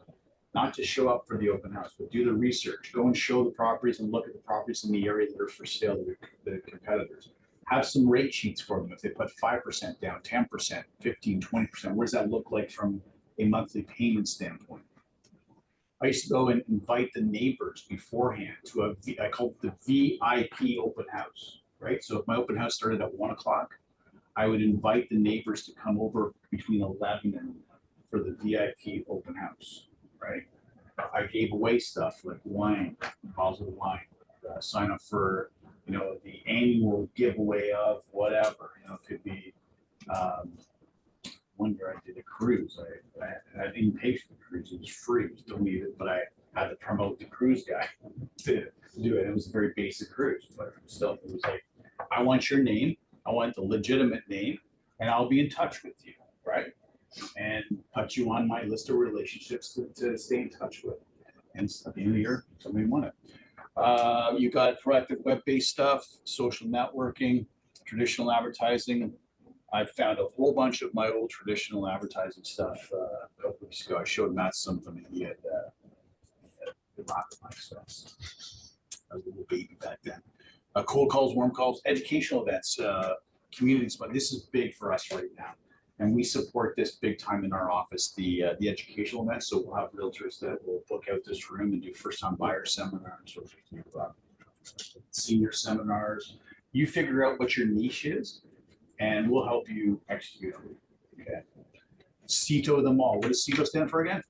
[SPEAKER 1] Not just show up for the open house, but do the research. Go and show the properties and look at the properties in the area that are for sale to the competitors. Have some rate sheets for them. If they put 5% down, 10%, 15, 20%, what does that look like from a monthly payment standpoint? I used to go and invite the neighbors beforehand to I call it the VIP open house, right? So if my open house started at 1 o'clock, I would invite the neighbors to come over between 11 and for the VIP open house, right? I gave away stuff like wine, bottles of wine, sign up for, the annual giveaway of whatever, it could be, one year I did a cruise. I didn't pay for the cruise, it was free, it was donated, but I had to promote the cruise guy to do it. It was a very basic cruise, but still, it was like, I want your name, I want the legitimate name, and I'll be in touch with you, right? And put you on my list of relationships to stay in touch with. And at the end of the year, somebody won it. You got proactive web-based stuff, social networking, traditional advertising. I found a whole bunch of my old traditional advertising stuff a couple weeks ago. I showed Matt some of them, and he had a lot of my stuff. I was a little baby back then. Cold calls, warm calls, educational events, communities, but this is big for us right now. And we support this big time in our office, the educational events. So we'll have realtors that will book out this room and do first-time buyer seminars, or senior seminars. You figure out what your niche is, and we'll help you execute it. Okay. CETO them all. What does CETO stand for again?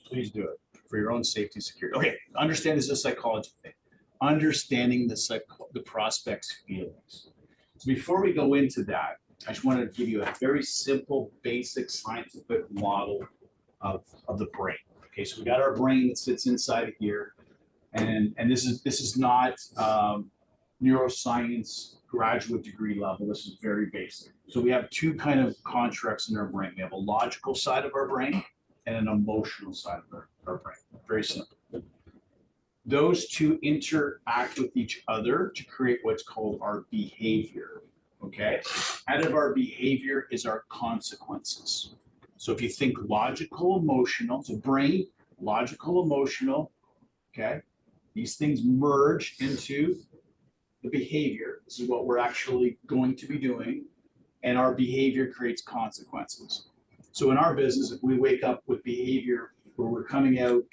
[SPEAKER 1] Please do it for your own safety and security. Okay. Understand this is a psychology thing. Understanding the prospect's feelings. So before we go into that, I just wanted to give you a very simple, basic scientific model of the brain. Okay, so we got our brain that sits inside of here, and this is not neuroscience graduate degree level. This is very basic. So we have two kind of constructs in our brain. We have a logical side of our brain and an emotional side of our brain. Very simple. Those two interact with each other to create what's called our behavior. Okay, out of our behavior is our consequences. So if you think logical, emotional, so brain, logical, emotional, okay, these things merge into the behavior. This is what we're actually going to be doing, and our behavior creates consequences. So in our business, if we wake up with behavior where we're coming out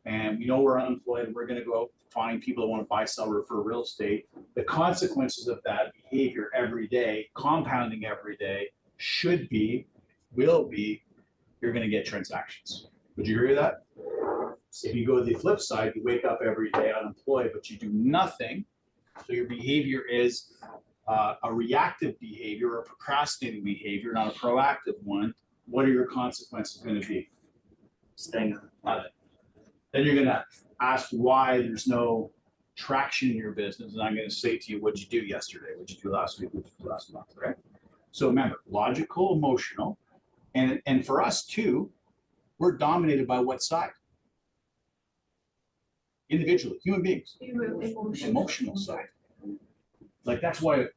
[SPEAKER 1] and we know we're unemployed and we're going to go out find people that want to buy, sell, or refer real estate, the consequences of that behavior every day, compounding every day, will be, you're going to get transactions. Would you agree with that? If you go to the flip side, you wake up every day unemployed, but you do nothing. So your behavior is a reactive behavior, or a procrastinating behavior, not a proactive one. What are your consequences going to be? Staying on it. Then you're going to ask why there's no traction in your business, and I'm going to say to you, what'd you do yesterday? What'd you do last week? What'd you do last month? Okay. So remember, logical, emotional, and for us too, we're dominated by what side? Individually, human beings. Emotional side. Like that's why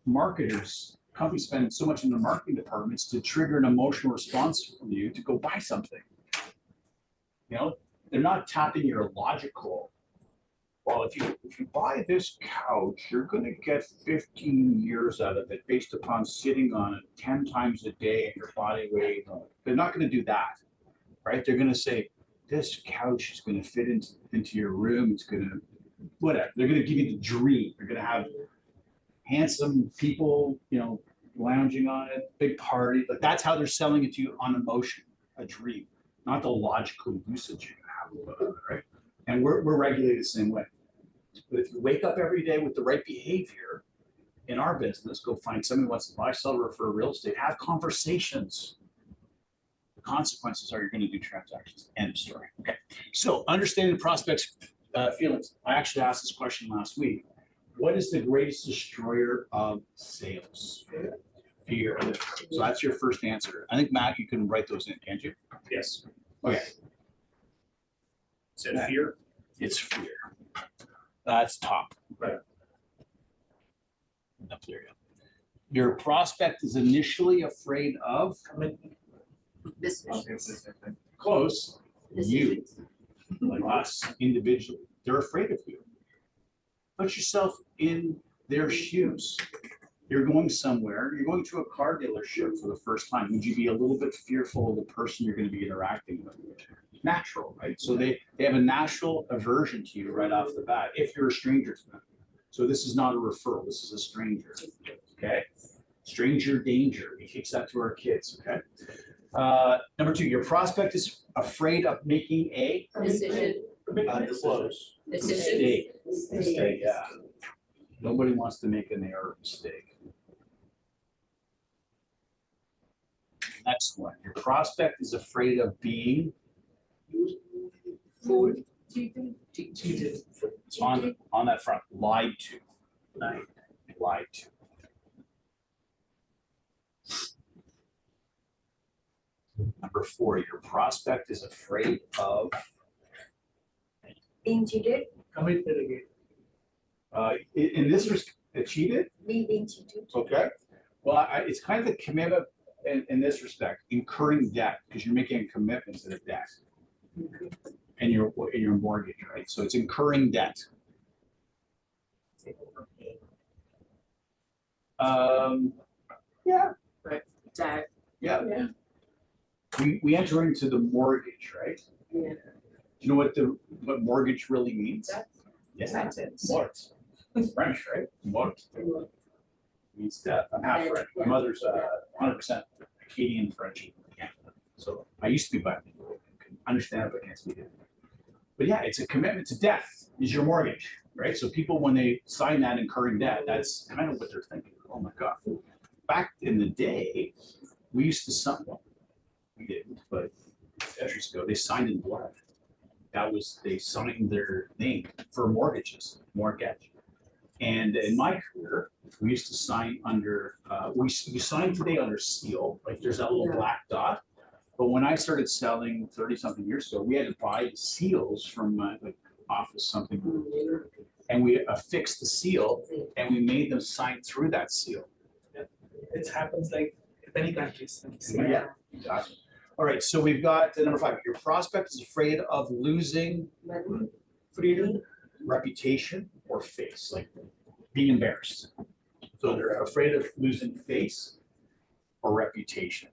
[SPEAKER 1] companies spend so much in the marketing departments to trigger an emotional response from you to go buy something. They're not tapping your logical. Well, if you buy this couch, you're going to get 15 years out of it based upon sitting on it 10 times a day and your body weight. They're not going to do that, right? They're going to say, this couch is going to fit into your room. It's going to whatever. They're gonna give you the dream. They're gonna have handsome people, you know, lounging on it, big party. Like that's how they're selling it to you on emotion, a dream, not the logical usage you have about it, right? And we're regulated the same way. But if you wake up every day with the right behavior in our business, go find someone who wants to buy, sell, refer real estate, have conversations. The consequences are you're going to do transactions. End of story. Okay. So understanding the prospect's feelings. I actually asked this question last week. What is the greatest destroyer of sales? Fear. So that's your first answer. I think, Matt, you can write those in, can't you?
[SPEAKER 2] Yes.
[SPEAKER 1] Okay.
[SPEAKER 2] Is it fear?
[SPEAKER 1] It's fear. That's top.
[SPEAKER 2] Right.
[SPEAKER 1] Up there. Your prospect is initially afraid of
[SPEAKER 6] Decisions.
[SPEAKER 1] close you, like us individually. They're afraid of you. Put yourself in their shoes. You're going somewhere, you're going to a car dealership for the first time. Would you be a little bit fearful of the person you're going to be interacting with? Natural, right? So they have a natural aversion to you right off the bat if you're a stranger to them. So this is not a referral, this is a stranger. Okay? Stranger danger. We teach that to our kids, okay? Number two, your prospect is afraid of making a
[SPEAKER 6] Decision.
[SPEAKER 1] close.
[SPEAKER 6] Decision.
[SPEAKER 1] Mistake, yeah. Nobody wants to make an error or mistake. Next one, your prospect is afraid of being
[SPEAKER 6] Food.
[SPEAKER 4] Cheated.
[SPEAKER 1] on that front, lied to. Lied to. Number four, your prospect is afraid of
[SPEAKER 5] Being cheated,
[SPEAKER 4] Committed again.
[SPEAKER 1] in this cheated.
[SPEAKER 5] being cheated.
[SPEAKER 1] Okay. Well, it's kind of a commitment in this respect, incurring debt because you're making a commitment to the debt and your mortgage, right? So it's incurring debt. Yeah.
[SPEAKER 6] Right. That.
[SPEAKER 1] Yeah.
[SPEAKER 6] Yeah.
[SPEAKER 1] We enter into the mortgage, right?
[SPEAKER 6] Yeah.
[SPEAKER 1] Do you know what mortgage really means? Yes,
[SPEAKER 6] That's it.
[SPEAKER 1] Mort. It's French, right? Mort. Means death. I'm half French. My mother's 100% Acadian French. So I used to be bilingual. I can understand it, but I can't speak it. But yeah, it's a commitment to death is your mortgage, right? So people, when they sign that incurring debt, that's kind of what they're thinking. Oh my God. Back in the day, we used to sign, well, we didn't, but centuries ago, they signed in blood. That was, they signed their name for mortgage. And in my career, we used to sign under, we sign today under seal, like there's that little black dot. But when I started selling 30-something years ago, we had to buy the seals from my office, something. And we affixed the seal and we made them sign through that seal.
[SPEAKER 4] It happens like in many countries.
[SPEAKER 1] Yeah, exactly. All right, so we've got number five. Your prospect is afraid of losing
[SPEAKER 4] Freedom.
[SPEAKER 1] reputation or face, like being embarrassed. So they're afraid of losing face or reputation.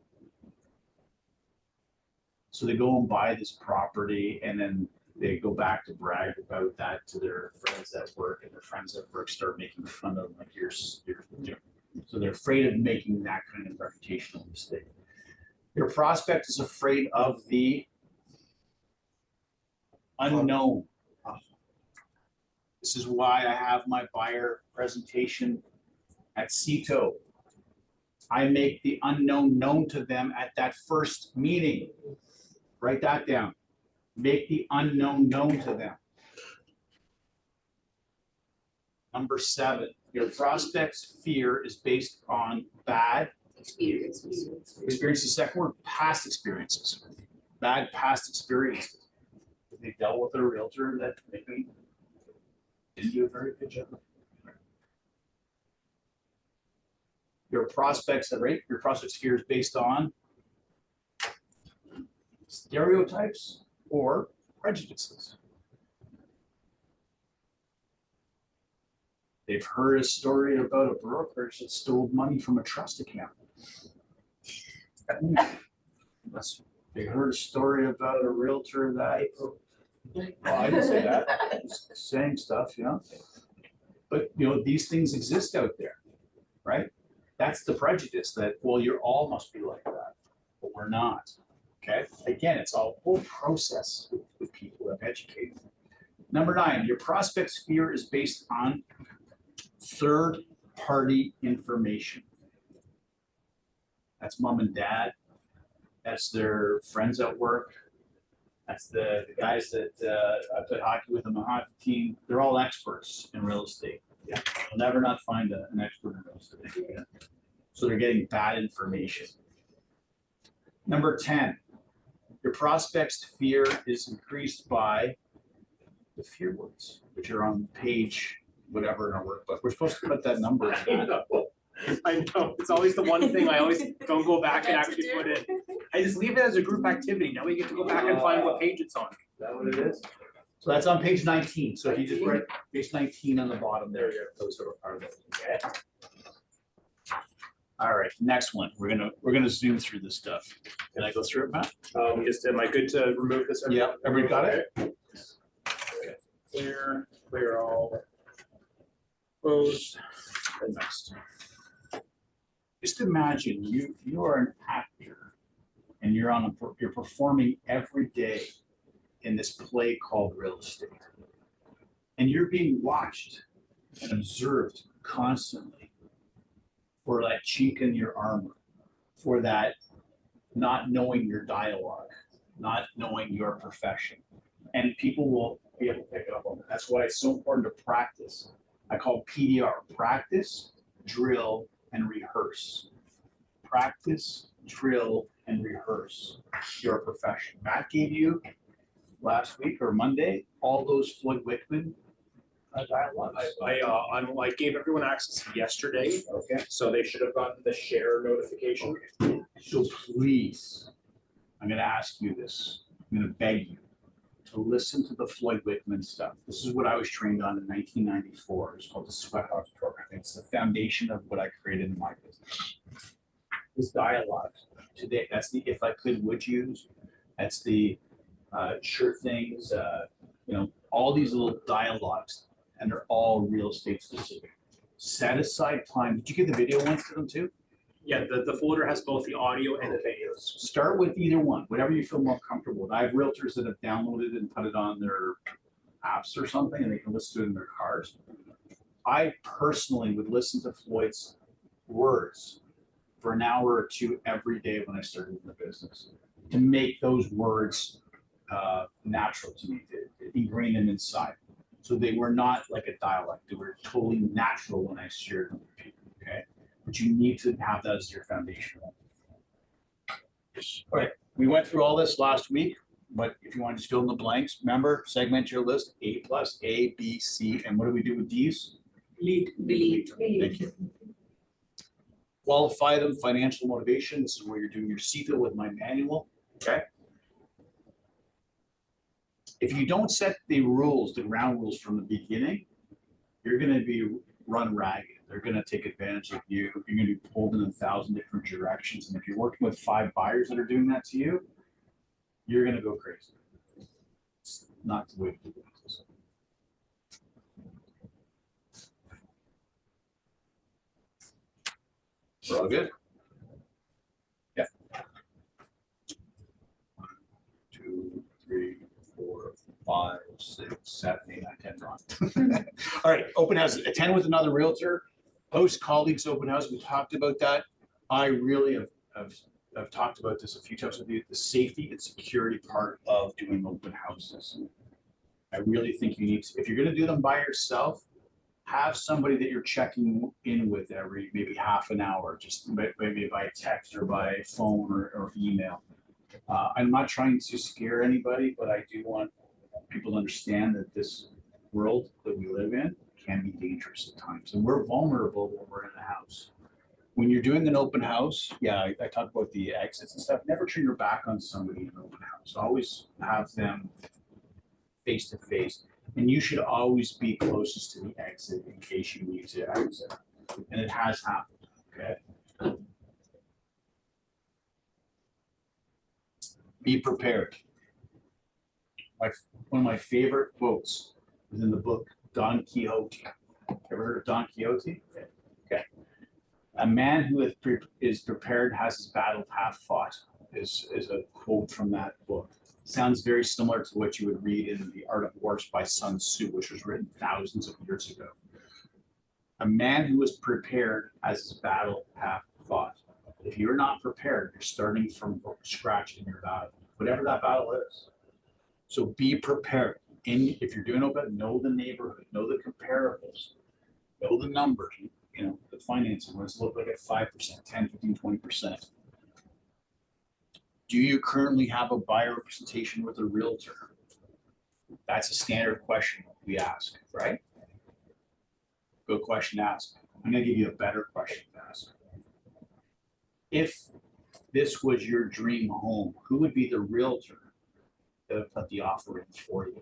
[SPEAKER 1] So they go and buy this property and then they go back to brag about that to their friends at work, and their friends at work start making fun of them, like you're so they're afraid of making that kind of reputational mistake. Your prospect is afraid of the unknown. This is why I have my buyer presentation at CETO. I make the unknown known to them at that first meeting. Write that down. Make the unknown known to them. Number seven, your prospect's fear is based on bad
[SPEAKER 6] Experiences.
[SPEAKER 1] experiences. Second word, past experiences. Bad past experiences. They dealt with a realtor that maybe didn't do a very good job. Your prospects fear is based on stereotypes or prejudices. They've heard a story about a brokerage that stole money from a trust account. They heard a story about a realtor that Well, I didn't say that, Just saying stuff, you know? But, you know, these things exist out there, right? That's the prejudice that, well, you're all must be like that, but we're not, okay? Again, it's a whole process with people that educate. Number 9, your prospect's fear is based on third-party information. That's mom and dad, that's their friends at work, that's the guys that I played hockey with on the hockey team. They're all experts in real estate. Yeah. You'll never not find an expert in real estate. Yeah. So they're getting bad information. Number 10, your prospect's fear is increased by the fear words, which are on page whatever in our workbook. We're supposed to put that number in that.
[SPEAKER 2] I know, it's always the one thing I always don't go back and actually put in. I just leave it as a group activity. Now we get to go back and find what page it's on.
[SPEAKER 1] Is that what it is? So that's on page 19. So if you just write page 19 on the bottom there, those are those. Okay. All right, next one. We're gonna zoom through this stuff. Can I go through it, Matt?
[SPEAKER 2] Am I good to remove this?
[SPEAKER 1] Yeah, everybody got it?
[SPEAKER 2] Okay. Clear all. Close. And next.
[SPEAKER 1] Just imagine you are an actor and you're performing every day in this play called real estate. And you're being watched and observed constantly for that chink in your armor, for that not knowing your dialogue, not knowing your profession. And people will be able to pick up on that. That's why it's so important to practice. I call PDR, practice, drill, and rehearse. Practice, drill, and rehearse your profession. Matt gave you last week or Monday all those Floyd Wickman dialogues.
[SPEAKER 2] I gave everyone access yesterday,
[SPEAKER 1] Okay.
[SPEAKER 2] so they should have gotten the share notification.
[SPEAKER 1] Okay. So please, I'm going to ask you this. I'm going to beg you to listen to the Floyd Wickman stuff. This is what I was trained on in 1994. It's called the Sweat House Program. It's the foundation of what I created in my business. This dialogue today, that's the if I could, would use. That's the sure things, you know, all these little dialogues, and they're all real estate specific. Set aside time. Did you get the video ones to them too?
[SPEAKER 2] Yeah, the folder has both the audio and the videos.
[SPEAKER 1] Start with either one, whatever you feel more comfortable with. I have realtors that have downloaded and put it on their apps or something, and they can listen to it in their cars. I personally would listen to Floyd's words for an hour or two every day when I started in the business to make those words natural to me, to ingrain them inside. So they were not like a dialect, they were totally natural when I shared them with people, okay? But you need to have that as your foundation. All right, we went through all this last week, but if you want to just fill in the blanks, remember, segment your list, A plus, A, B, C, and what do we do with D's?
[SPEAKER 6] Delete.
[SPEAKER 1] Thank you. Qualify them, financial motivation. This is where you're doing your CFA with my manual, okay? If you don't set the rules, the ground rules from the beginning, you're gonna be run ragged. They're gonna take advantage of you. You're gonna be pulled in 1,000 different directions. And if you're working with 5 buyers that are doing that to you, you're gonna go crazy. It's not the way to do business. We're all good? Yeah. 1, 2, 3, 4, 5, 6, 7, 8, 9, 10 drawn. All right, open house. Attend with another realtor. Host colleagues open house. We talked about that. I really have talked about this a few times with you. The safety and security part of doing open houses. I really think you need to, if you're going to do them by yourself, have somebody that you're checking in with every maybe half an hour, just maybe by text or by phone or email. I'm not trying to scare anybody, but I do want people to understand that this world that we live in can be dangerous at times, and we're vulnerable when we're in the house. When you're doing an open house, yeah, I talked about the exits and stuff. Never turn your back on somebody in an open house. Always have them face to face, and you should always be closest to the exit in case you need to exit. And it has happened. Okay. Be prepared. one of my favorite quotes is in the book Don Quixote. Ever heard of Don Quixote? Okay. A man who is prepared has his battle half fought is a quote from that book. Sounds very similar to what you would read in The Art of War by Sun Tzu, which was written thousands of years ago. A man who is prepared has his battle half fought. If you're not prepared, you're starting from scratch in your battle, whatever that battle is. So be prepared. And if you're doing open, know the neighborhood, know the comparables, know the numbers, the financing, what does it look like at 5%, 10, 15, 20%. Do you currently have a buyer representation with a realtor? That's a standard question we ask, right? Good question to ask. I'm going to give you a better question to ask. If this was your dream home, who would be the realtor that would put the offer in for you?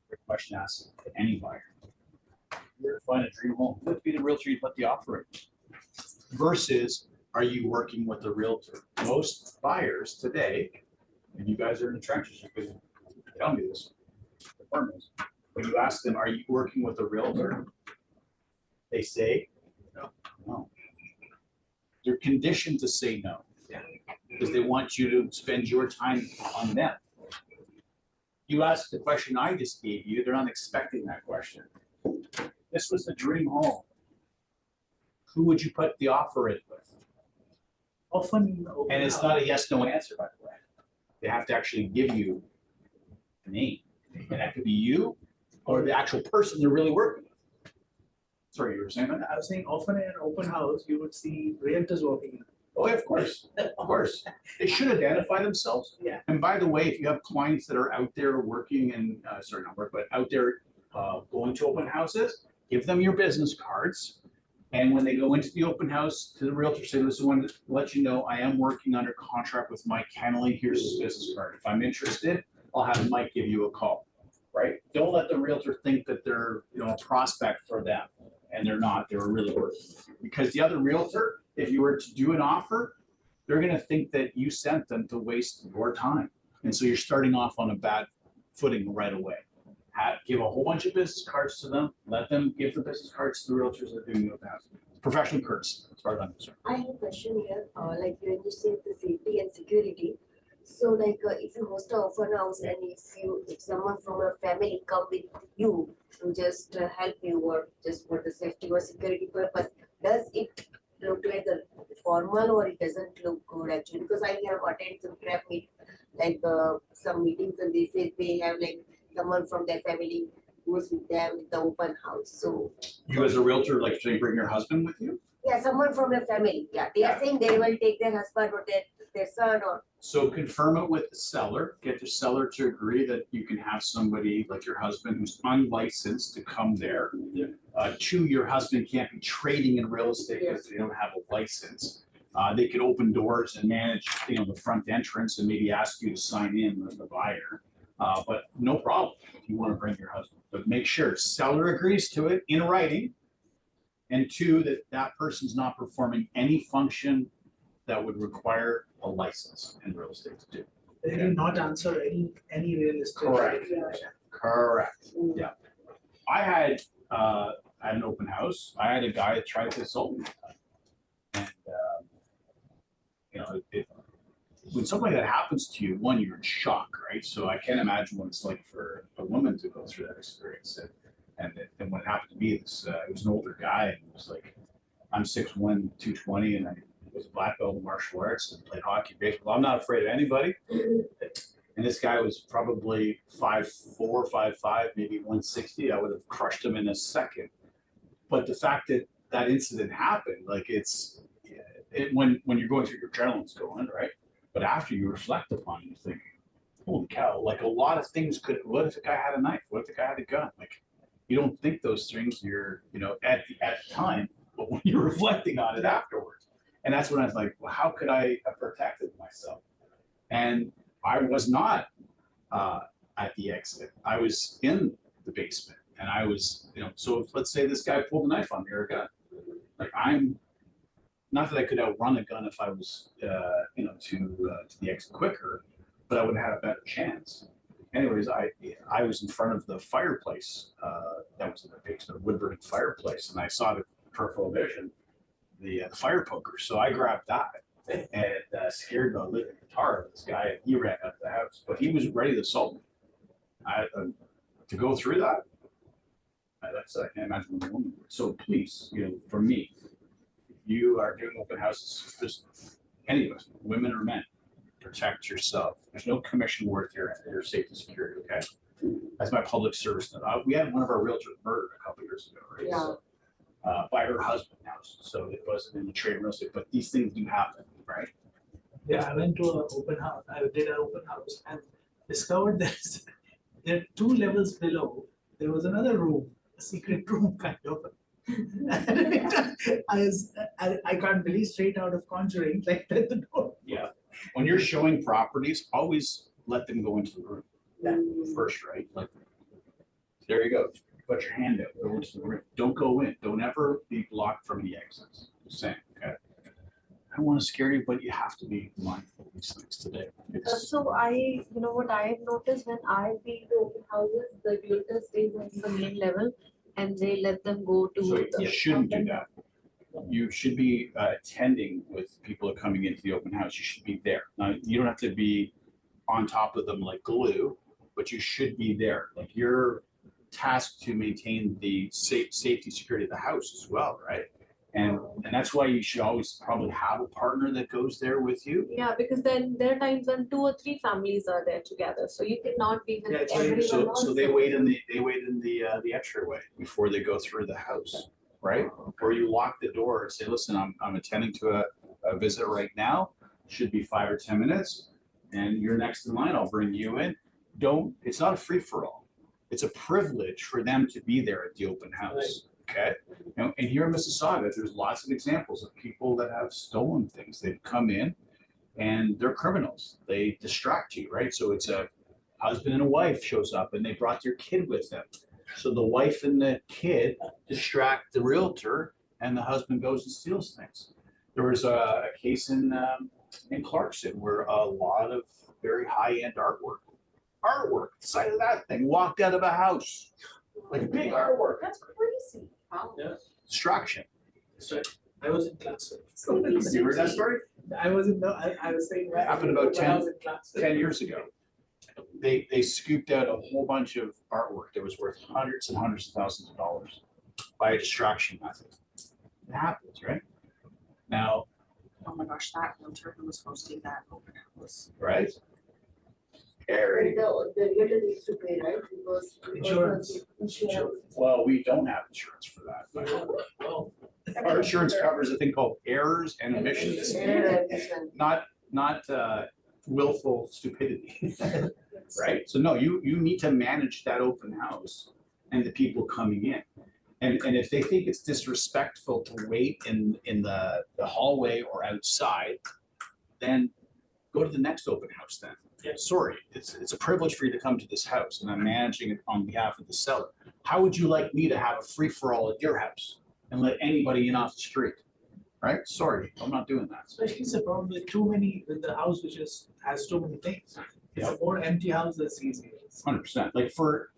[SPEAKER 1] Good question to ask to any buyer. You're to find a dream home, who would be the realtor you put the offer in? Versus, are you working with a realtor? Most buyers today, and you guys are in the trenches, you can tell me this, the firm is, when you ask them, are you working with a realtor? They say, no. They're conditioned to say no, because they want you to spend your time on them. You ask the question I just gave you, they're not expecting that question. This was the dream home. Who would you put the offer in with?
[SPEAKER 4] Often.
[SPEAKER 1] And it's not a yes, no answer, by the way. They have to actually give you a name. And that could be you or the actual person they're really working with. Sorry, you were saying that?
[SPEAKER 4] I was saying often in an open house, you would see realtors walking in.
[SPEAKER 1] Oh, yeah, of course. Of course. They should identify themselves.
[SPEAKER 4] Yeah.
[SPEAKER 1] And by the way, if you have clients that are out there working and, sorry, not work, but out there going to open houses, give them your business cards. And when they go into the open house to the realtor, say, listen, I want to let you know I am working under contract with Mike Kennelly. Here's his business card. If I'm interested, I'll have Mike give you a call, right? Don't let the realtor think that they're a prospect for them, and they're not. They're really working. Because the other realtor, if you were to do an offer, they're going to think that you sent them to waste your time. And so you're starting off on a bad footing right away. Give a whole bunch of business cards to them. Let them give the business cards to the realtors that are doing the house. Professional courtesy, as far as I'm concerned.
[SPEAKER 5] I have a question here, like when you say the safety and security. So like if you host an open house and if someone from a family come with you to just help you or just for the safety or security purpose, does it look like a formal or it doesn't look good actually? Because I have attended some prep meet, like some meetings and they say they have like someone from their family goes with them with the open house. So
[SPEAKER 1] You as a realtor, like say, bring your husband with you?
[SPEAKER 5] yeah, someone from the family. Yeah, they are saying they will take their husband or their son or.
[SPEAKER 1] So confirm it with the seller. Get the seller to agree that you can have somebody like your husband who's unlicensed to come there. Two, your husband can't be trading in real estate because they don't have a license. They could open doors and manage, the front entrance and maybe ask you to sign in the buyer. But no problem if you want to bring your husband. But make sure seller agrees to it in writing. And two, that person's not performing any function that would require a license in real estate to do.
[SPEAKER 4] They will not answer any real estate.
[SPEAKER 1] Correct. Correct. Yeah. I had an open house. I had a guy that tried to consult me. And, when something like that happens to you, one, you're in shock, right? So I can't imagine what it's like for a woman to go through that experience. And when it happened to me, it was an older guy, and he was like, I'm 6'1", 220, and I was a black belt in martial arts and played hockey, baseball. I'm not afraid of anybody. And this guy was probably 5'4", 5'5", maybe 160. I would have crushed him in a second. But the fact that incident happened, like when you're going through your adrenaline's going, right? But after you reflect upon it, you think, holy cow, like a lot of things what if the guy had a knife? What if the guy had a gun? Like, you don't think those things at the time, but when you're reflecting on it afterwards. And that's when I was like, well, how could I have protected myself? And I was not at the exit. I was in the basement, and I was, so if, let's say this guy pulled a knife on me or a gun, like I'm not that I could outrun a gun if I was, to the exit quicker, but I would have a better chance. Anyways, I was in front of the fireplace, that was in the basement, wood burning fireplace, and I saw the peripheral vision, the fire poker, so I grabbed that and scared the living guitar of this guy, and he ran out of the house, but he was ready to assault me. To go through that, I can't imagine what a woman would. So please, for me, if you are doing open houses, just any of us, women or men, protect yourself. There's no commission worth your safety security, okay? That's my public service. We had one of our realtors murdered a couple years ago, right?
[SPEAKER 5] Yeah.
[SPEAKER 1] So, by her husband now, so it wasn't in the trade of real estate, but these things do happen, right?
[SPEAKER 4] Yeah, I went to an open house, I did an open house and discovered there are 2 levels below, there was another room, a secret room kind of. I can't believe straight out of Conjuring, like at the door.
[SPEAKER 1] Yeah. When you're showing properties, always let them go into the room first, right? Like, there you go. Put your hand out, go into the room. Don't go in. Don't ever be blocked from the exits. Just saying, okay? I don't want to scare you, but you have to be mindful of these things today.
[SPEAKER 3] So what I've noticed when I've been to open houses, the realtor stays on the main level and they let them go to.
[SPEAKER 1] So
[SPEAKER 3] the
[SPEAKER 1] you shouldn't do that. You should be attending with people who are coming into the open house. You should be there. Now, you don't have to be on top of them like glue, but you should be there. Like, you're tasked to maintain the safety, security of the house as well, right? And that's why you should always probably have a partner that goes there with you.
[SPEAKER 3] Yeah, because then there are times when 2 or 3 families are there together, so you cannot be with
[SPEAKER 4] Yeah, it's
[SPEAKER 3] everyone.
[SPEAKER 1] So they
[SPEAKER 3] also.
[SPEAKER 1] wait in the entryway before they go through the house, right? Or you lock the door and say, listen, I'm attending to a visit right now, should be 5 or 10 minutes, and you're next in line, I'll bring you in. It's not a free-for-all. It's a privilege for them to be there at the open house, okay? And here in Mississauga, there's lots of examples of people that have stolen things. They've come in and they're criminals. They distract you, right? So it's a husband and a wife shows up and they brought their kid with them. So the wife and the kid distract the realtor and the husband goes and steals things. There was a case in Clarkson where a lot of very high-end artwork, the side of that thing, walked out of a house, like big artwork.
[SPEAKER 6] That's crazy. Wow.
[SPEAKER 4] Yeah.
[SPEAKER 1] Distraction.
[SPEAKER 4] So I was in class.
[SPEAKER 1] You heard that story?
[SPEAKER 4] I was saying.
[SPEAKER 1] It happened about
[SPEAKER 4] when I was in class.
[SPEAKER 1] 10 years ago. They scooped out a whole bunch of artwork that was worth hundreds and hundreds of thousands of dollars by a distraction method. It happens, right? Now,
[SPEAKER 7] Oh my gosh, that realtor who was hosting that open house.
[SPEAKER 1] right?
[SPEAKER 5] The realtor needs to pay, right? Because
[SPEAKER 4] Insurance.
[SPEAKER 5] Insurance.
[SPEAKER 1] Well, we don't have insurance for that. But
[SPEAKER 4] Oh,
[SPEAKER 1] our insurance covers a thing called errors and omissions, not willful stupidity, right? So no, you need to manage that open house and the people coming in. And if they think it's disrespectful to wait in the hallway or outside, then go to the next open house then.
[SPEAKER 4] Yeah.
[SPEAKER 1] Sorry, it's a privilege for you to come to this house and I'm managing it on behalf of the seller. How would you like me to have a free-for-all at your house and let anybody in off the street? Right? Sorry, I'm not doing that.
[SPEAKER 4] especially it's a problem with the house which has too many things. It's a more empty house that's easier.
[SPEAKER 1] 100%. Like for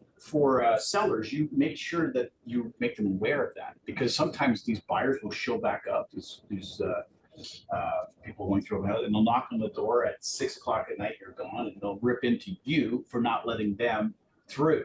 [SPEAKER 1] sellers, you make sure that you make them aware of that, because sometimes these buyers will show back up, these people going through it, and they'll knock on the door at 6 o'clock at night, you're gone, and they'll rip into you for not letting them through.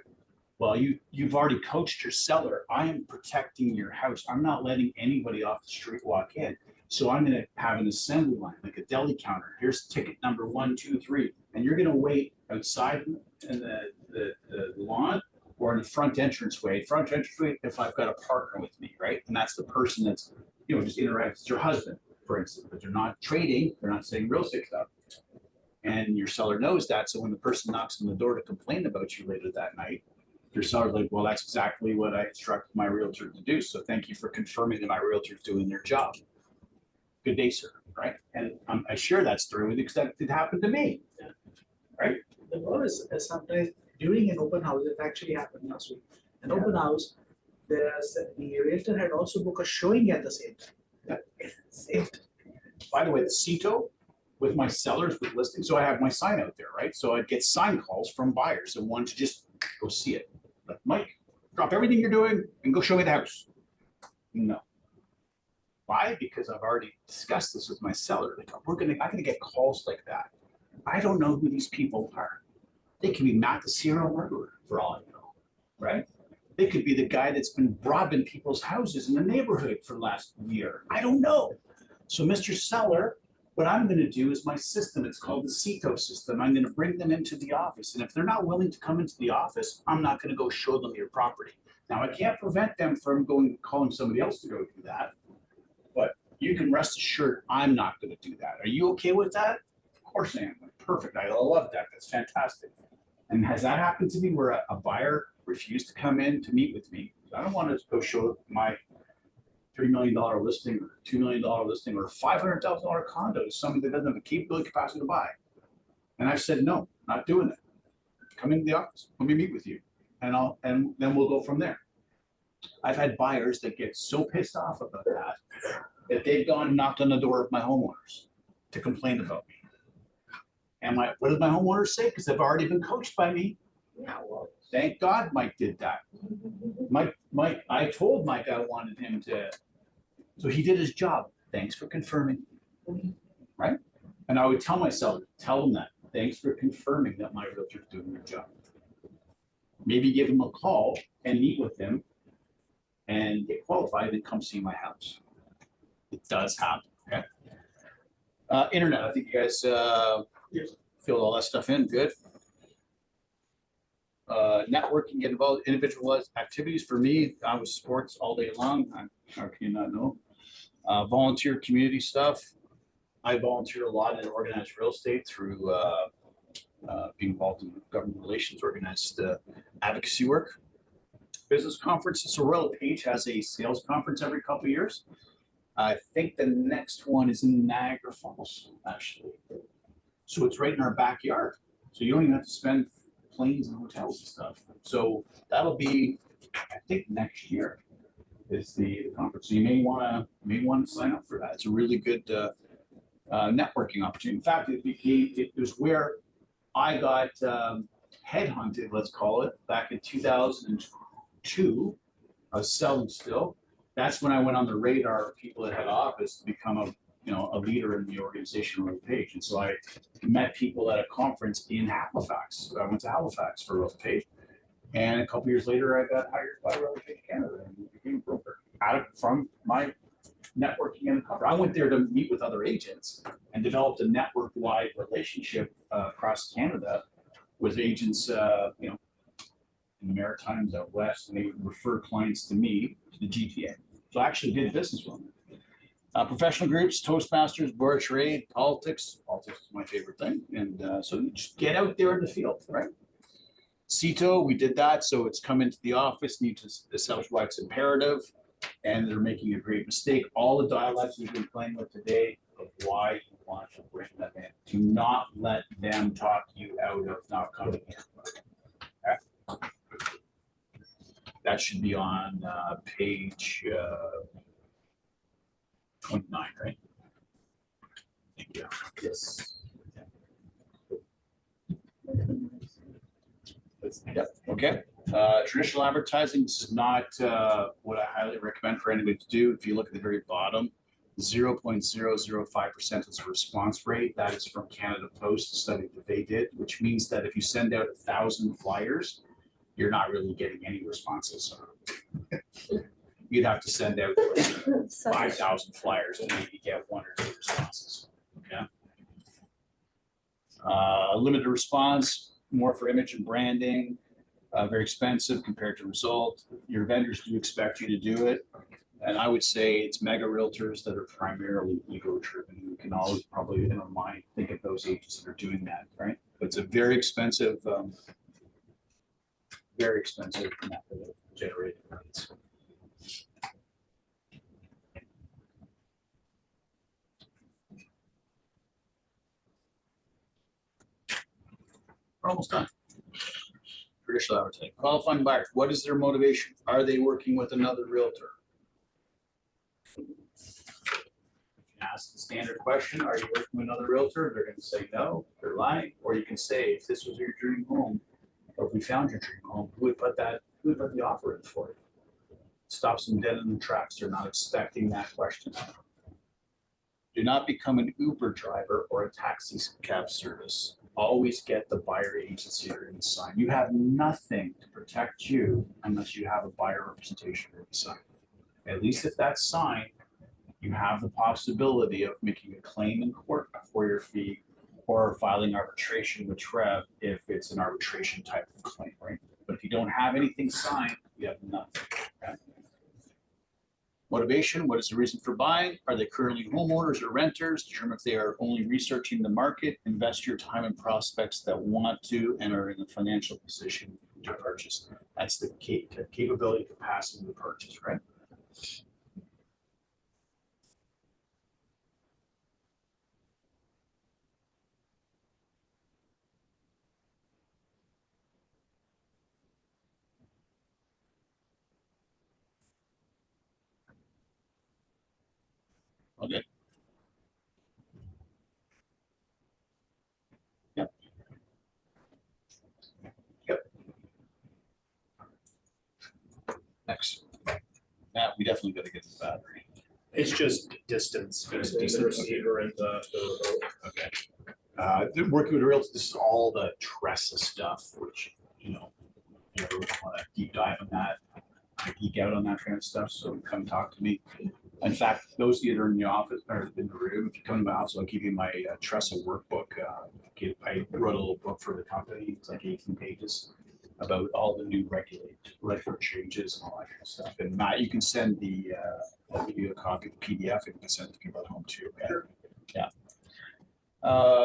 [SPEAKER 1] Well, you've already coached your seller. I am protecting your house. I'm not letting anybody off the street walk in. So I'm going to have an assembly line, like a deli counter. Here's ticket number 1, 2, 3, and you're going to wait outside in the lawn or in the front entranceway. Front entranceway if I've got a partner with me, right? And that's the person that's just interacts. It's your husband, for instance, but they're not trading. They're not saying real estate stuff. And your seller knows that. So when the person knocks on the door to complain about you later that night, your seller's like, well, that's exactly what I instructed my realtor to do. So thank you for confirming that my realtor's doing their job. Good day, sir. Right? And I share that story with you because that did happen to me. Right?
[SPEAKER 4] The problem is sometimes during an open house, it actually happened last week. An open house, the realtor had also booked a showing at the same time.
[SPEAKER 1] By the way, the CETO with my sellers with listings, so I have my sign out there, right? So I'd get sign calls from buyers that want to just go see it. Like, Mike, drop everything you're doing and go show me the house. No. Why? Because I've already discussed this with my seller. Like, I'm gonna get calls like that. I don't know who these people are. They could be Matt the serial murderer for all I know, right? They could be the guy that's been robbing people's houses in the neighborhood for the last year. I don't know. So Mr. Seller, what I'm gonna do is my system, it's called the CETO system. I'm gonna bring them into the office. And if they're not willing to come into the office, I'm not gonna go show them your property. Now, I can't prevent them from calling somebody else to go do that. But you can rest assured, I'm not gonna do that. Are you okay with that? Of course I am. Perfect. I love that. That's fantastic. And has that happened to me where a buyer refused to come in to meet with me? I don't want to go show my $3 million listing or $2 million listing or $500,000 condo to somebody that doesn't have a capability capacity to buy. And I've said, no, not doing it. Come into the office. Let me meet with you. And then we'll go from there. I've had buyers that get so pissed off about that they've gone and knocked on the door of my homeowners to complain about me. And what did my homeowners say? Because they've already been coached by me. Yeah, well, thank God Mike did that. Mike, I told Mike I wanted him to, so he did his job. Thanks for confirming, right? And I would tell myself, tell him that. Thanks for confirming that my realtor's doing their job. Maybe give him a call and meet with him and get qualified and come see my house. It does happen, okay? Internet, I think you guys filled all that stuff in, good. Networking, get involved, individualized activities. For me, I was sports all day long. How can you not know? Volunteer community stuff. I volunteer a lot in organized real estate through being involved in government relations, organized advocacy work. Business conferences. So Royal Page has a sales conference every couple of years. I think the next one is in Niagara Falls, actually. So it's right in our backyard. So you don't even have to spend planes and hotels and stuff. So that'll be, I think, next year is the conference. So you may want to sign up for that. It's a really good networking opportunity. In fact, it was where I got headhunted, let's call it, back in 2002. I was selling still. That's when I went on the radar of people that had office to become a leader in the organization Royal Page. And so I met people at a conference in Halifax. So I went to Halifax for Royal Page. And a couple years later, I got hired by Royal Page Canada and became a broker from my networking and cover. I went there to meet with other agents and developed a network-wide relationship across Canada with agents, in the Maritimes out west, and they would refer clients to me, to the GTA. So I actually did business with them. Professional groups, Toastmasters, board charade, politics. Politics is my favorite thing. And so you just get out there in the field, right? CETO, we did that. So it's come into the office, need to establish why it's imperative, and they're making a great mistake. All the dialects we've been playing with today of why you want to bring them in. Do not let them talk you out of not coming in. Okay? That should be on page 29, right? Thank you. Yes. Yep. Okay. Traditional advertising, this is not what I highly recommend for anybody to do. If you look at the very bottom, 0.005% is the response rate. That is from Canada Post, a study that they did, which means that if you send out 1,000 flyers, you're not really getting any responses. You'd have to send out 5,000 flyers and maybe get 1 or 2 responses. Okay. Limited response, more for image and branding, very expensive compared to result. Your vendors do expect you to do it. And I would say it's mega realtors that are primarily ego driven. We can always probably in our mind think of those agents that are doing that, right? But it's a very expensive method of generating leads. We're almost done. Traditional advertising. Qualifying buyers. What is their motivation? Are they working with another realtor?
[SPEAKER 10] ask the standard question, are you working with another realtor? They're gonna say no, they're lying. Or you can say, if this was your dream home, or if we found your dream home, who would put the offer in for you? Stops them dead in the tracks. They're not expecting that question. Do not become an Uber driver or a taxi cab service. Always get the buyer agency agreement signed. You have nothing to protect you unless you have a buyer representation agreement signed. At least if that's signed, you have the possibility of making a claim in court for your fee or filing arbitration with Trev if it's an arbitration type of claim, right? But if you don't have anything signed, you have nothing. Okay? Motivation, what is the reason for buying? Are they currently homeowners or renters? Determine if they are only researching the market. Invest your time in prospects that want to and are in a financial position to purchase. That's the capability, capacity to purchase, right? Okay. Yep. Yep. Next. Yeah, we definitely got to get the battery.
[SPEAKER 2] It's just distance.
[SPEAKER 10] It's distance. Okay. Working with realtors, this is all the Tressa stuff, which, you know, if you ever want to deep dive on that, I geek out on that kind of stuff, so come talk to me. In fact, those of you that are in the office or in the room, if you come to my office, I'll give you my Tressa workbook. I wrote a little book for the company. It's like 18 pages about all the new regulatory changes and all that kind of stuff. And Matt, you can send the, I'll give you a copy of the PDF and you can send it to people at home too. Okay? Yeah.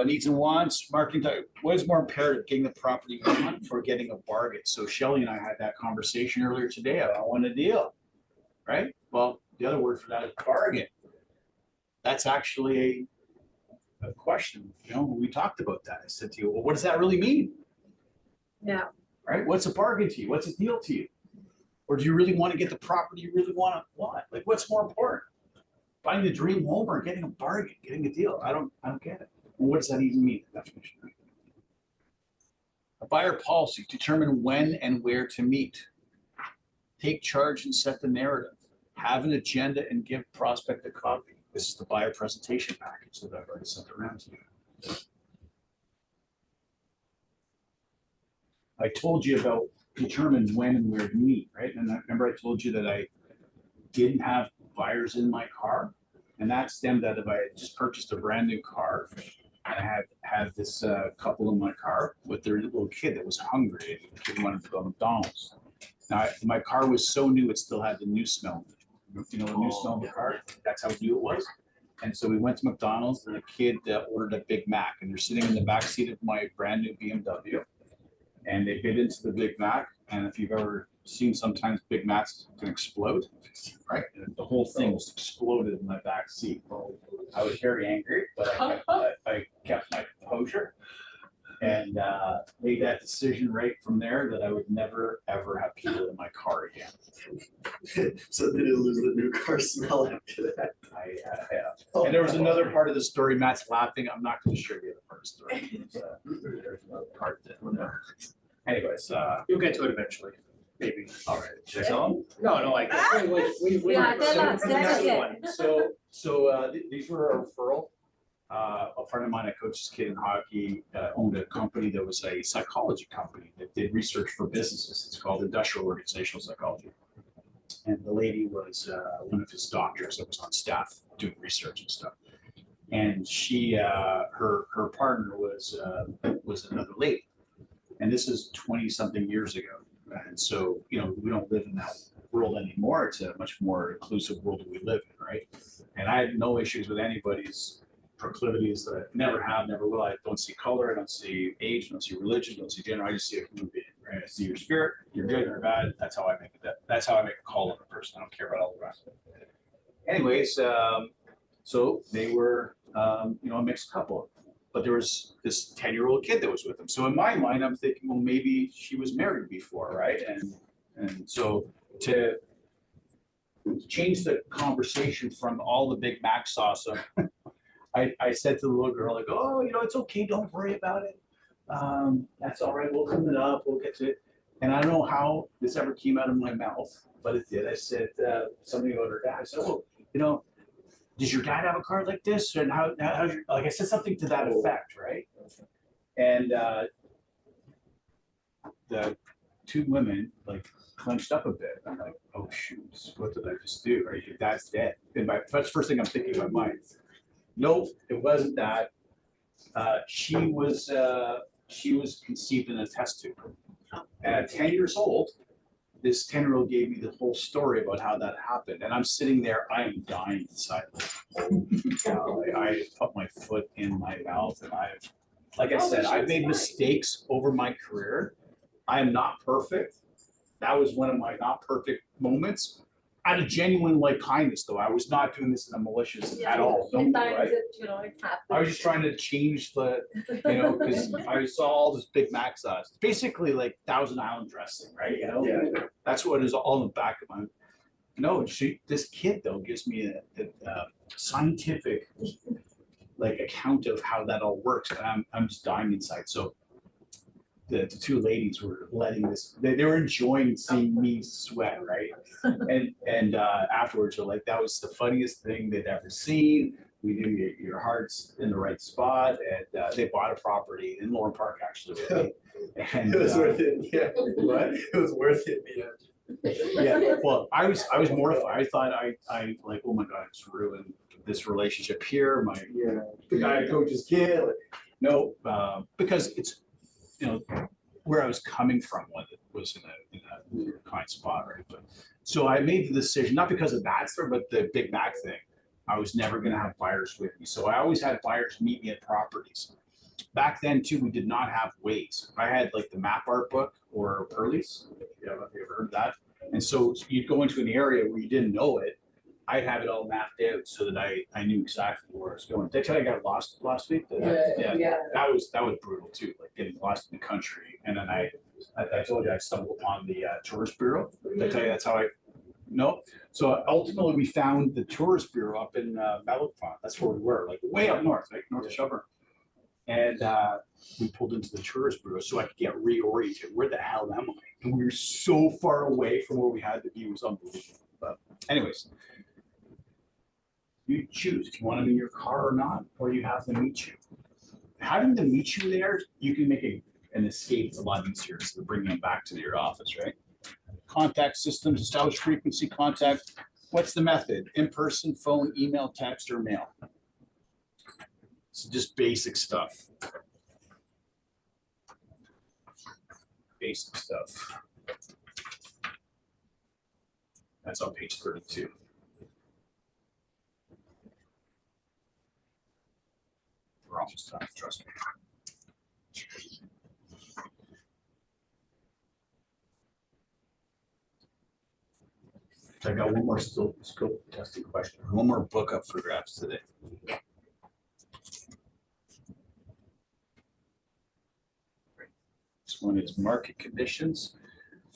[SPEAKER 10] Needs and wants, marketing type. What is more imperative, getting the property you want or getting a bargain? So Shelley and I had that conversation earlier today. I want a deal, right? Well, the other word for that is bargain. That's actually a question. You know, when we talked about that, I said to you, well, what does that really mean?
[SPEAKER 3] Yeah.
[SPEAKER 10] Right? What's a bargain to you? What's a deal to you? Or do you really want to get the property you really want? Like, what's more important? Finding the dream home or getting a bargain, getting a deal? I don't get it. Well, what does that even mean? The definition. A buyer policy, determine when and where to meet. Take charge and set the narrative. Have an agenda and give prospect a copy. This is the buyer presentation package that I've already sent around to you. I told you about determine when and where to meet, right? And I remember I told you that I didn't have buyers in my car, and that stemmed out of I had just purchased a brand new car, and I had this couple in my car with their little kid that was hungry and they wanted to go to McDonald's. Now my car was so new it still had the new smell. You know the new smell of the car? That's how new it was. And so we went to McDonald's and the kid ordered a Big Mac, and they're sitting in the back seat of my brand new BMW. And they bit into the Big Mac, and if you've ever seen, sometimes Big Macs can explode, right? And the whole thing was exploded in my back seat. I was very angry, but I kept my composure and made that decision right from there that I would never, ever have people in my car again.
[SPEAKER 8] So did it lose the new car smell after that?
[SPEAKER 10] Yeah. And there was another part of the story. Matt's laughing. I'm not going to share the other part of the story. There's another part that. Anyways,
[SPEAKER 2] You'll get to it eventually, maybe.
[SPEAKER 10] all right. Should I tell him?
[SPEAKER 2] No, I guess. We
[SPEAKER 3] Yeah, tell us,
[SPEAKER 2] from the
[SPEAKER 3] tell us
[SPEAKER 2] next
[SPEAKER 3] it.
[SPEAKER 2] one.
[SPEAKER 10] So these were a referral. A friend of mine, I coached his kid in hockey, owned a company that was a psychology company that did research for businesses. It's called Industrial Organizational Psychology. And the lady was one of his doctors that was on staff doing research and stuff. And she, her partner was another lady. And this is 20-something years ago. And so, you know, we don't live in that world anymore. It's a much more inclusive world that we live in, right? And I had no issues with anybody's proclivities that I never have, never will. I don't see color, I don't see age, I don't see religion, I don't see gender. I just see a human being, right? I see your spirit, you're good or bad. That's how I make it. That's how I make a call on a person. I don't care about all the rest of it. Anyways, so they were, you know, a mixed couple, but there was this 10-year-old kid that was with them. So in my mind, I'm thinking, well, maybe she was married before, right? And so to change the conversation from all the Big Mac sauce I said to the little girl, like, oh, it's okay, don't worry about it. That's all right, we'll clean it up, we'll get to it. And I don't know how this ever came out of my mouth, but it did. I said something about her dad. I said, oh, does your dad have a car like this? And how's your, like I said something to that effect, right? And the two women like clenched up a bit. I'm like, oh shoot, what did I just do? Right? Your dad's dead. And that's the first thing I'm thinking in my mind. Nope, it wasn't that. She was conceived in a test tube. And at 10 years old, this 10-year-old gave me the whole story about how that happened. And I'm sitting there, I am dying inside. I put my foot in my mouth, and like I said, I've made mistakes over my career. I am not perfect. That was one of my not perfect moments. Out of genuine kindness, though. I was not doing this in a malicious at all. No,
[SPEAKER 3] Sometimes
[SPEAKER 10] right?
[SPEAKER 3] it happens.
[SPEAKER 10] I was just trying to change the, because I saw all this Big Mac sauce. It's basically like Thousand Island dressing, right?
[SPEAKER 8] Yeah.
[SPEAKER 10] That's what is all in the back of my. No, this kid though gives me a scientific account of how that all works, and I'm just dying inside. So the two ladies were letting this. They were enjoying seeing me sweat, right? And afterwards, they're like, that was the funniest thing they'd ever seen. We knew your heart's in the right spot, and they bought a property in Lauren Park, actually. And
[SPEAKER 8] It was worth it, yeah.
[SPEAKER 10] What?
[SPEAKER 8] It was worth it, yeah.
[SPEAKER 10] Yeah, well, I was mortified. I thought I like, oh my God, I just ruined this relationship here. The guy who coaches kid. No, because it's where I was coming from when it was in a kind spot, right? But so I made the decision, not because of that story, but the Big Mac thing. I was never going to have buyers with me, so I always had buyers meet me at properties. Back then too, we did not have Waze. I had like the map art book or Pearlie's. You ever heard of that? And so you'd go into an area where you didn't know it. I'd have it all mapped out so that I knew exactly where I was going. Did I tell you I got lost last week?
[SPEAKER 6] Yeah.
[SPEAKER 10] That was brutal too, like getting lost in the country. And then I told you I stumbled upon the tourist bureau. Did I tell you that's how I? No. So ultimately, we found the tourist bureau up in Malacron. That's where we were, like way up north, like north of Shelburne. And we pulled into the tourist bureau so I could get reoriented. Where the hell am I? And we were so far away from where we had to be. It was unbelievable. But anyways, you choose if you want them in your car or not, or you have them meet you. Having them meet you there, you can make an escape. It's a lot easier instead of bringing them back to your office, right? Contact systems, establish frequency contact. What's the method? In-person, phone, email, text, or mail. It's just basic stuff. Basic stuff. That's on page 32. We're almost done, trust me. I got one more scope testing question. One more book up for grabs today. This one is market conditions.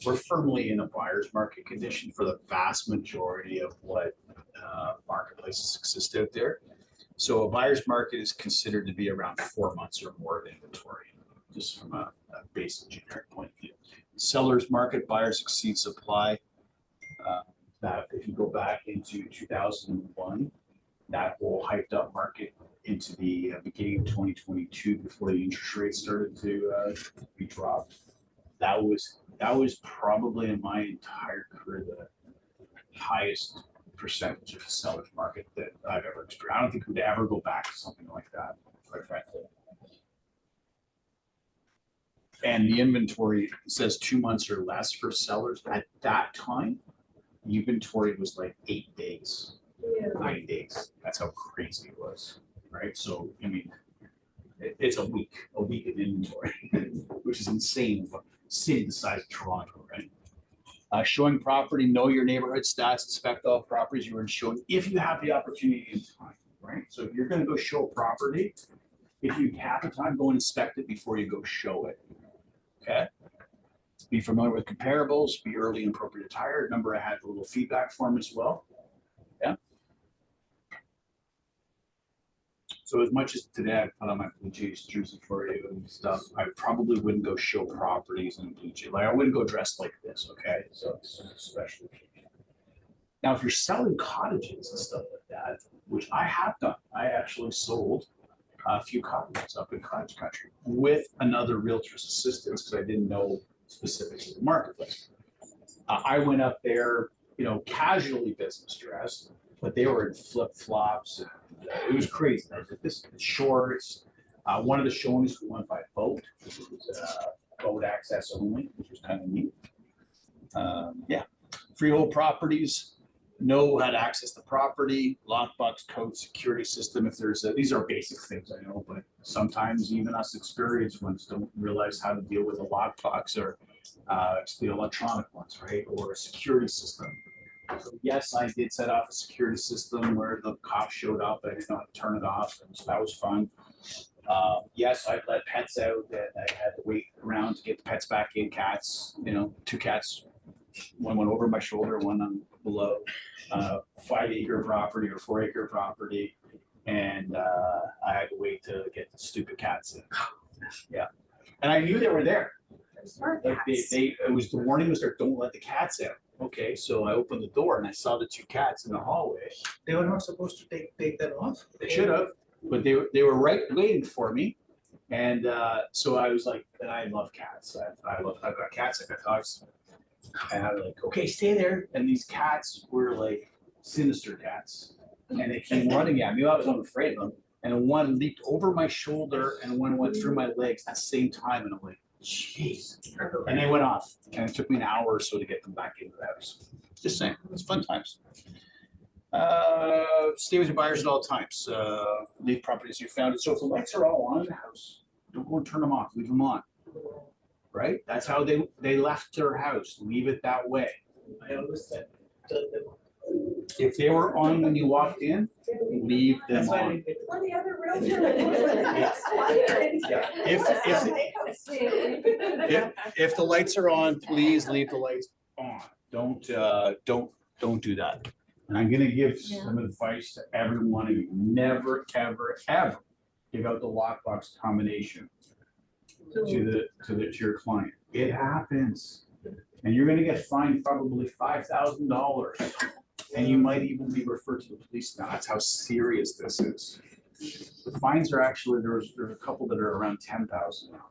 [SPEAKER 10] We're firmly in a buyer's market condition for the vast majority of what marketplaces exist out there. So a buyer's market is considered to be around 4 months or more of inventory, just from a basic generic point of view. Seller's market, buyers exceed supply. That if you go back into 2001, that whole hyped up market into the beginning of 2022 before the interest rates started to be dropped. That was probably in my entire career the highest percentage of seller's market that I've ever experienced. I don't think we'd ever go back to something like that, quite frankly. And the inventory says 2 months or less for sellers. At that time, the inventory was like 8 days, 9 days. That's how crazy it was, right? So, I mean, it's a week of inventory, which is insane for a city the size of Toronto, right? Showing property, know your neighborhood stats, inspect all properties you're showing if you have the opportunity and time, right? So if you're going to go show a property, if you have the time, go and inspect it before you go show it, okay? Be familiar with comparables, be early and appropriate attire. Remember, I had a little feedback form as well. Yeah. So as much as today I put on my Blue Jays jersey for you and stuff, I probably wouldn't go show properties in a Blue Jay. Like I wouldn't go dressed like this, okay? So this is a special occasion. Now, if you're selling cottages and stuff like that, which I have done, I actually sold a few cottages up in cottage country with another realtor's assistance because I didn't know specifics of the marketplace. I went up there, you know, casually business dressed, but they were in flip flops. It was crazy. I was like, this is shorts. One of the showings we went by boat. This was boat access only, which was kind of neat. Yeah, freehold properties. Know how to access the property, lockbox code, security system. If there's these are basic things I know, but sometimes even us experienced ones don't realize how to deal with a lockbox or the electronic ones, right? Or a security system. So yes, I did set off a security system where the cops showed up. I didn't know how to turn it off, and so that was fun. Yes, I let pets out, and I had to wait around to get the pets back in. Cats, you know, 2 cats. One went over my shoulder, one on below. 5-acre property or 4-acre property, and I had to wait to get the stupid cats in. Yeah, and I knew they were there. Like it was the warning was there. Don't let the cats out. Okay, so I opened the door and I saw the 2 cats in the hallway.
[SPEAKER 4] They were not supposed to take them off?
[SPEAKER 10] They should have, but they were right waiting for me. And so I was like, and I love cats. I've got cats, I've got dogs. And I was like, okay, stay there. And these cats were like sinister cats. And they came running at me. I was unafraid of them. And one leaped over my shoulder and one went through my legs at the same time. And I'm like, jeez. And they went off. And it took me an hour or so to get them back into the house. Just saying, it's fun times. Stay with your buyers at all times. Leave properties you found. So if the lights are all on in the house, don't go and turn them off. Leave them on. Right? That's how they left their house. Leave it that way.
[SPEAKER 4] I always said, tell them.
[SPEAKER 10] If they were on when you walked in, leave them
[SPEAKER 4] That's why I
[SPEAKER 10] on.
[SPEAKER 4] didn't get
[SPEAKER 7] Well, the other realtor.
[SPEAKER 10] Yeah. If the lights are on, please leave the lights on. Don't do that. And I'm gonna give some advice to every one of you. Never, ever, ever give out the lockbox combination to your client. It happens. And you're gonna get fined probably $5,000. And you might even be referred to the police now. That's how serious this is. The fines are actually, there's a couple that are around 10,000 now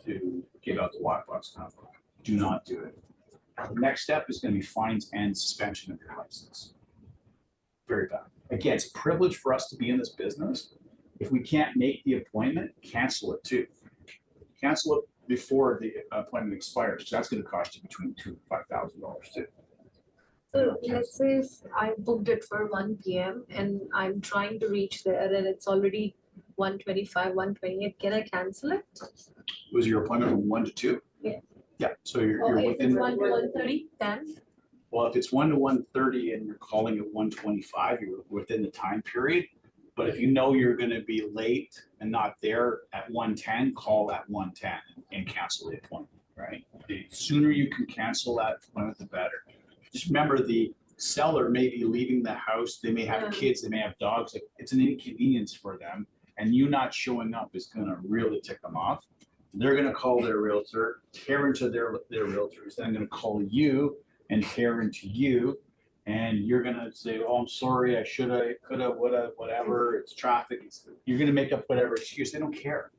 [SPEAKER 10] to give out the lockbox combo. Do not do it. The next step is gonna be fines and suspension of your license. Very bad. Again, it's a privilege for us to be in this business. If we can't make the appointment, cancel it too. Cancel it before the appointment expires, because that's gonna cost you between $2,000 and $5,000 too.
[SPEAKER 3] So let's say if I booked it for 1 p.m. and I'm trying to reach there and it's already 1:25, 1:28, can I cancel it?
[SPEAKER 10] Was your appointment from 1 to 2?
[SPEAKER 3] Yeah.
[SPEAKER 10] Yeah, so you're
[SPEAKER 3] Or if
[SPEAKER 10] within,
[SPEAKER 3] it's 1 to 1:30, then?
[SPEAKER 10] well, if it's 1 to 1:30 and you're calling at 1:25, you're within the time period. But if you know you're gonna be late and not there at 1:10, call at 1:10 and cancel the appointment, right? The sooner you can cancel that appointment, the better. Just remember, the seller may be leaving the house, they may have kids, they may have dogs, like, it's an inconvenience for them. And you not showing up is gonna really tick them off. They're gonna call their realtor, tear into their realtors, then gonna call you and tear into you. And you're gonna say, oh, I'm sorry, I shoulda, coulda, woulda, whatever, it's traffic, you're gonna make up whatever excuse, they don't care.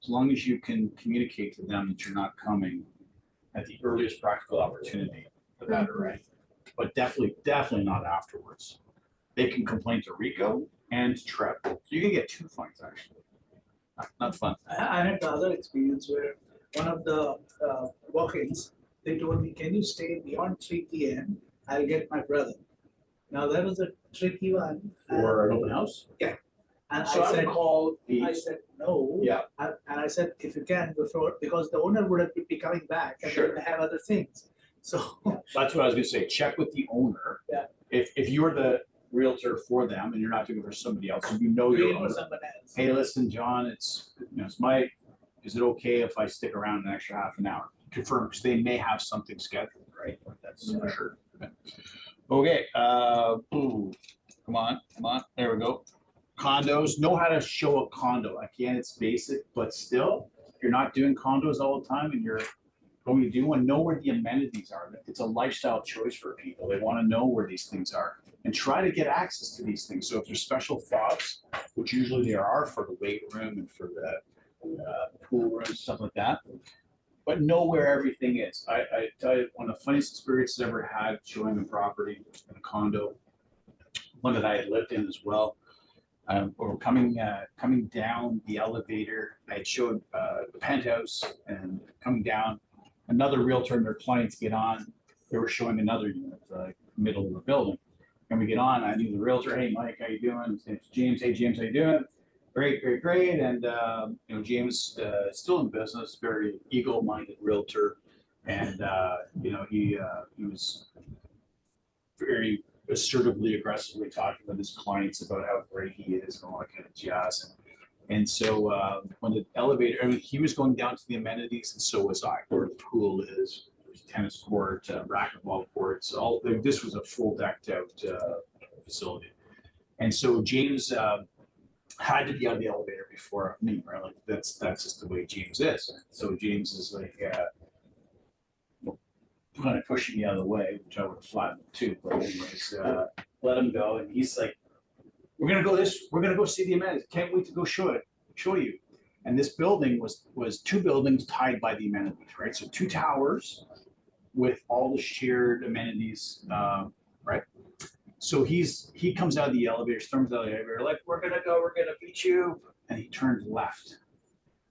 [SPEAKER 10] As long as you can communicate to them that you're not coming at the earliest practical opportunity, the better, right? But definitely not afterwards. They can complain to Rico and to Trev. So you can get 2 fines actually. Not fun.
[SPEAKER 4] I had the other experience where one of the walk-ins, they told me, can you stay beyond 3 p.m.? I'll get my brother. Now that was a tricky one.
[SPEAKER 10] For an open house?
[SPEAKER 4] And
[SPEAKER 10] So
[SPEAKER 4] I
[SPEAKER 10] I would
[SPEAKER 4] said,
[SPEAKER 10] call the,
[SPEAKER 4] I said, no.
[SPEAKER 10] Yeah.
[SPEAKER 4] And I said, if you can, before, because the owner would have be coming back and
[SPEAKER 10] Sure.
[SPEAKER 4] they have other things. So
[SPEAKER 10] that's what I was gonna say, check with the owner.
[SPEAKER 4] Yeah.
[SPEAKER 10] If you're the realtor for them and you're not doing it for somebody else, and you know your
[SPEAKER 4] wait for
[SPEAKER 10] owner.
[SPEAKER 4] someone else.
[SPEAKER 10] Hey, listen, John, it's is it okay if I stick around an extra half an hour? Confirm, because they may have something scheduled, right? That's for sure. Okay, come on, there we go. condos, know how to show a condo. Again, it's basic, but still, if you're not doing condos all the time and you're going to do one, know where the amenities are. It's a lifestyle choice for people. They want to know where these things are and try to get access to these things. So if there's special fobs, which usually there are for the weight room and for the pool room, stuff like that, but know where everything is. I tell you, one of the funniest experiences I ever had showing a property in a condo, one that I had lived in as well. Or coming down the elevator, I had showed the penthouse and coming down. Another realtor and their clients get on. They were showing another unit, middle of the building, and we get on. I knew the realtor. Hey, Mike, how you doing? It's James. Hey, James, how you doing? Great, great, great. And you know, James still in business, very eagle-minded realtor, and you know, he was very assertively, aggressively talking with his clients about how great he is and all that kind of jazz. And so when the elevator, I mean, he was going down to the amenities, and so was I, where the pool is, tennis court, racquetball courts. All this was a full decked out facility. And so James had to be on the elevator before me, right? Like that's just the way James is. So James is like kind of pushing me out of the way, which I would have flattened too. But anyways, let him go, and he's like, we're gonna go see the amenities. Can't wait to go show you. And this building was two buildings tied by the amenities, right? So two towers with all the shared amenities, right? So he comes out of the elevator, storms out of the elevator, like, we're gonna beat you. And he turned left.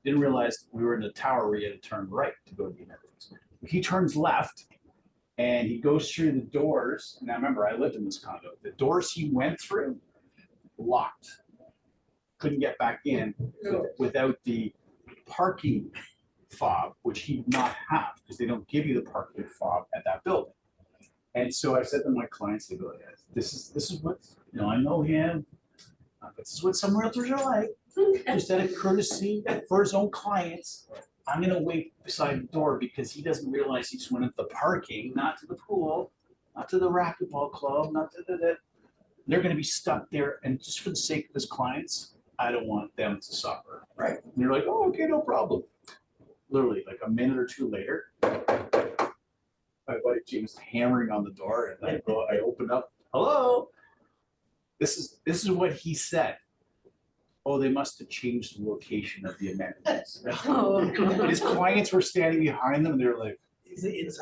[SPEAKER 10] Didn't realize we were in the tower where you had to turn right to go to the amenities. He turns left and he goes through the doors. Now remember, I lived in this condo. The doors he went through, locked. Couldn't get back in without the parking fob, which he did not have because they don't give you the parking fob at that building. And so I said to my clients, they go, yeah, this is what, you know, I know him. This is what some realtors are like. Just out of courtesy for his own clients, I'm gonna wait beside the door because he doesn't realize he just went into the parking, not to the pool, not to the racquetball club, not to the. They're gonna be stuck there, and just for the sake of his clients, I don't want them to suffer, right? And they're like, oh, okay, no problem. Literally, like a minute or two later, my buddy James hammering on the door, and I opened up. Hello. This is what he said. Oh, they must have changed the location of the amenities. His clients were standing behind them, and they're like, they just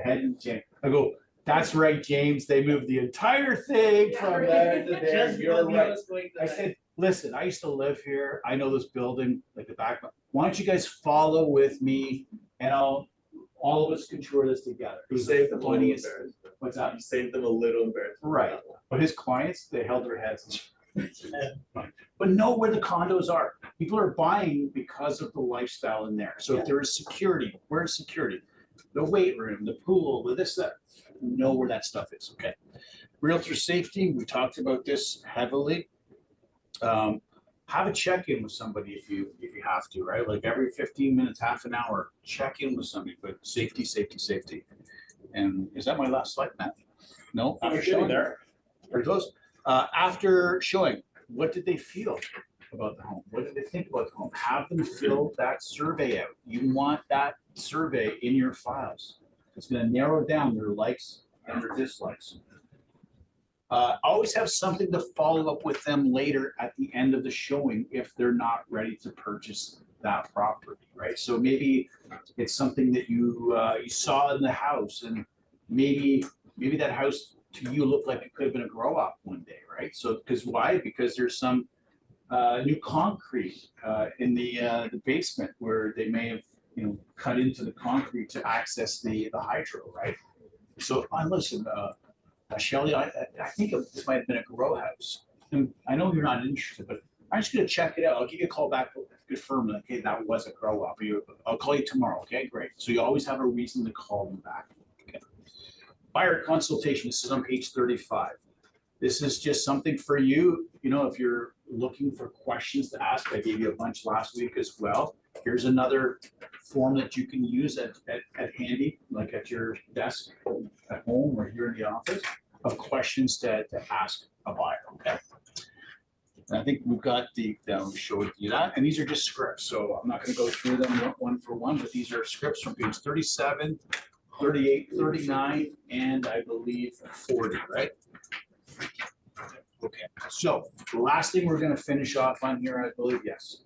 [SPEAKER 10] head and jam. I go, that's right, James. They moved the entire thing from there to there. You're right. I said, listen, I used to live here. I know this building like the back. Why don't you guys follow with me, and all of us can tour this together.
[SPEAKER 8] You saved them a little
[SPEAKER 10] funniest.
[SPEAKER 8] embarrassed.
[SPEAKER 10] What's that?
[SPEAKER 8] You saved them a little embarrassed.
[SPEAKER 10] Right. But his clients, they held their heads. But know where the condos are. People are buying because of the lifestyle in there. So if there is security, where's security? The weight room, the pool, the this, that. Know where that stuff is, okay? Realtor safety, we talked about this heavily. Have a check-in with somebody if you have to, right? Like every 15 minutes, half an hour, check in with somebody, but safety, safety, safety. And is that my last slide, Matt? No, after showing there. Pretty close. After showing, what did they feel about the home? What did they think about the home? Have them fill that survey out. You want that survey in your files. It's going to narrow down their likes and their dislikes. Always have something to follow up with them later at the end of the showing if they're not ready to purchase that property, right? So maybe it's something that you saw in the house, and maybe that house to you looked like it could have been a grow up one day, right? So because why? Because there's some new concrete in the basement where they may have cut into the concrete to access the hydro, right? So listen, Shelley, I think this might have been a grow house. And I know you're not interested, but I'm just going to check it out. I'll give you a call back to confirm that, okay, that was a grow up. I'll call you tomorrow, okay? Great. So you always have a reason to call them back. Okay. Buyer consultation. This is on page 35. This is just something for you, if you're looking for questions to ask. I gave you a bunch last week as well. Here's another form that you can use at handy, like at your desk at home or here in the office, of questions to ask a buyer, okay? And I think we've got we showed you that, and these are just scripts, so I'm not gonna go through them one for one, but these are scripts from page 37, 38, 39, and I believe 40, right? Okay, so the last thing we're gonna finish off on here, I believe, yes.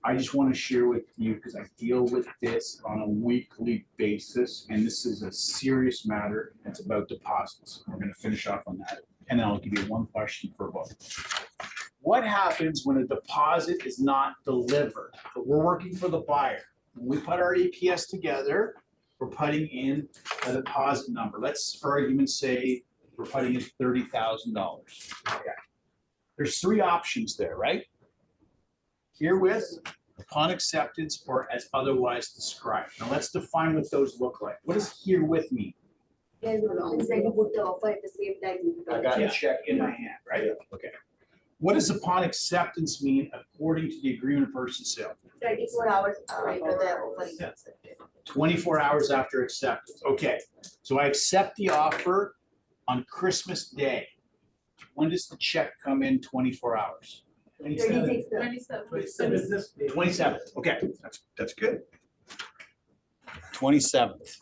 [SPEAKER 10] I just want to share with you, because I deal with this on a weekly basis, and this is a serious matter. It's about deposits. We're going to finish off on that, and then I'll give you one question for both. What happens when a deposit is not delivered? So we're working for the buyer. When we put our APS together, we're putting in a deposit number. Let's, for argument's sake, we're putting in $30,000. Okay. There's three options there, right? Herewith, upon acceptance, or as otherwise described. Now let's define what those look like. What does herewith mean?
[SPEAKER 5] Yes, it's like you put the offer at the same time.
[SPEAKER 10] I got a check in my hand, right? Okay. What does upon acceptance mean according to the agreement of purchase and sale?
[SPEAKER 5] 24 hours after the offer is accepted.
[SPEAKER 10] 24 hours after acceptance. Okay. So I accept the offer on Christmas Day. When does the check come in 24 hours?
[SPEAKER 5] 26.
[SPEAKER 10] 27th. Okay, that's good. 27th.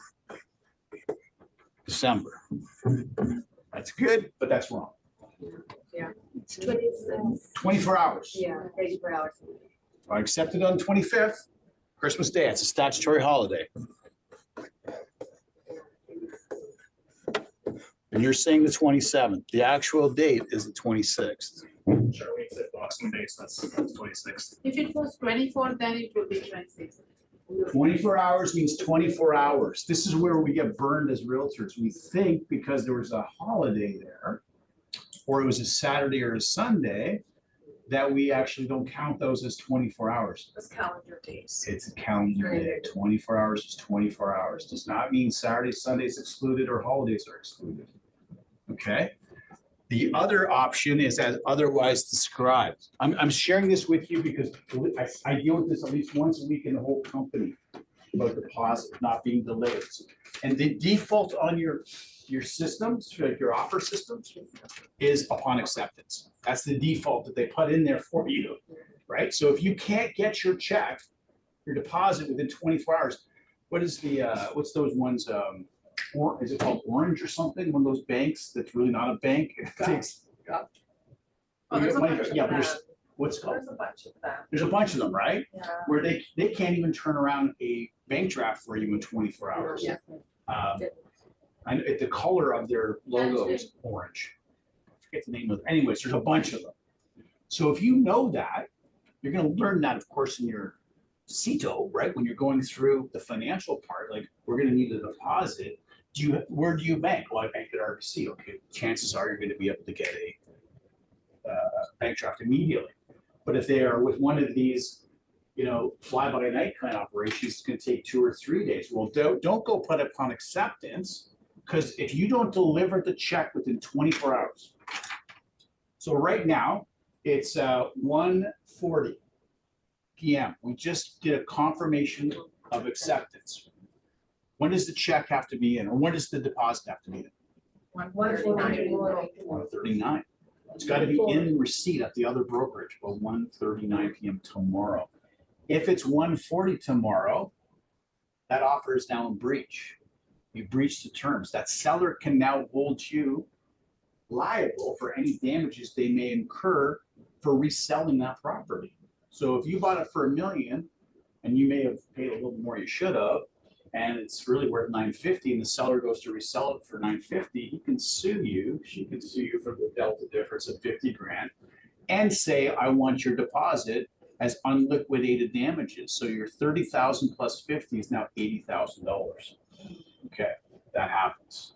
[SPEAKER 10] December. That's good, but that's wrong.
[SPEAKER 5] Yeah. 26.
[SPEAKER 10] 24 hours.
[SPEAKER 5] Yeah, 24 hours.
[SPEAKER 10] I accepted on 25th, Christmas Day. It's a statutory holiday. And you're saying the 27th. The actual date is the 26th.
[SPEAKER 9] Sure, we said Boxing Day, so that's 26th.
[SPEAKER 6] If it was 24, then it would be 26.
[SPEAKER 10] 24 hours means 24 hours. This is where we get burned as realtors. We think because there was a holiday there, or it was a Saturday or a Sunday, that we actually don't count those as 24 hours.
[SPEAKER 7] Those calendar days.
[SPEAKER 10] It's a calendar day. 24 hours is 24 hours. Does not mean Saturday, Sunday is excluded or holidays are excluded. Okay? The other option is as otherwise described. I'm sharing this with you because I deal with this at least once a week in the whole company about deposit not being delayed. And the default on your systems, like your offer systems, is upon acceptance. That's the default that they put in there for you, right? So if you can't get your check, your deposit within 24 hours, what is the what's those ones? Or is it called Orange or something? One of those banks that's really not a bank. It takes.
[SPEAKER 7] Oh, there's a bunch of
[SPEAKER 10] Yeah, but
[SPEAKER 7] them.
[SPEAKER 10] what's it called?
[SPEAKER 7] There's a bunch of them.
[SPEAKER 10] There's a bunch of them, right?
[SPEAKER 7] Yeah.
[SPEAKER 10] Where they can't even turn around a bank draft for you in 24 hours.
[SPEAKER 7] Yeah.
[SPEAKER 10] And the color of their logo is orange. I forget the name of it. Anyways, there's a bunch of them. So if you know that, you're going to learn that, of course, in your CETO, right? When you're going through the financial part, like we're going to need a deposit. Where do you bank? Well, I bank at RBC. Okay, chances are you're going to be able to get a bank draft immediately. But if they are with one of these, fly-by-night kind of operations, it's going to take 2 or 3 days. Well, don't go put upon acceptance, because if you don't deliver the check within 24 hours. So right now, it's 1:40 p.m. We just did a confirmation of acceptance. When does the check have to be in, or when does the deposit have to be in?
[SPEAKER 7] 139.
[SPEAKER 10] 1:39. It's got to be in receipt at the other brokerage by 1:39 p.m. tomorrow. If it's 1:40 tomorrow, that offer is now in breach. You breached the terms. That seller can now hold you liable for any damages they may incur for reselling that property. So if you bought it for $1 million and you may have paid a little more you should have, and it's really worth $950, and the seller goes to resell it for $950, he can sue you. She can sue you for the delta difference of 50 grand and say, I want your deposit as unliquidated damages. So your 30,000 plus 50 is now $80,000. Okay, that happens.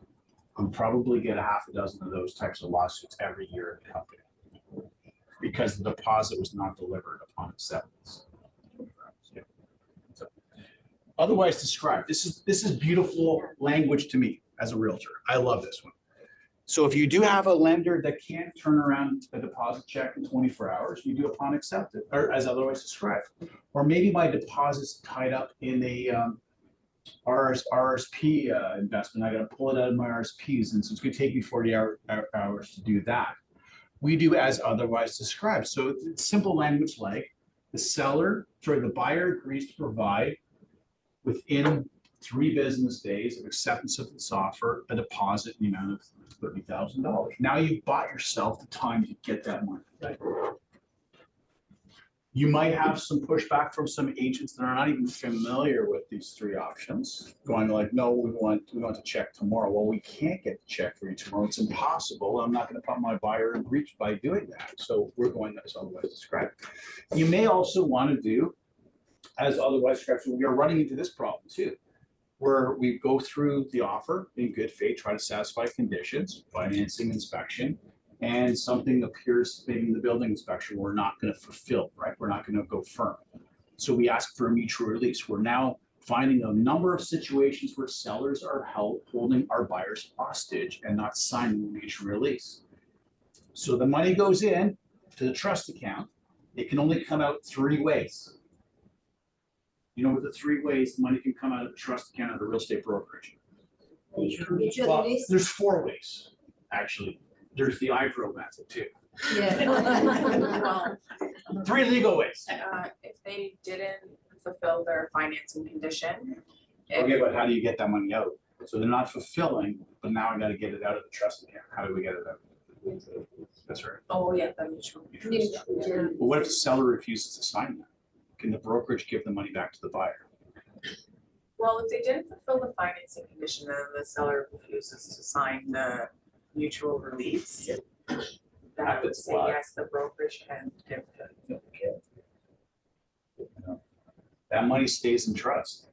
[SPEAKER 10] We probably get a half a dozen of those types of lawsuits every year in the company because the deposit was not delivered upon acceptance. So, otherwise described. This is beautiful language to me as a realtor. I love this one. So if you do have a lender that can't turn around a deposit check in 24 hours, you do upon acceptance, or as otherwise described. Or maybe my deposit's tied up in a RSP investment. I got to pull it out of my RSPs, and so it's going to take me 40 hours to do that. we do as otherwise described. So it's simple language like the buyer agrees to provide within 3 business days of acceptance of this offer, a deposit in the amount of $30,000. Now you've bought yourself the time to get that money. Right? You might have some pushback from some agents that are not even familiar with these 3 options, going like, no, we want the check tomorrow. Well, we can't get the check for you tomorrow. It's impossible. I'm not going to put my buyer in breach by doing that. So we're going as otherwise described. You may also want to do as otherwise described. So we are running into this problem too, where we go through the offer in good faith, try to satisfy conditions, financing, inspection, and something appears maybe in the building inspection we're not going to fulfill, right? We're not going to go firm. So we ask for a mutual release. We're now finding a number of situations where sellers are holding our buyers hostage and not signing the mutual release. So the money goes in to the trust account. It can only come out 3 ways. You know what the 3 ways the money can come out of the trust account of the real estate brokerage?
[SPEAKER 5] Mutual
[SPEAKER 10] Well,
[SPEAKER 5] release.
[SPEAKER 10] there's 4 ways, actually. There's the IPRO method too.
[SPEAKER 7] Well,
[SPEAKER 10] 3 legal ways.
[SPEAKER 7] if they didn't fulfill their financing condition.
[SPEAKER 10] Okay, but how do you get that money out? So they're not fulfilling, but now I gotta get it out of the trust account. How do we get it out? That's right.
[SPEAKER 7] Oh, yeah, the mutual.
[SPEAKER 10] But what if the seller refuses to sign that? Can the brokerage give the money back to the buyer?
[SPEAKER 7] Well, if they didn't fulfill the financing condition and the seller refuses to sign the mutual release, then I would say yes, the brokerage can give the.
[SPEAKER 10] That money stays in trust.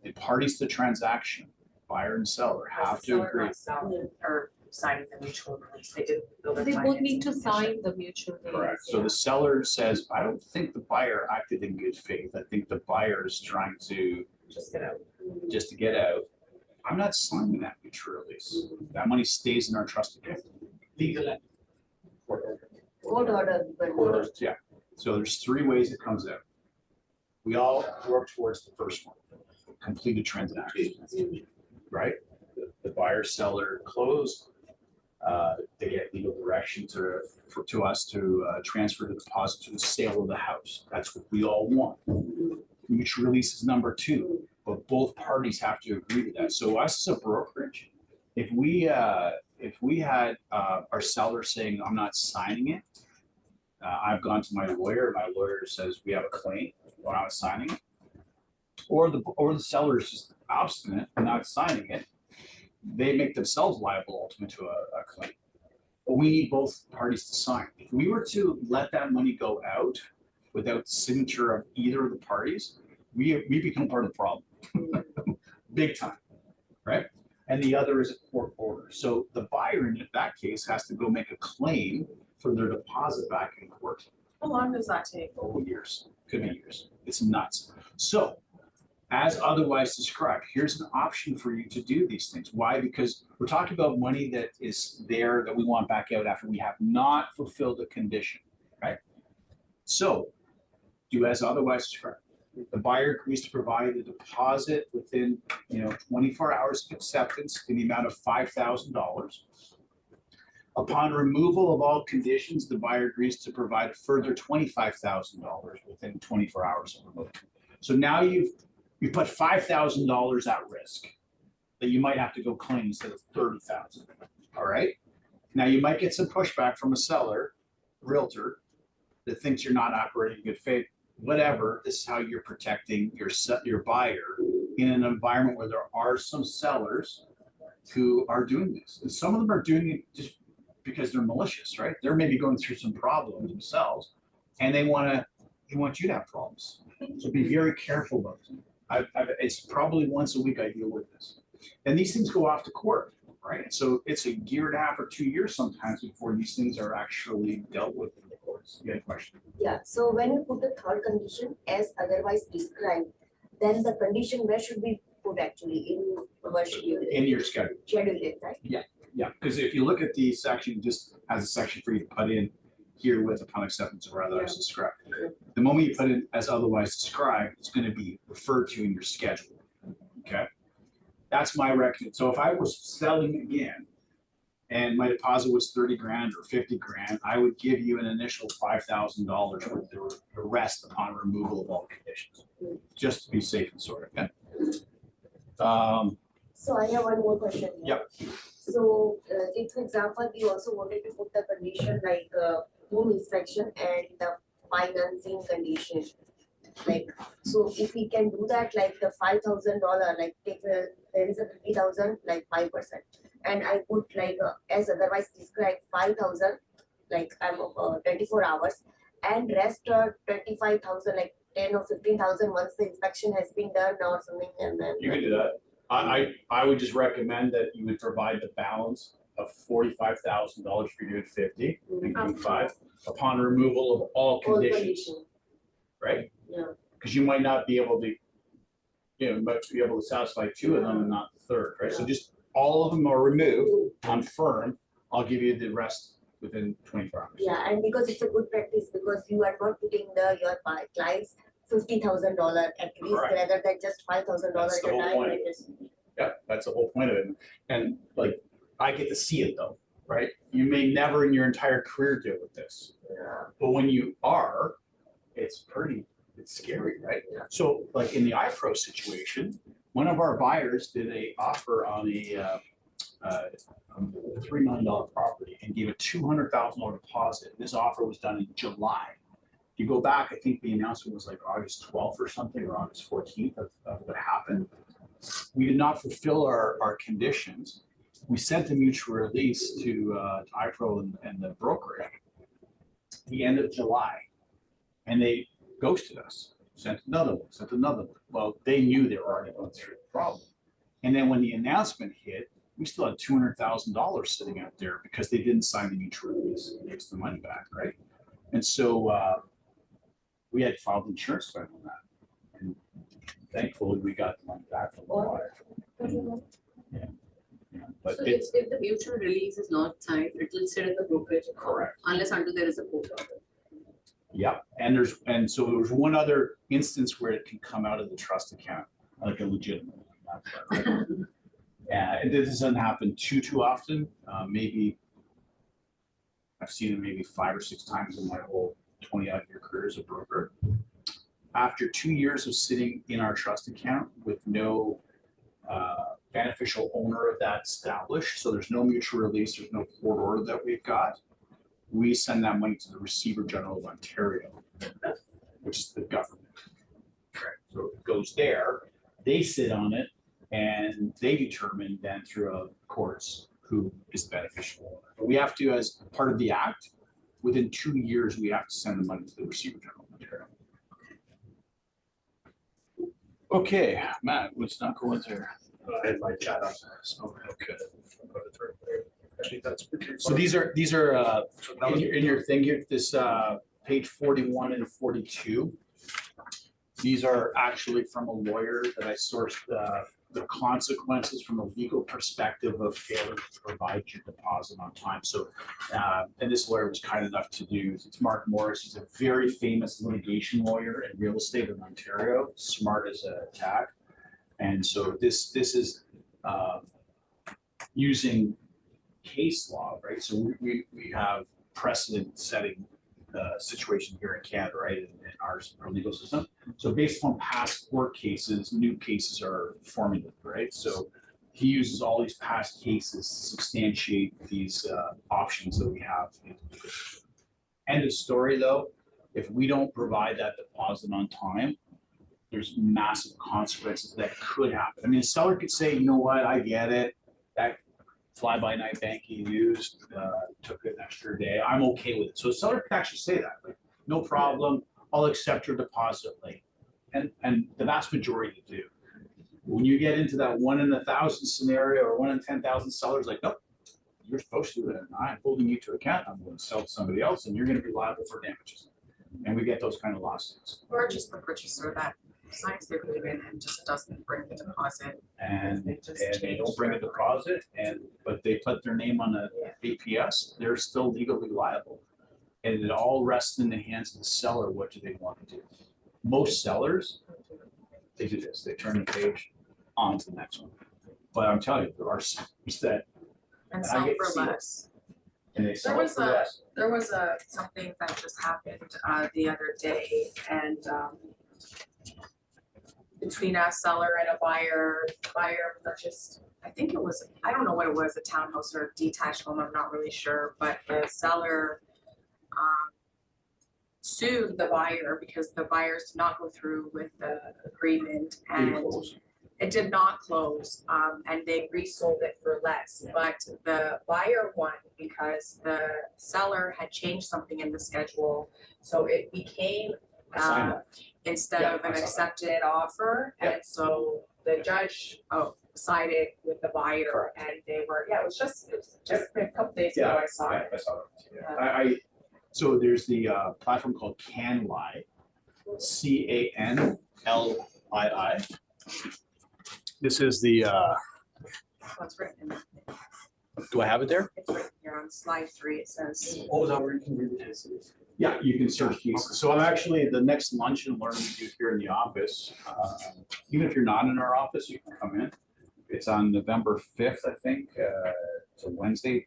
[SPEAKER 10] The parties to the transaction, buyer and seller, have to
[SPEAKER 7] Seller
[SPEAKER 10] agree.
[SPEAKER 7] not selling or signing the mutual release, they didn't fulfill their
[SPEAKER 3] They both need to
[SPEAKER 7] financing condition.
[SPEAKER 3] sign the mutual release.
[SPEAKER 10] Correct. So the seller says, I don't think the buyer acted in good faith. I think the buyer is trying to
[SPEAKER 7] Just get out.
[SPEAKER 10] just to get out. I'm not signing that mutual release. That money stays in our trust account.
[SPEAKER 4] Legal.
[SPEAKER 5] Court order. but-
[SPEAKER 10] Yeah. So there's 3 ways it comes out. We all work towards the first one, complete a transaction, right? The buyer seller close. They get legal direction to us to transfer the deposit to the sale of the house. That's what we all want. Mutual release is number 2, but both parties have to agree to that. So us as a brokerage, if we had our seller saying, I'm not signing it, I've gone to my lawyer, my lawyer says we have a claim when I was signing it, or the seller is just obstinate and not signing it, they make themselves liable ultimately to a claim. But we need both parties to sign. If we were to let that money go out without the signature of either of the parties, we become part of the problem, big time, right? And the other is a court order. So the buyer in that case has to go make a claim for their deposit back in court.
[SPEAKER 7] How long does that take?
[SPEAKER 10] Oh, years, could be years. It's nuts. So as otherwise described, here's an option for you to do these things. Why? Because we're talking about money that is there that we want back out after we have not fulfilled a condition, right? So do as otherwise described. The buyer agrees to provide a deposit within 24 hours of acceptance in the amount of $5,000. Upon removal of all conditions, the buyer agrees to provide a further $25,000 within 24 hours of removal. So now you put $5,000 at risk that you might have to go claim instead of $30,000. All right. Now you might get some pushback from a seller, realtor, that thinks you're not operating in good faith. Whatever. This is how you're protecting your buyer in an environment where there are some sellers who are doing this, and some of them are doing it just because they're malicious, right? They're maybe going through some problems themselves, and they want you to have problems. So be very careful about them. It's probably once a week I deal with this, and these things go off to court, right? So it's a year and a half or 2 years sometimes before these things are actually dealt with in the courts. You had a question?
[SPEAKER 5] Yeah, so when you put the third condition as otherwise described, then the condition where should we put actually in our schedule?
[SPEAKER 10] In your schedule.
[SPEAKER 5] Schedule it, right?
[SPEAKER 10] Yeah, because if you look at the section, just has a section for you to put in here with upon acceptance or otherwise described. The moment you put it as otherwise described, it's going to be referred to in your schedule. Okay, that's my recommendation. So if I was selling again, and my deposit was 30 grand or 50 grand, I would give you an initial $5,000 with the rest upon removal of all conditions, just to be safe and sorry. Okay?
[SPEAKER 5] So I have one more question here.
[SPEAKER 10] Yep.
[SPEAKER 5] So, if for example, we also wanted to put the condition like home inspection and the financing condition. Like, so if we can do that, like the $5,000, like take there is a 50,000, like 5%. And I put like, as otherwise described, 5,000, like I'm 24 hours, and rest 25,000, like 10 or 15,000 once the inspection has been done or something, and then.
[SPEAKER 10] You can do that. I would just recommend that you would provide the balance of $45,000 if you're doing 50, and 5 upon removal of all conditions, right?
[SPEAKER 5] Yeah.
[SPEAKER 10] Because you might not be able to, might be able to satisfy 2 of them and not the third, right? So just all of them are removed, I'm firm, I'll give you the rest within 24 hours.
[SPEAKER 5] Yeah, and because it's a good practice, because you are not putting your clients $50,000 at least,
[SPEAKER 10] Correct.
[SPEAKER 5] rather than just $5,000
[SPEAKER 10] That's
[SPEAKER 5] at
[SPEAKER 10] the
[SPEAKER 5] a
[SPEAKER 10] whole
[SPEAKER 5] time.
[SPEAKER 10] point. Yep, that's the whole point of it. And like, I get to see it though, right? You may never in your entire career deal with this, but when you are, it's scary, right? So like in the iPro situation, one of our buyers did a offer on a $3 million property and gave a $200,000 deposit. This offer was done in July. If you go back, I think the announcement was like August 12th or something, or August 14th of what happened. We did not fulfill our conditions. We sent a mutual release to iPro and the brokerage the end of July, and they ghosted us. Sent another one. Well, they knew they were already going through the problem. And then when the announcement hit, we still had $200,000 sitting out there because they didn't sign the mutual release and give us the money back, right? And so we had filed insurance claim on that. And thankfully, we got the money back from the buyer. Yeah. But
[SPEAKER 6] So
[SPEAKER 10] it's
[SPEAKER 6] if the mutual release is not signed, it will sit in the brokerage account
[SPEAKER 10] correct.
[SPEAKER 6] unless until there is a court order.
[SPEAKER 10] Yep, and so there was one other instance where it can come out of the trust account, like a legitimate one. And this doesn't happen too often. Maybe I've seen it maybe 5 or 6 times in my whole 20-odd year career as a broker. After 2 years of sitting in our trust account with no beneficial owner of that established, so there's no mutual release, there's no court order that we've got, we send that money to the Receiver General of Ontario, which is the government. Right. So it goes there, they sit on it, and they determine then through courts who is beneficial owner. But we have to, as part of the act, within 2 years, we have to send the money to the Receiver General of Ontario. Okay, Matt, let's not go into there.
[SPEAKER 9] I had my chat on there, so okay. Actually, that's pretty.
[SPEAKER 10] So these are in your thing here, this page 41 and 42. These are actually from a lawyer that I sourced the consequences from a legal perspective of failing to provide your deposit on time. So, and this lawyer was kind enough to do, it's Mark Morris. He's a very famous litigation lawyer in real estate in Ontario, smart as a tack. And so this is using case law, right? So we have precedent setting situation here in Canada, right, in our legal system. So based on past court cases, new cases are formulated, right? So he uses all these past cases to substantiate these options that we have. End of story though, if we don't provide that deposit on time, there's massive consequences that could happen. I mean, a seller could say, you know what, I get it. That fly-by-night banking you used took an extra day. I'm okay with it. So a seller could actually say that, like, no problem, I'll accept your deposit late. And the vast majority do. When you get into that 1 in 1,000 scenario or 1 in 10,000 sellers, like, nope, you're supposed to do it. I'm holding you to account. I'm going to sell to somebody else, and you're going to be liable for damages. And we get those kind of lawsuits.
[SPEAKER 7] Or just the purchaser that signs the agreement and just doesn't bring the deposit.
[SPEAKER 10] And
[SPEAKER 7] They just
[SPEAKER 10] they don't
[SPEAKER 7] change
[SPEAKER 10] bring a
[SPEAKER 7] their
[SPEAKER 10] deposit, but they put their name on a APS, they're still legally liable. And it all rests in the hands of the seller. What do they want to do? Most sellers, they do this. They turn the page on to the next one. But I'm telling you, there are sellers that
[SPEAKER 7] And
[SPEAKER 1] I
[SPEAKER 7] sell
[SPEAKER 1] get to
[SPEAKER 7] for
[SPEAKER 1] see it.
[SPEAKER 7] less.
[SPEAKER 1] And they
[SPEAKER 7] There
[SPEAKER 1] sell it
[SPEAKER 7] was
[SPEAKER 1] for
[SPEAKER 7] a,
[SPEAKER 1] less.
[SPEAKER 7] there was a, something that just happened, the other day, and, between a seller and a buyer purchased, I think it was, I don't know what it was, a townhouse or a detached home, I'm not really sure, but the seller, sued the buyer because the buyers did not go through with the agreement and it did not close, and they resold it for less, but the buyer won because the seller had changed something in the schedule. So it became,
[SPEAKER 1] I signed it.
[SPEAKER 7] instead
[SPEAKER 1] Yeah,
[SPEAKER 7] of an
[SPEAKER 1] I saw that.
[SPEAKER 7] accepted offer,
[SPEAKER 1] Yeah.
[SPEAKER 7] and so the judge, sided with the buyer, and they were, it was just a couple days ago I saw it.
[SPEAKER 1] I saw that. Yeah. So there's the platform called Kennelly, Canlii. This is the,
[SPEAKER 7] What's written,
[SPEAKER 1] do I have it there?
[SPEAKER 7] it's written here on slide 3, it says.
[SPEAKER 8] Oh, is that where you can read the cases?
[SPEAKER 1] Yeah, you can search cases. So I'm actually, the next lunch and learn we do here in the office, even if you're not in our office, you can come in. It's on November 5th, I think. It's a Wednesday,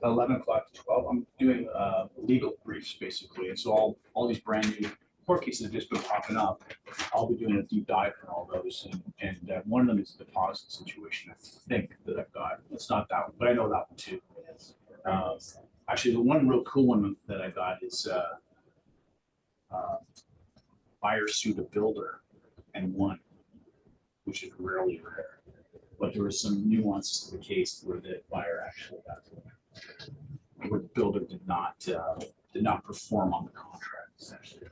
[SPEAKER 1] 11 o'clock to 12. I'm doing legal briefs basically. And so all these brand new court cases have just been popping up. I'll be doing a deep dive on all those. And one of them is a deposit situation, I think, that I've got. It's not that one, but I know that one too. Actually, the one real cool one that I got is buyer sued a builder and won, which is rarely rare. But there was some nuances to the case where the buyer actually got to win, where the builder did not perform on the contract, essentially.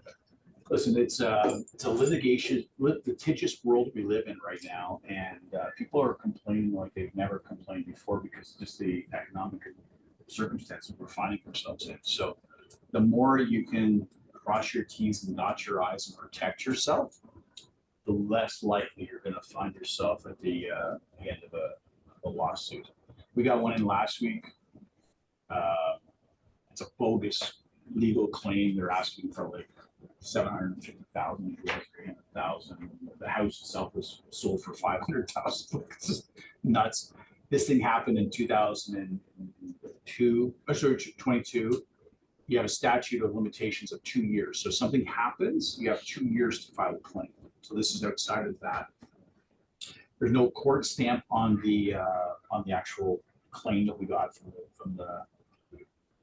[SPEAKER 1] Listen, it's a litigious world we live in right now, and people are complaining like they've never complained before because just the economic circumstances we're finding ourselves in. So the more you can cross your T's and dot your I's and protect yourself, the less likely you're going to find yourself at the end of a lawsuit. We got one in last week. It's a bogus legal claim. They're asking for like $750,000, $300,000. The house itself was sold for $500,000. This is nuts. This thing happened in 2002, or sorry, 22. You have a statute of limitations of 2 years. So if something happens, you have 2 years to file a claim. So this is outside of that. There's no court stamp on the actual claim that we got from the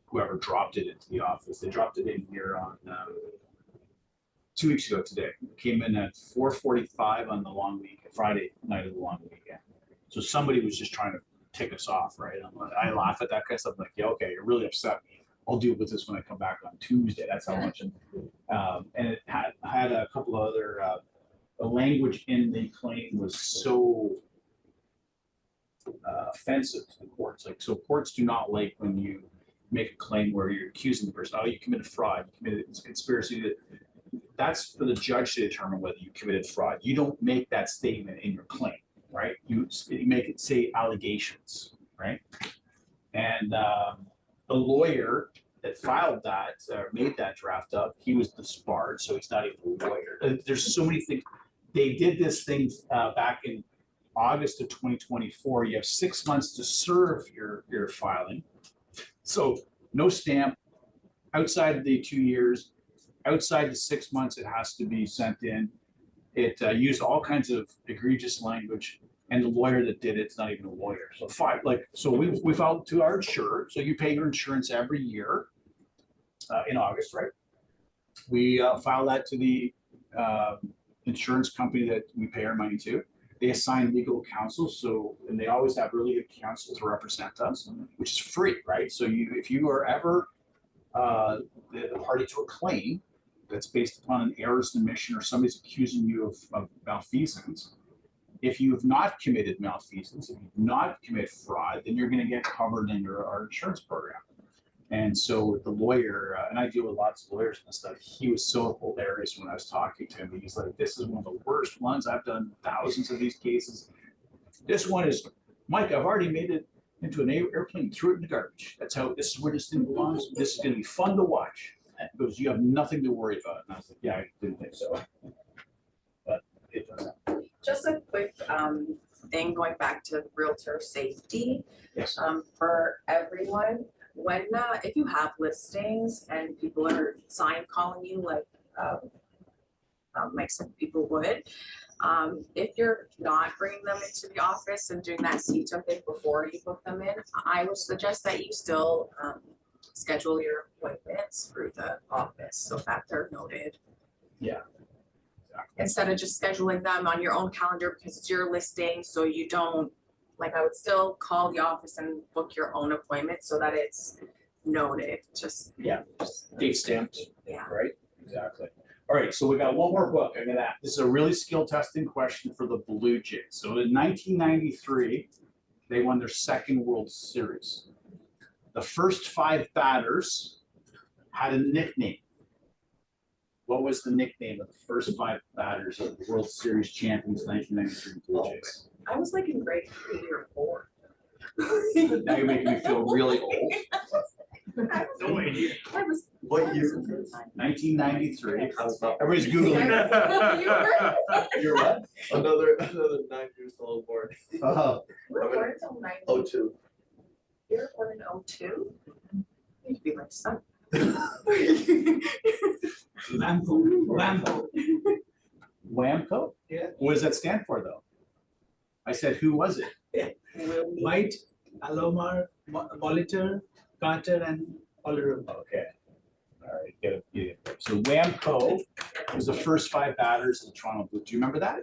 [SPEAKER 1] whoever dropped it into the office. They dropped it in here on 2 weeks ago today. It came in at 4:45 on the long week, Friday night of the long weekend. So somebody was just trying to tick us off, right? I laugh at that kind of stuff. I'm like, yeah, okay, you're really upset me. I'll deal with this when I come back on Tuesday. That's how much. And it had a couple of other. The language in the claim was so offensive to the courts. Like, so courts do not like when you make a claim where you're accusing the person, oh, you committed fraud, you committed conspiracy. That's for the judge to determine whether you committed fraud. You don't make that statement in your claim, right? You make it say allegations, right? And the lawyer that filed that, made that draft up, he was disbarred, so he's not even a lawyer. There's so many things. They did this thing back in August of 2024. You have 6 months to serve your filing. So no stamp, outside of the 2 years, outside the 6 months, it has to be sent in. It used all kinds of egregious language, and the lawyer that did it's not even a lawyer. So we filed to our insurer. So you pay your insurance every year in August, right? We file that to the insurance company that we pay our money to. They assign legal counsel, and they always have really good counsel to represent us, which is free, right? So if you are ever the party to a claim that's based upon an errors in admission or somebody's accusing you of malfeasance, if you have not committed malfeasance, if you've not committed fraud, then you're going to get covered under our insurance program. And so the lawyer, and I deal with lots of lawyers and stuff, he was so hilarious when I was talking to him. He's like, this is one of the worst ones. I've done thousands of these cases. This one is, Mike, I've already made it into an airplane, threw it in the garbage. This is where this thing belongs. This is going to be fun to watch. And he goes, you have nothing to worry about. And I was like, yeah, I didn't think so. But it doesn't.
[SPEAKER 7] Just a quick thing, going back to realtor safety,
[SPEAKER 10] Yes.
[SPEAKER 7] for everyone. When, if you have listings and people are calling you like some people would, if you're not bringing them into the office and doing that CTO thing before you book them in, I would suggest that you still, schedule your appointments through the office so that they're noted.
[SPEAKER 10] Yeah.
[SPEAKER 7] Instead of just scheduling them on your own calendar because it's your listing, so you don't, like, I would still call the office and book your own appointment so that it's noted, just.
[SPEAKER 10] Yeah. Date stamped.
[SPEAKER 7] Yeah.
[SPEAKER 10] Right? Exactly. All right, so we got one more book. I got that. This is a really skill testing question for the Blue Jays. So in 1993, they won their second World Series. The first 5 batters had a nickname. What was the nickname of the first 5 batters of the World Series champions 1993 Blue Jays?
[SPEAKER 7] I was like in grade 3 or 4.
[SPEAKER 10] Now you're making me feel really old.
[SPEAKER 9] No idea.
[SPEAKER 7] I was.
[SPEAKER 8] What year?
[SPEAKER 10] 1993. Everybody's
[SPEAKER 7] You
[SPEAKER 10] Googling. You're what?
[SPEAKER 8] Another 9 years old born.
[SPEAKER 10] Uh,
[SPEAKER 7] We're born until 90.
[SPEAKER 8] 02.
[SPEAKER 7] You're born in 02? You'd be like, son.
[SPEAKER 4] Wampo.
[SPEAKER 10] Wamco?
[SPEAKER 4] Yeah.
[SPEAKER 10] What does that stand for, though? I said, who was it?
[SPEAKER 4] White, Alomar, Molitor, Carter, and Oliver.
[SPEAKER 10] Okay. All right. Get it. So Wamco was the first 5 batters of the Toronto Blue. Do you remember that?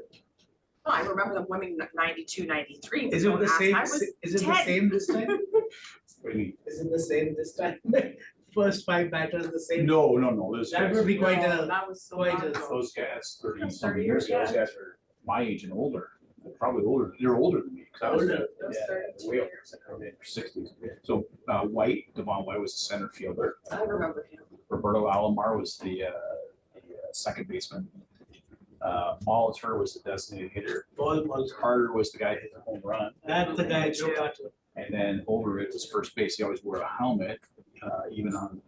[SPEAKER 7] Oh, I remember them winning 92, 93.
[SPEAKER 4] Is it
[SPEAKER 7] Don't
[SPEAKER 4] the
[SPEAKER 7] ask.
[SPEAKER 4] same?
[SPEAKER 7] I was
[SPEAKER 4] Is it the
[SPEAKER 7] 10.
[SPEAKER 4] same this time?
[SPEAKER 10] What do you mean?
[SPEAKER 4] Is it the same this time? First 5 batters the same?
[SPEAKER 10] No. Those
[SPEAKER 4] That
[SPEAKER 10] guys,
[SPEAKER 4] would be quite
[SPEAKER 7] No,
[SPEAKER 4] a.
[SPEAKER 7] that was so
[SPEAKER 4] quite
[SPEAKER 7] long
[SPEAKER 4] a-
[SPEAKER 7] ago.
[SPEAKER 10] those guys 30
[SPEAKER 7] That's
[SPEAKER 10] something
[SPEAKER 7] 30
[SPEAKER 10] years ago.
[SPEAKER 7] years,
[SPEAKER 10] Those guys are my age and older. Probably older. You're older than me. 'Cause I was
[SPEAKER 4] Older.
[SPEAKER 7] That was
[SPEAKER 10] yeah,
[SPEAKER 7] 32
[SPEAKER 10] way over
[SPEAKER 7] years ago.
[SPEAKER 10] in their 60s. So White, Devon White was the center fielder.
[SPEAKER 7] I remember him.
[SPEAKER 10] Roberto Alomar was the second baseman. Molitor was the designated hitter.
[SPEAKER 4] Ball.
[SPEAKER 10] Carter was the guy who hit the home run.
[SPEAKER 4] That's the guy, Joe Carter.
[SPEAKER 10] And then Overwood was first base. He always wore a helmet, even on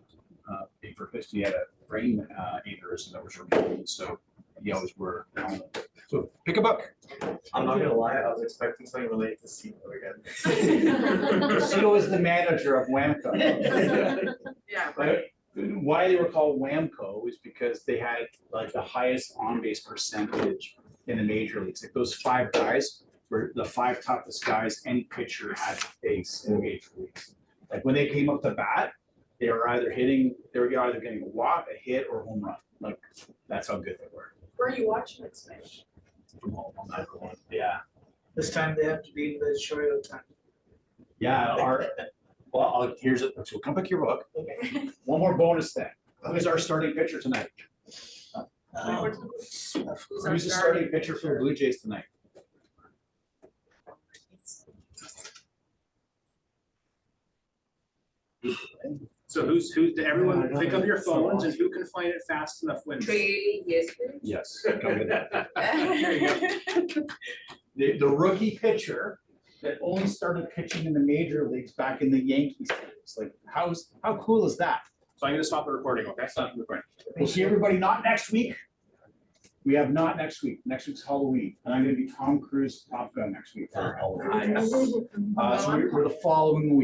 [SPEAKER 10] being for 50. He had a brain aneurysm that was removed, so he always wore a helmet. So pick a book.
[SPEAKER 8] I'm not gonna lie, I was expecting something related to Cito again.
[SPEAKER 10] Cito is the manager of Wamco.
[SPEAKER 7] Yeah,
[SPEAKER 10] Right? Why they were called Wamco is because they had like the highest on-base percentage in the major leagues. Like those 5 guys were the 5 toughest guys any pitcher had to face in the major leagues. Like when they came up to bat, they were either getting a walk, a hit, or a home run. Like that's how good they were.
[SPEAKER 7] Where are you watching it tonight?
[SPEAKER 10] From home on that one. Yeah.
[SPEAKER 4] This time they have to be in the Shoyo time.
[SPEAKER 10] Yeah. Here's it. So come pick your book.
[SPEAKER 7] Okay.
[SPEAKER 10] One more bonus thing. Who's our starting pitcher tonight?
[SPEAKER 7] Who's our
[SPEAKER 10] Who's the starting pitcher for the Blue Jays tonight?
[SPEAKER 2] So who's, everyone pick up your phones and who can find it fast enough wins.
[SPEAKER 6] Trey, yes.
[SPEAKER 10] Yes. Go with that.
[SPEAKER 2] There you go.
[SPEAKER 10] The rookie pitcher that only started pitching in the major leagues back in the Yankees days. Like, how cool is that?
[SPEAKER 2] So I'm gonna stop the recording, okay?
[SPEAKER 10] Stop the recording. We'll see everybody not next week. We have not next week. Next week's Halloween, and I'm gonna be Tom Cruise Top Gun next week for Halloween. So we're the following week.